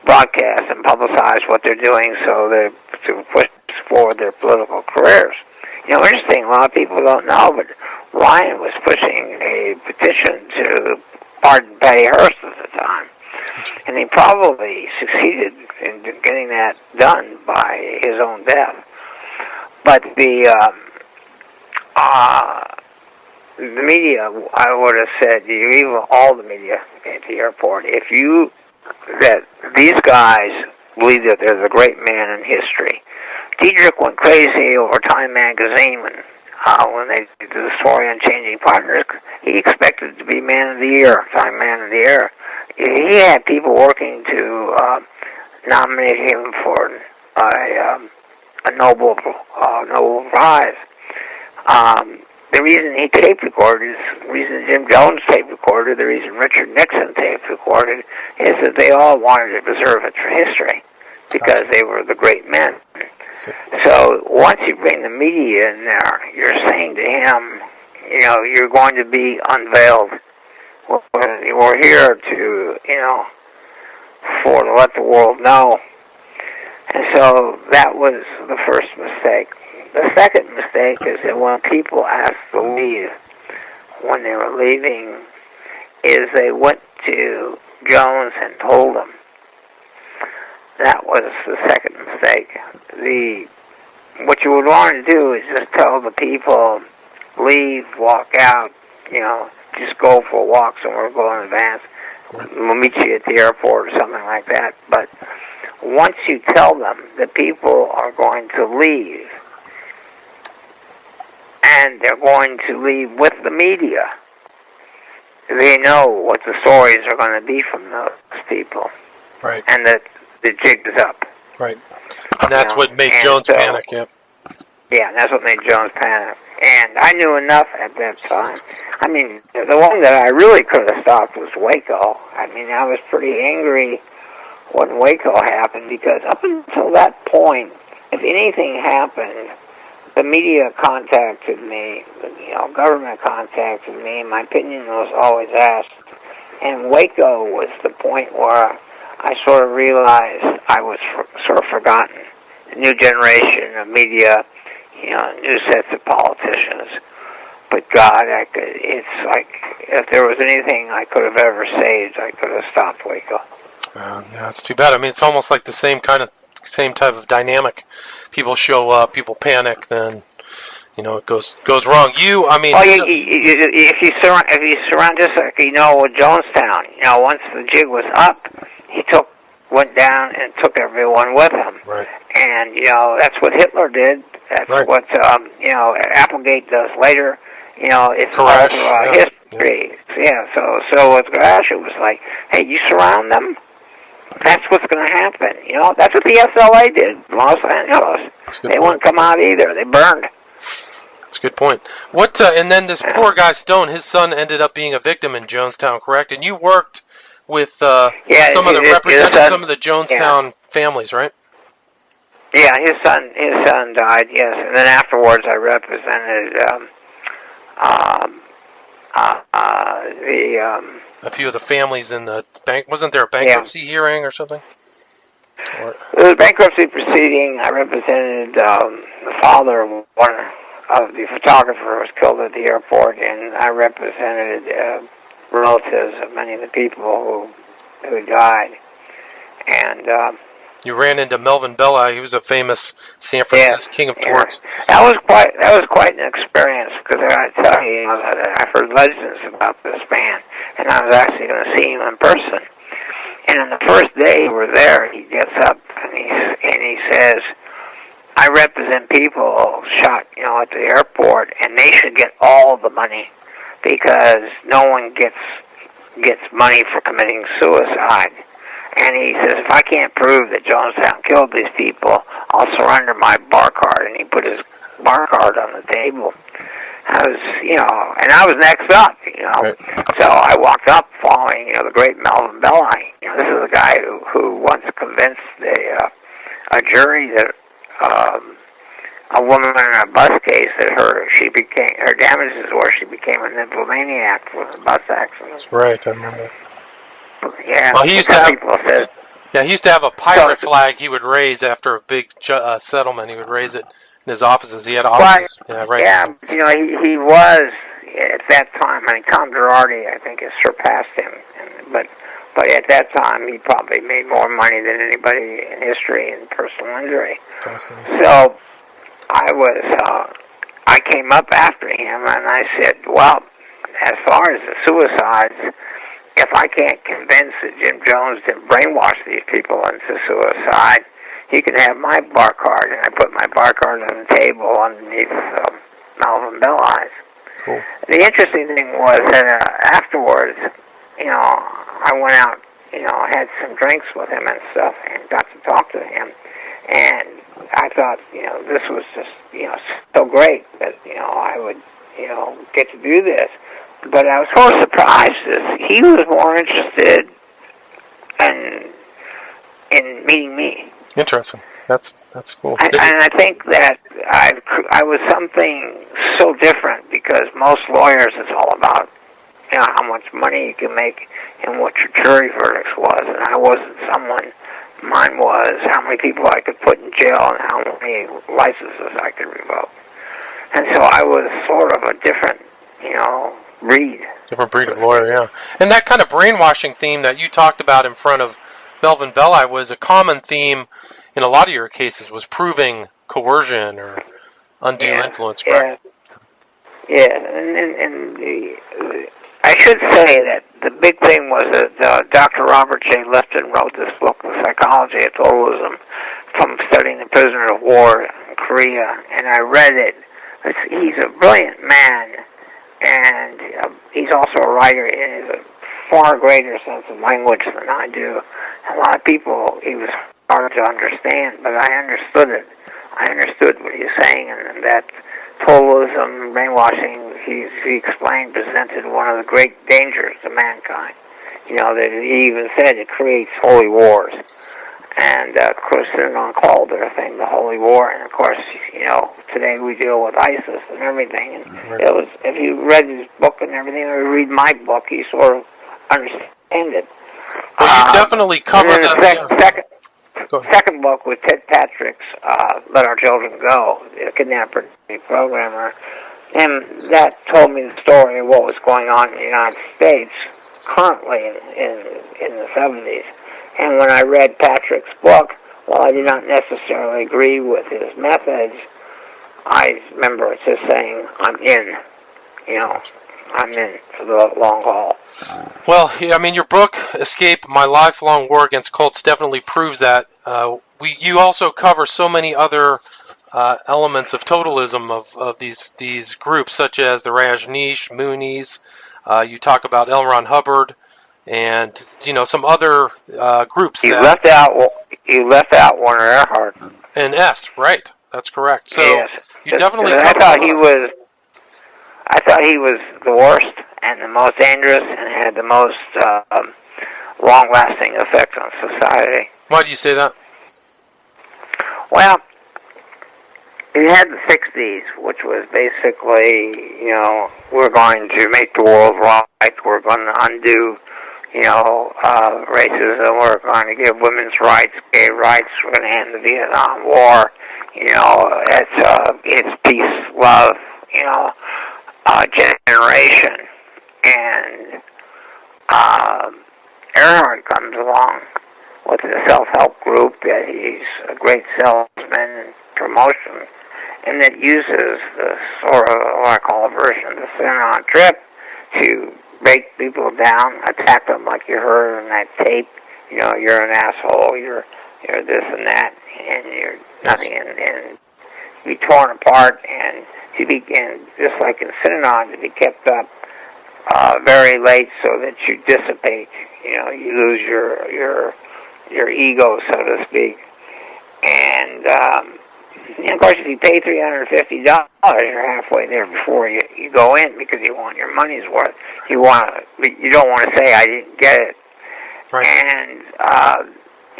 broadcast and publicize what they're doing so they to push forward their political careers. You know, interesting, a lot of people don't know, but Ryan was pushing a petition to pardon Patty Hearst at the time. And he probably succeeded in getting that done by his own death. But the media, I would have said, even all the media at the airport, that these guys believe that they're the great man in history. Diedrich went crazy over Time magazine when they did the story on Changing Partners. He expected to be Man of the Year, Time Man of the Year. He had people working to nominate him for a Nobel Prize. The reason he tape recorded, the reason Jim Jones tape recorded, the reason Richard Nixon tape recorded, is that they all wanted to preserve it for history because they were the great men. So once you bring the media in there, you're saying to him, you know, you're going to be unveiled. We're here to, you know, to let the world know. And so that was the first mistake. The second mistake is that when people asked to leave, when they were leaving, is they went to Jones and told him. That was the second mistake. What you would want to do is just tell the people, leave, walk out, you know, just go for walks and we'll go in advance. We'll meet you at the airport or something like that. But once you tell them that people are going to leave, and they're going to leave with the media, they know what the stories are going to be from those people. Right. And that the jig is up. Right. And that's what made Jones panic, yeah. Yeah, that's what made Jones panic. And I knew enough at that time. I mean, the one that I really could have stopped was Waco. I mean, I was pretty angry when Waco happened, because up until that point, if anything happened, the media contacted me, you know, government contacted me, and my opinion was always asked. And Waco was the point where I sort of realized I was sort of forgotten. A new generation of media, you know, new sets of politicians. But God, it's like, if there was anything I could have ever saved, I could have stopped Waco. Yeah, it's too bad. I mean, it's almost like the same type of dynamic. People show up, people panic, then, you know, it goes wrong. If you surround, just like, you know, with Jonestown, you know, once the jig was up, he went down and took everyone with him. Right. And, you know, that's what Hitler did. That's what, you know, Applegate does later. You know, it's all throughout history. Yeah, so with Crash, it was like, hey, you surround them, that's what's going to happen. You know, that's what the SLA did in Los Angeles. They wouldn't come out either. They burned. That's a good point. And then this poor guy, Stone, his son ended up being a victim in Jonestown, correct? And you worked with some of the Jonestown families, right? Yeah, his son died, yes. And then afterwards I represented a few of the families in the bank. Wasn't there a bankruptcy hearing or something? There was a bankruptcy proceeding. I represented the father of one of the photographer who was killed at the airport, and I represented relatives of many of the people who died. And you ran into Melvin Belli. He was a famous San Francisco king of torts. That was quite an experience, because I tell you, I've heard legends about this man, and I was actually going to see him in person. And on the first day we were there, he gets up and he says, "I represent people shot, at the airport, and they should get all the money, because no one gets money for committing suicide." And he says, "If I can't prove that Jonestown killed these people, I'll surrender my bar card." And he put his bar card on the table. I was, and I was next up, Right. So I walked up following, the great Melvin Belli. This is a guy who once convinced a jury that a woman in a bus case that her damages were she became a nymphomaniac from a bus accident. That's right, I remember. Yeah, well, he used to have a pirate flag he would raise after a big settlement. He would raise it in his offices. He had offices. Yeah, he was at that time. I mean, Tom Girardi, I think, has surpassed him. But at that time, he probably made more money than anybody in history in personal injury. So I came up after him and I said, "Well, as far as the suicides, if I can't convince that Jim Jones didn't brainwash these people into suicide, you can have my bar card." And I put my bar card on the table underneath Melvin Belli's. Cool. The interesting thing was that afterwards, I went out, had some drinks with him and stuff, and got to talk to him. And I thought, this was just, so great that, I would, get to do this. But I was so surprised that he was more interested in meeting me. Interesting. That's cool. And I think that I was something so different, because most lawyers, it's all about how much money you can make and what your jury verdicts was. And I wasn't someone. Mine was how many people I could put in jail and how many licenses I could revoke. And so I was sort of a different, breed. Different breed of lawyer, yeah. And that kind of brainwashing theme that you talked about in front of Melvin Belli was a common theme in a lot of your cases, was proving coercion or undue influence, correct? Yeah, and I should say that the big thing was that Dr. Robert J. Lifton wrote this book, The Psychology of Totalism, from studying the prisoner of war in Korea, and I read it. He's a brilliant man, and he's also a writer. He has a far greater sense of language than I do. A lot of people, he was hard to understand, but I understood it. I understood what he was saying, and that totalism, brainwashing, he explained, presented one of the great dangers to mankind. That he even said it creates holy wars. And, of course, Synanon called their thing the Holy War. And, of course, today we deal with ISIS and everything. And it was, if you read his book and everything, or you read my book, you sort of understand it. Well, you definitely cover the second book was Ted Patrick's Let Our Children Go, the kidnapper programmer. And that told me the story of what was going on in the United States currently in the 70s. And when I read Patrick's book, while I did not necessarily agree with his methods, I remember just saying, I'm in. I'm in for the long haul. Well, I mean, your book, Escape, My Lifelong War Against Cults, definitely proves that. You also cover so many other elements of totalism of these groups, such as the Rajneesh, Moonies. You talk about L. Ron Hubbard, and some other groups. You left out Warner Earhart. And Est, right? That's correct. So yes. You definitely. I thought he was the worst and the most dangerous, and had the most long-lasting effect on society. Why do you say that? Well, you had the 60s, which was basically, we're going to make the world right, we're going to undo, racism. We're going to give women's rights, gay rights. We're going to end the Vietnam War. It's peace, love, generation. And Earhart comes along with a self-help group that he's a great salesman and promotion, and that uses the sort of what I call a version of the Synanon trip to break people down, attack them like you heard on that tape. You're an asshole, you're this and that, and you're nothing, and be torn apart, and to begin, just like in Synanon, to be kept up very late so that you dissipate. You lose your ego, so to speak. And of course, if you pay $350, you're halfway there before you go in because you want your money's worth. You don't want to say I didn't get it. Right.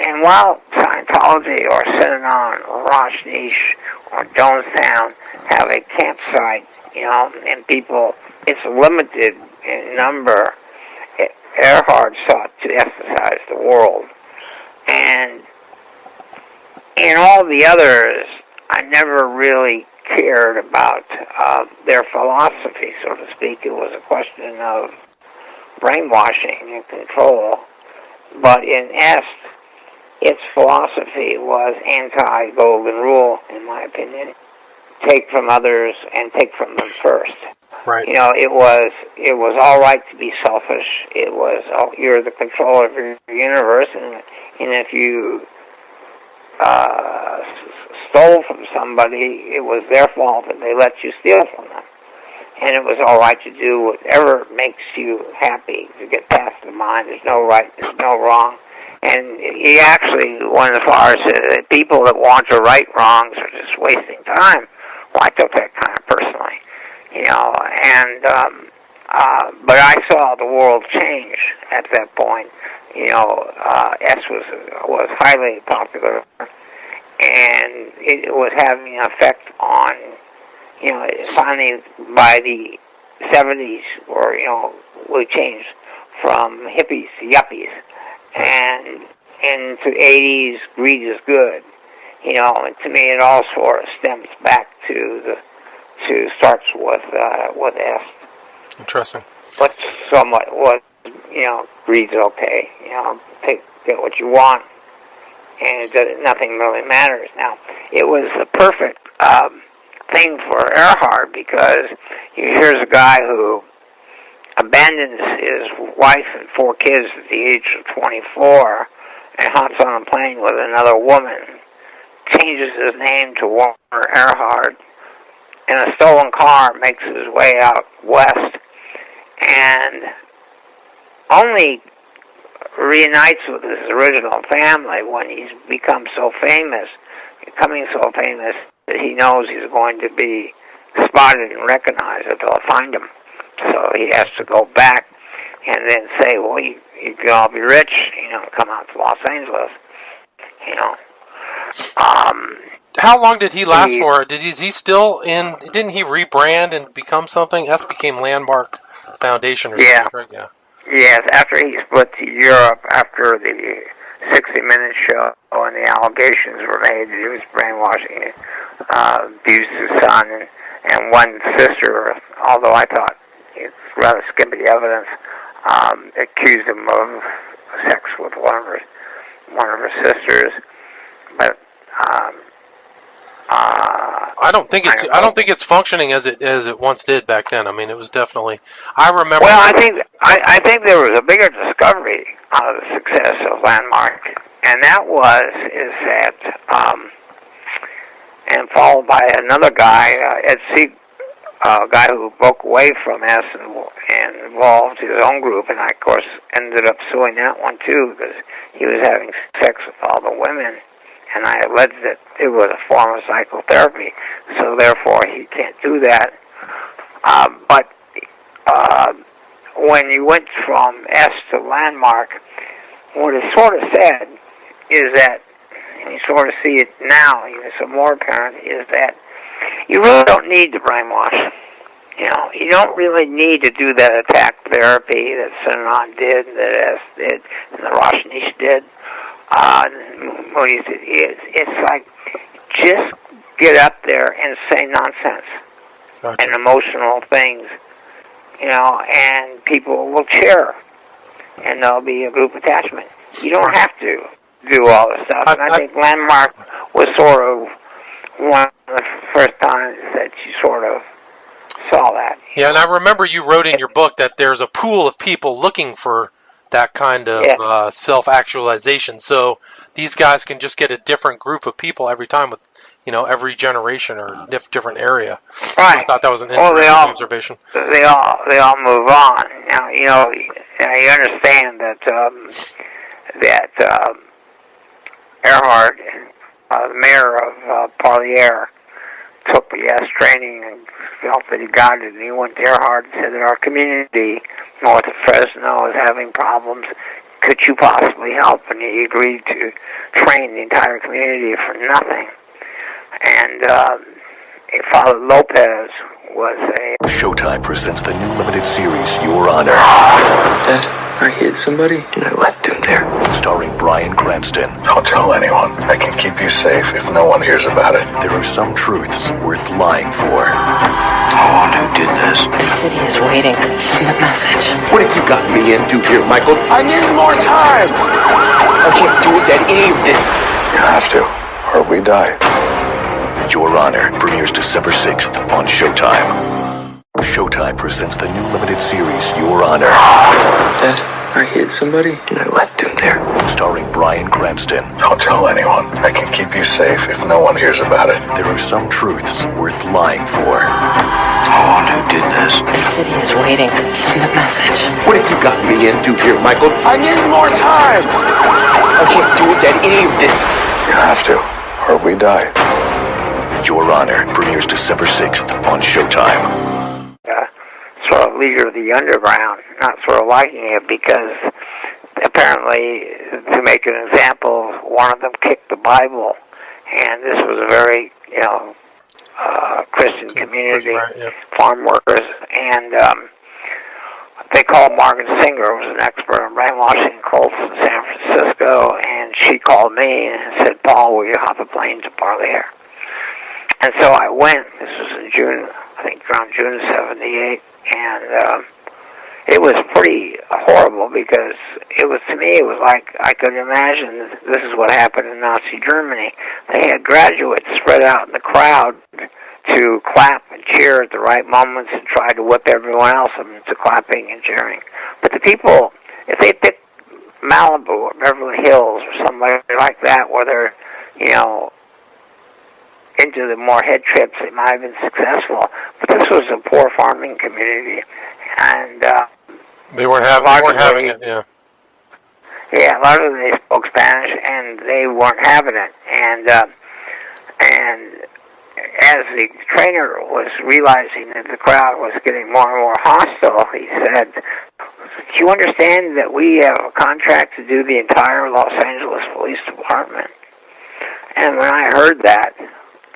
And while Scientology or Synanon or Rajneesh or Jonestown have a campsite, and people, it's limited in number. Earhart sought to emphasize the world. And in all the others, I never really cared about their philosophy, so to speak. It was a question of brainwashing and control. But in Est, its philosophy was anti-golden rule, in my opinion. Take from others and take from them first. Right. It was all right to be selfish. It was, you're the controller of your universe, and if you stole from somebody, it was their fault that they let you steal from them. And it was all right to do whatever makes you happy, to get past the mind. There's no right, there's no wrong. And he actually went as far as that people that want to right wrongs are just wasting time. Well, I took that kind of personally, but I saw the world change at that point. S was highly popular, and it was having an effect on, finally by the 70s, or, we changed from hippies to yuppies, and into 80s, greed is good. And to me, it all sort of stems back starts with S. Interesting. But somewhat was, greed's okay. Get what you want, and nothing really matters. Now, it was the perfect thing for Earhart, because here's a guy who abandons his wife and 4 kids at the age of 24 and hops on a plane with another woman, changes his name to Warner Earhart, in a stolen car makes his way out west, and only reunites with his original family when he's become so famous, becoming so famous that he knows he's going to be spotted and recognized, that they'll find him. So he has to go back and then say, well, you can all be rich, come out to Los Angeles, How long did he last for? Is he still in? Didn't he rebrand and become something? S became Landmark Foundation or something, right? Yeah. Yes, after he split to Europe, after the 60 Minutes show and the allegations were made that he was brainwashing, abused his son, and one sister, although I thought it's rather skimpy evidence, accused him of sex with one of her sisters, but I don't think it's functioning as it once did back then. I mean, it was definitely. I remember. Well, I think there was a bigger discovery out of the success of Landmark, and that is that, and followed by another guy, Ed Sieg, a guy who broke away from S and involved his own group, and I, of course, ended up suing that one too, because he was having sex with all the women. And I alleged that it was a form of psychotherapy, so therefore he can't do that. But when you went from S to Landmark, what is sort of said is that, and you sort of see it now, even some more apparent, is that you really don't need to brainwash. You you don't really need to do that attack therapy that Synanon did, that S did, and the Rajneesh did. It's like, just get up there and say nonsense and emotional things, and people will cheer, and there'll be a group attachment. You don't have to do all this stuff. And I think Landmark was sort of one of the first times that you sort of saw that. Yeah, and I remember you wrote in your book that there's a pool of people looking for that kind of self-actualization. So these guys can just get a different group of people every time with, every generation or different area. Right. I thought that was an interesting observation. They all move on. Now, you understand that Earhart, the mayor of Parlier, took the training and felt that he got it, and he went to Earhart and said that our community north of Fresno is having problems. Could you possibly help? And he agreed to train the entire community for nothing. And Father Lopez was a... Showtime presents the new limited series, Your Honor. Dad, I hit somebody and I left him there. Starring Bryan Cranston. Don't tell anyone. I can keep you safe if no one hears about it. There are some truths worth lying for. Oh, who did this? The city is waiting. Send a message. What have you gotten me into here, Michael? I need more time! I can't do it at any of this. You have to, or we die. Your Honor premieres December 6th on Showtime. Showtime presents the new limited series, Your Honor. Dad, I hit somebody and I left him there. Starring Bryan Cranston. Don't tell anyone. I can keep you safe if no one hears about it. There are some truths worth lying for. Oh, who did this? The city is waiting. Send a message. What have you gotten me into here, Michael? I need more time! I can't do it at any of this. You have to, or we die. Your Honor premieres December 6th on Showtime. Sort of leader of the underground, not sort of liking it because apparently, to make an example, one of them kicked the Bible, and this was a very, Christian community, farm workers, and they called Margaret Singer, who was an expert on brainwashing cults in San Francisco, and she called me and said, "Paul, will you hop a plane to Parlier?" And so I went. This was in June, I think around June of '78, and it was pretty horrible because it was like I could imagine this is what happened in Nazi Germany. They had graduates spread out in the crowd to clap and cheer at the right moments and try to whip everyone else into clapping and cheering. But the people, if they picked Malibu or Beverly Hills or somewhere like that where they're, into the more head trips, they might have been successful. But this was a poor farming community, and they weren't having it. Yeah. Yeah, a lot of them, they spoke Spanish, and they weren't having it. And as the trainer was realizing that the crowd was getting more and more hostile, he said, "Do you understand that we have a contract to do the entire Los Angeles Police Department?" And when I heard that,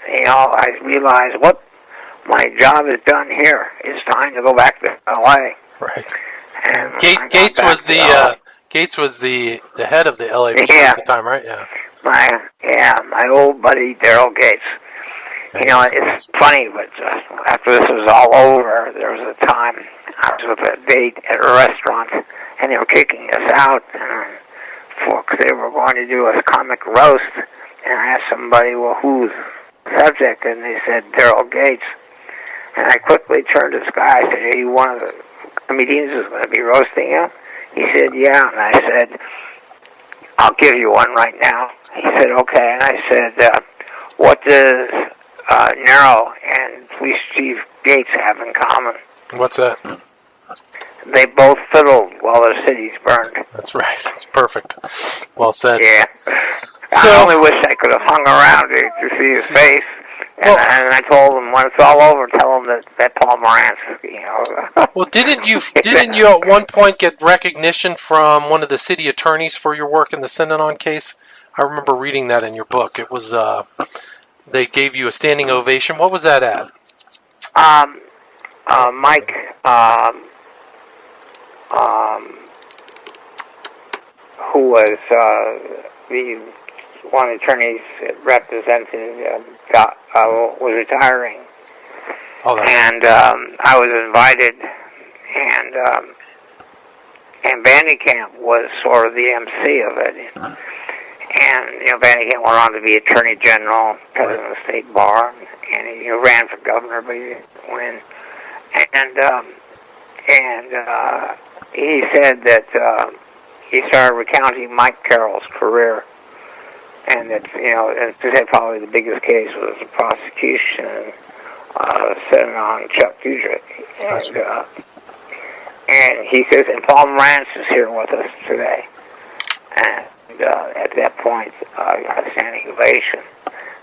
I realized what my job is done here. It's time to go back to L.A. Right. And Gates was the head of the LAPD at the time, right? Yeah. My old buddy Daryl Gates. It's funny, but after this was all over, there was a time I was with a date at a restaurant, and they were kicking us out, because they were going to do a comic roast. And I asked somebody, "Well, who's the subject?" And they said, "Daryl Gates." And I quickly turned to this guy. I said, "Are you one of the comedians who's going to be roasting you?" He said, "Yeah." And I said, "I'll give you one right now." He said, "Okay." And I said, "What does Nero and Police Chief Gates have in common?" What's that? They both fiddled while their cities burned. That's right. That's perfect. Well said. Yeah. So, I only wish I could have hung around to see his face. And I told him, when it's all over, tell him that Paul Morantz, Well, didn't you at one point get recognition from one of the city attorneys for your work in the Synanon case? I remember reading that in your book. It was they gave you a standing ovation. What was that at? Mike, who was one of the attorneys that represented, was retiring. And I was invited, and Vandekamp was sort of the MC of it. And, Vandekamp went on to be Attorney General, President of the State Bar, and he ran for governor, but he didn't win. And he said that he started recounting Mike Carroll's career, and that, and he said probably the biggest case was the prosecution centered on Chuck Fudrick. And he says, and Paul Morantz is here with us today. And at that point, I got a standing ovation.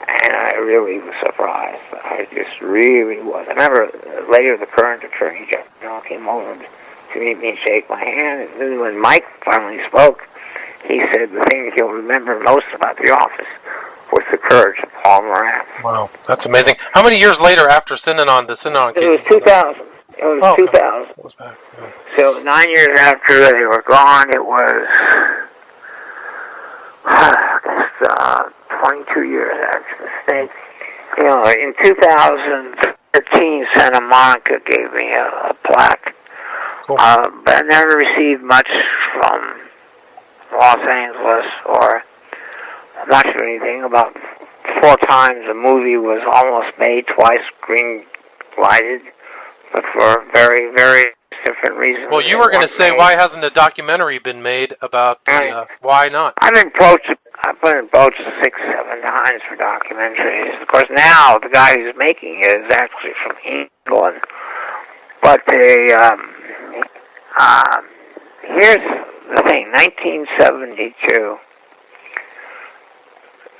And I really was surprised. I just really was. I remember later the current Attorney General came over to meet me and shake my hand. And then when Mike finally spoke, he said the thing he'll remember most about the office was the courage of Paul Morantz. Wow, that's amazing. How many years later after Synanon, the Synanon case? It was 2000. It was 2000. It was back. Yeah. So 9 years after they were gone, it was, I guess, 22 years after the state. In 2013, Santa Monica gave me a plaque. Cool. But I never received much from Los Angeles or much of anything. About 4 times the movie was almost made, twice green lighted, but for very, very different reasons. Well, you were going to say, why hasn't a documentary been made about the, why not? I've been approached 6-7 times for documentaries. Of course, now the guy who's making it is actually from England. But here's the thing, 1972,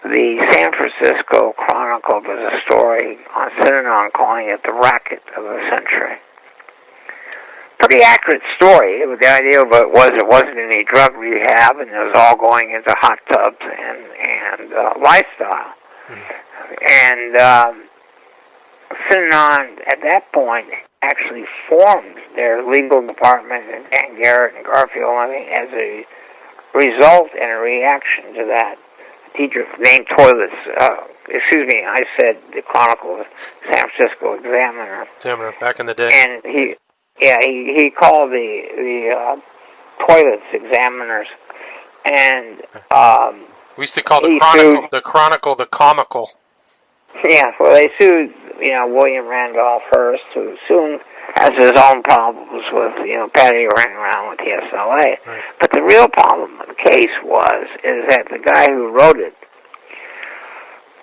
the San Francisco Chronicle does a story on Synanon calling it the racket of the century. Pretty accurate story. The idea of it was it wasn't any drug rehab, and it was all going into hot tubs and lifestyle. And Synanon, at that point, actually formed their legal department, and Dan Garrett and Garfield, as a result and a reaction to that. Teacher named Toilets, I said the Chronicle, San Francisco Examiner. Back in the day. And he called the Toilets Examiners, and we used to call the Chronicle the comical. Yeah, well, they sued, William Randolph Hearst, who soon has his own problems with, Patty running around with the SLA. Right. But the real problem with the case is that the guy who wrote it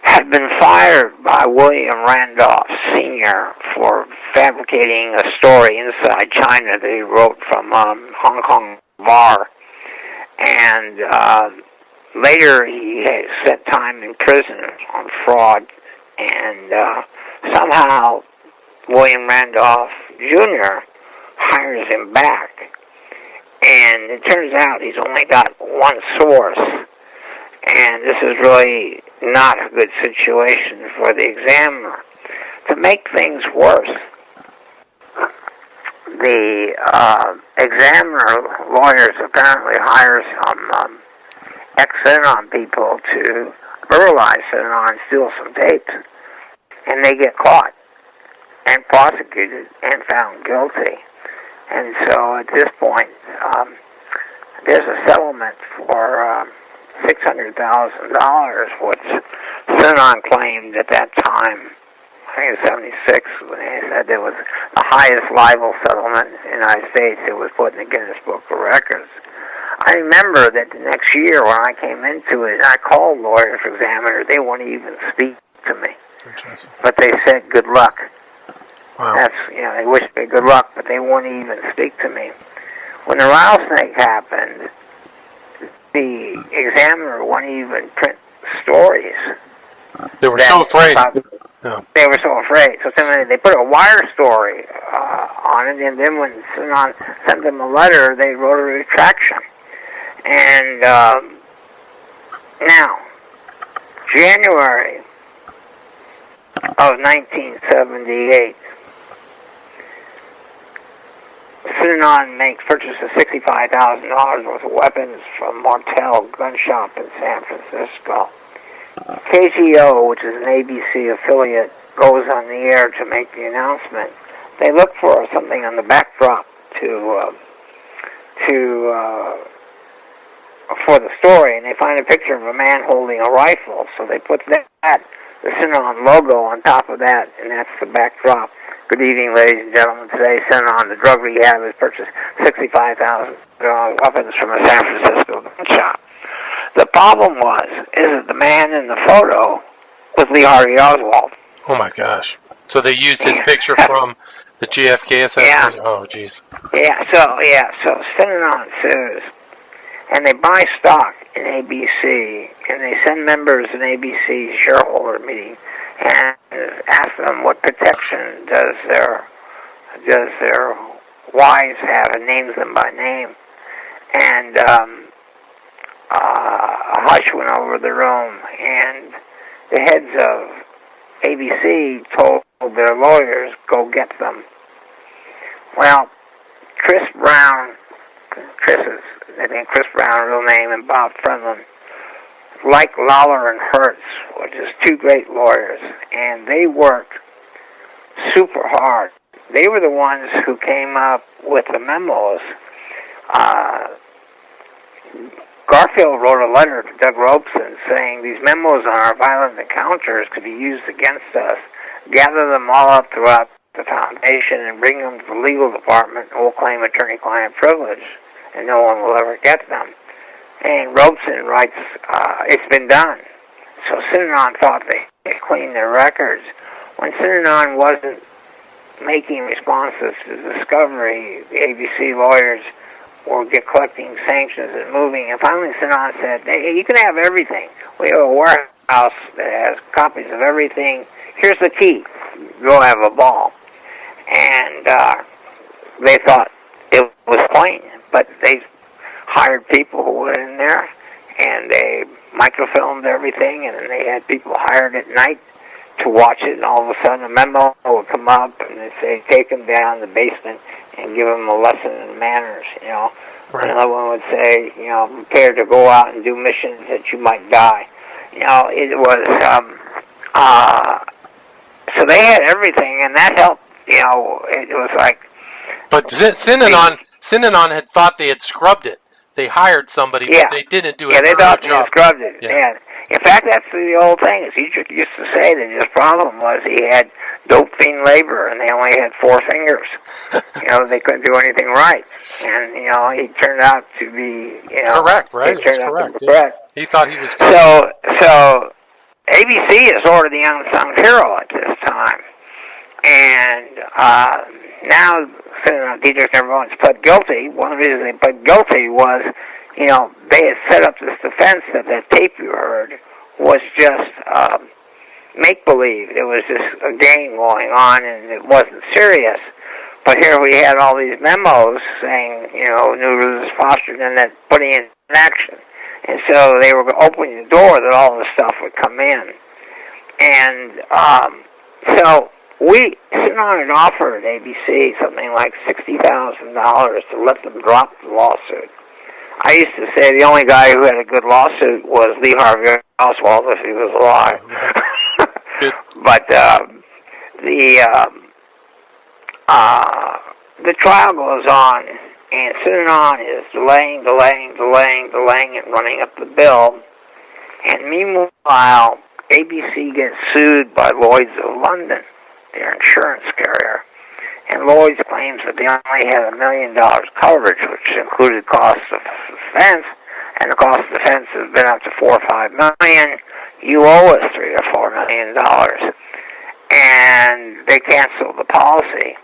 had been fired by William Randolph Sr. for fabricating a story inside China that he wrote from Hong Kong bar. And later he spent time in prison on fraud. And somehow William Randolph Jr. hires him back. And it turns out he's only got one source. And this is really not a good situation for the examiner. To make things worse, the examiner lawyers apparently hire some ex-Synanon people to verbalize Synanon and steal some tapes. And they get caught and prosecuted and found guilty. And so at this point, there's a settlement for $600,000, which Synanon claimed at that time, I think it was 76, when they said it was the highest libel settlement in the United States. It was put in the Guinness Book of Records. I remember that the next year when I came into it, I called lawyers for examiner, they wouldn't even speak to me. But they said, good luck. Wow. They wished me good luck, but they wouldn't even speak to me. When the rattlesnake happened, the examiner wouldn't even print stories. They were so afraid. They were so afraid. So they put a wire story on it, and then when Synanon sent them a letter, they wrote a retraction. And now, January of 1978, Synanon purchases $65,000 worth of weapons from Martel Gun Shop in San Francisco. KGO, which is an ABC affiliate, goes on the air to make the announcement. They look for something on the backdrop for the story, and they find a picture of a man holding a rifle. So they put that, the Synanon logo, on top of that, and that's the backdrop. Good evening, ladies and gentlemen. Today, Synanon, the drug rehab, has purchased $65,000 weapons from a San Francisco gun shop. The problem is that the man in the photo was Lee Harvey Oswald. Oh my gosh! So they used his picture from the JFK assassination. Yeah. Oh jeez. So Synanon sues, and they buy stock in ABC, and they send members in ABC's shareholder meeting and ask them what protection does their wives have, and names them by name. And a hush went over the room, and the heads of ABC told their lawyers, go get them. Well, Chris Brown, real name, and Bob Friendland, like Lawler and Hertz, were just two great lawyers, and they worked super hard. They were the ones who came up with the memos. Garfield wrote a letter to Doug Robeson saying these memos on our violent encounters could be used against us. Gather them all up throughout the foundation and bring them to the legal department, and we'll claim attorney-client privilege, and no one will ever get them. And Robeson writes, it's been done. So Synanon thought they cleaned their records. When Synanon wasn't making responses to the discovery, the ABC lawyers were collecting sanctions and moving. And finally Synanon said, hey, you can have everything. We have a warehouse that has copies of everything. Here's the key. Go have a ball. And they thought it was clean, but they hired people who went in there, and they microfilmed everything, and then they had people hired at night to watch it, and all of a sudden a memo would come up, and they'd say, take them down the basement and give them a lesson in manners, you know. Right. Another one would say, you know, prepare to go out and do missions that you might die. You know, it was, so they had everything, and that helped, you know, it was like... But Synanon had thought they had scrubbed it. They hired somebody, but they didn't do a they thought they job. Scrubbed it. Yeah. In fact, that's the old thing. He used to say that his problem was he had dope fiend labor, and they only had 4 fingers. You know, they couldn't do anything right. And, you know, he turned out to be, you know... Correct, right? He turned out to be Yeah. correct. He thought he was good. So ABC is sort of the unsung hero at this time. And now, Dietrich and everyone's pled guilty. One of the reasons they pled guilty was, you know, they had set up this defense that tape you heard was just make-believe. It was just a game going on, and it wasn't serious. But here we had all these memos saying, you know, new rules fostered and that putting it in action. And so they were opening the door that all this stuff would come in. And so Synanon had offered ABC something like $60,000 to let them drop the lawsuit. I used to say the only guy who had a good lawsuit was Lee Harvey Oswald if he was alive. But the trial goes on, and Synanon is delaying and running up the bill. And meanwhile, ABC gets sued by Lloyd's of London, their insurance carrier. And Lloyd's claims that they only had $1 million coverage, which included costs of defense, and the cost of defense has been up to $4 or $5 million. You owe us $3 or $4 million, and they canceled the policy.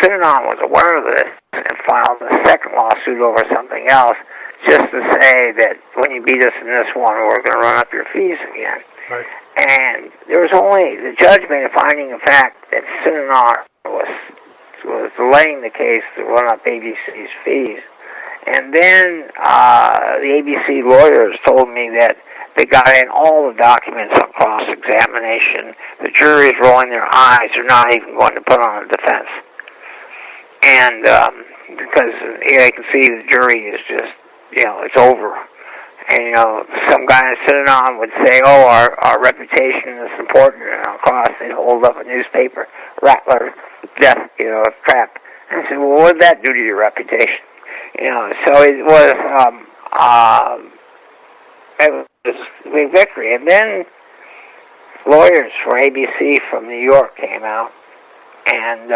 Synanon was aware of this and filed a second lawsuit over something else, just to say that when you beat us in this one, we're going to run up your fees again. Right. And there was the judge made a finding of fact that Synanon was delaying the case to run up ABC's fees. And then the ABC lawyers told me that they got in all the documents on cross-examination. The jury's rolling their eyes. They're not even going to put on a defense. And because they can see the jury is just, it's over. And, some guy in Synanon would say, oh, our reputation is important, and of course they'd hold up a newspaper, Rattler, death, trap. And I said, well, what did that do to your reputation? So it was a big victory. And then lawyers for ABC from New York came out and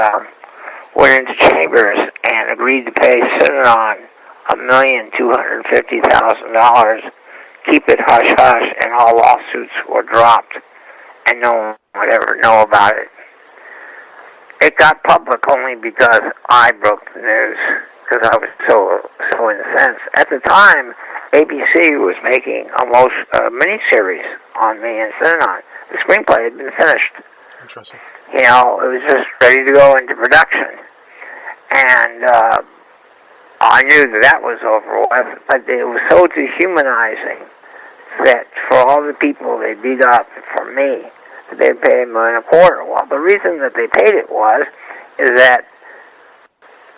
went into chambers and agreed to pay Synanon $1,250,000, keep it hush-hush, and all lawsuits were dropped, and no one would ever know about it. It got public only because I broke the news, because I was so incensed. At the time, ABC was making a miniseries on me and Synanon. The screenplay had been finished. Interesting. It was just ready to go into production. And I knew that was over with, but it was so dehumanizing that for all the people they beat up for me, that they paid $1.25 million. Well, the reason that they paid it is that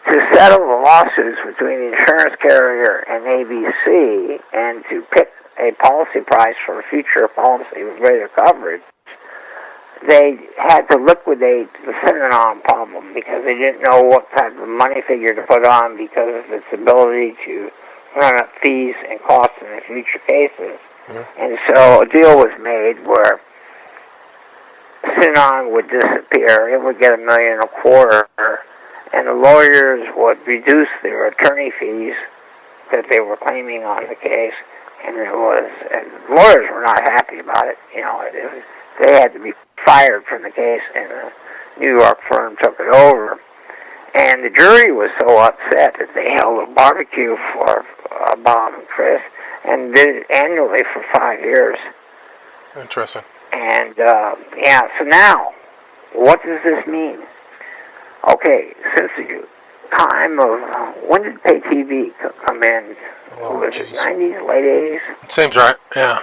to settle the lawsuits between the insurance carrier and ABC and to pick a policy price for a future policy with greater coverage, they had to liquidate the Synanon problem because they didn't know what type of money figure to put on because of its ability to run up fees and costs in the future cases. Mm-hmm. And so a deal was made where Synanon would disappear, it would get $1.25 million, and the lawyers would reduce their attorney fees that they were claiming on the case, and lawyers were not happy about it. They had to be fired from the case, and the New York firm took it over. And the jury was so upset that they held a barbecue for Bob and Chris and did it annually for 5 years. Interesting. And, so now, what does this mean? Okay, since the time of, when did pay TV come in? Was it 90s, late 80s? It seems right, yeah.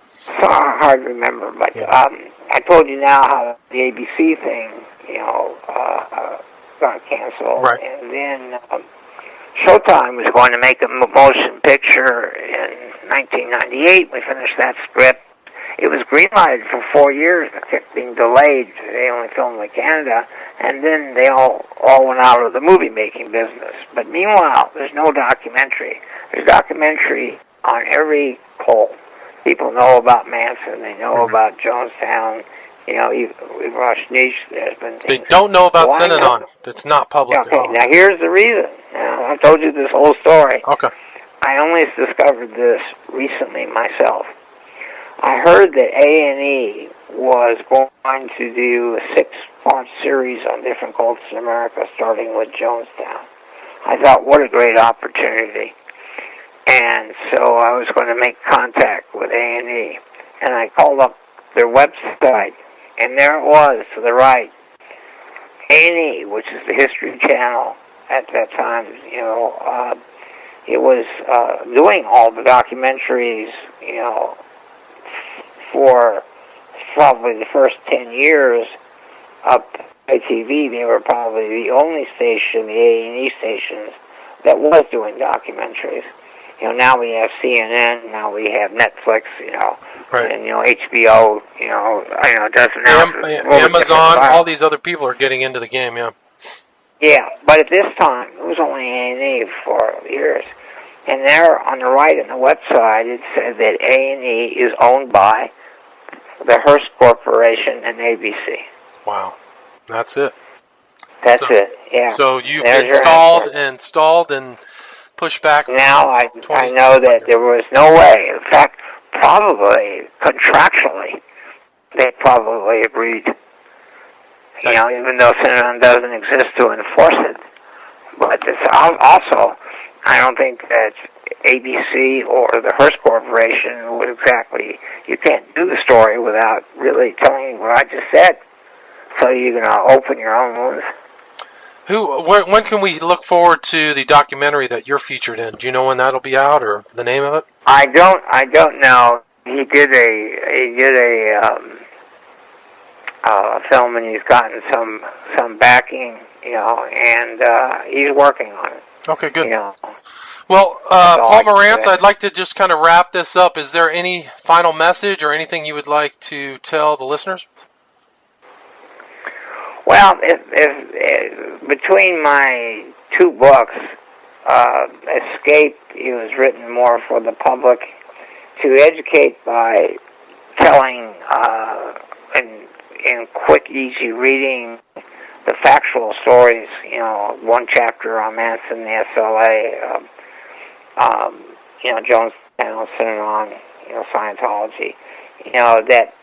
It's hard to remember, but I told you now how the ABC thing, got canceled. Right. And then Showtime was going to make a motion picture in 1998. We finished that script. It was greenlighted for 4 years. It kept being delayed. They only filmed in Canada. And then they all went out of the movie-making business. But meanwhile, there's no documentary. There's documentary on every poll. People know about Manson. They know about Jonestown. We've watched Niche. There's been things. They don't know about Synanon. That's not public at all. Now here's the reason. I told you this whole story. Okay. I only discovered this recently myself. I heard that A&E was going to do a 6-part series on different cults in America, starting with Jonestown. I thought, what a great opportunity. And so I was going to make contact with A&E. And I called up their website, and there it was to the right. A&E, which is the History Channel at that time, it was doing all the documentaries, for probably the first 10 years up by TV. They were probably the only station, the A&E stations, that was doing documentaries. Now we have CNN, now we have Netflix, right. And, HBO, doesn't Amazon, all these other people are getting into the game, yeah. Yeah, but at this time, it was only A&E for years. And there on the right on the website, it said that A&E is owned by the Hearst Corporation and ABC. Wow. That's it. That's it, yeah. So you've There's installed and pushed back. Now I know that there was no way. In fact, probably contractually, they probably agreed. Even though Synanon doesn't exist to enforce it. But it's also, I don't think that ABC or the Hearst Corporation would exactly, you can't do the story without really telling you what I just said. So you're going to open your own wounds. When can we look forward to the documentary that you're featured in? Do you know when that'll be out or the name of it? I don't know. He did a film, and he's gotten some backing, and he's working on it. Okay, good. Well, Paul Morantz, I'd like to just kind of wrap this up. Is there any final message or anything you would like to tell the listeners? Well, if between my two books, Escape, it was written more for the public to educate by telling in quick, easy reading the factual stories. One chapter on Manson, the SLA, Jonestown, Synanon, Scientology. That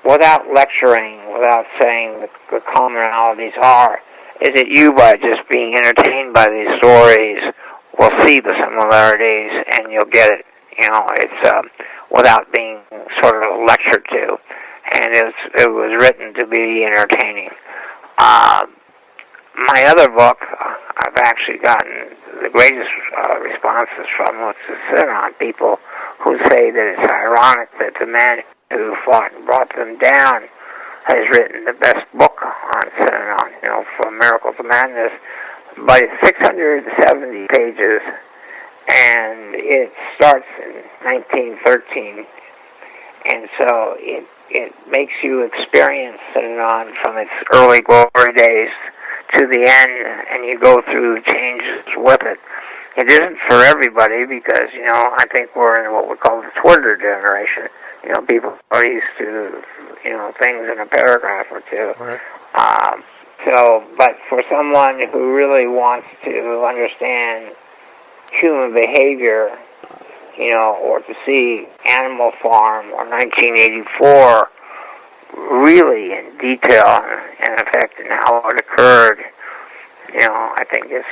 without lecturing, without saying the commonalities is that you, by just being entertained by these stories, will see the similarities and you'll get it. It's without being sort of lectured to, and it was written to be entertaining. My other book, I've actually gotten the greatest responses from, which is Synanon people who say that it's ironic that the man who fought and brought them down has written the best book on Synanon, From Miracle to Madness. But it's 670 pages, and it starts in 1913, and so it makes you experience Synanon from its early glory days to the end, and you go through changes with it. It isn't for everybody because, I think we're in what we call the Twitter generation. People are used to, things in a paragraph or two. Right. But for someone who really wants to understand human behavior, or to see Animal Farm or 1984 really in detail and effect and how it occurred, I think it's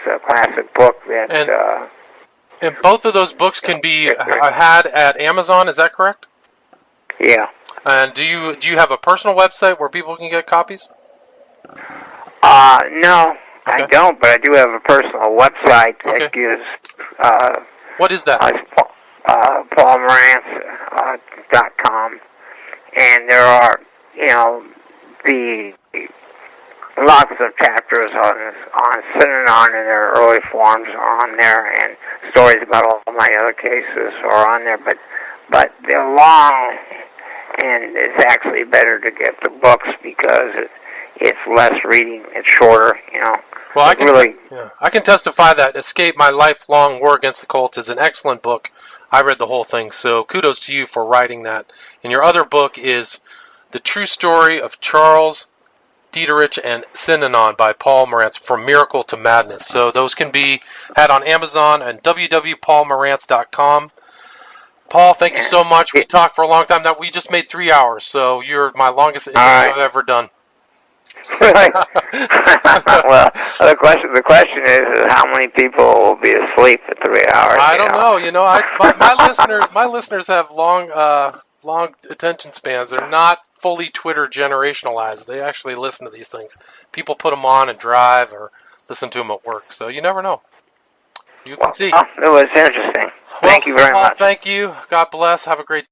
a classic book that. And both of those books can be had at Amazon. Is that correct? Yeah. And do you have a personal website where people can get copies? No, okay. I don't, but I do have a personal website that gives. What is that? PaulMorantz.com, and there are the lots of chapters on Synanon and their early forms are on there, and stories about all my other cases are on there. But they're long, and it's actually better to get the books because it's less reading. It's shorter, Well, I can testify that Escape, My Lifelong War Against the Cult is an excellent book. I read the whole thing, so kudos to you for writing that. And your other book is The True Story of Charles Dieterich and Synanon by Paul Morantz, From Miracle to Madness. So those can be had on Amazon and www.paulmorantz.com. Paul, thank you so much. We talked for a long time. Now we just made 3 hours, so you're my longest interview I've ever done. Right. Well, the question is how many people will be asleep for 3 hours? I don't know. My listeners have long attention spans. They're not fully Twitter generationalized. They actually listen to these things. People put them on and drive or listen to them at work. So you never know. You can see. It was interesting. Thank you very much. Thank you. God bless. Have a great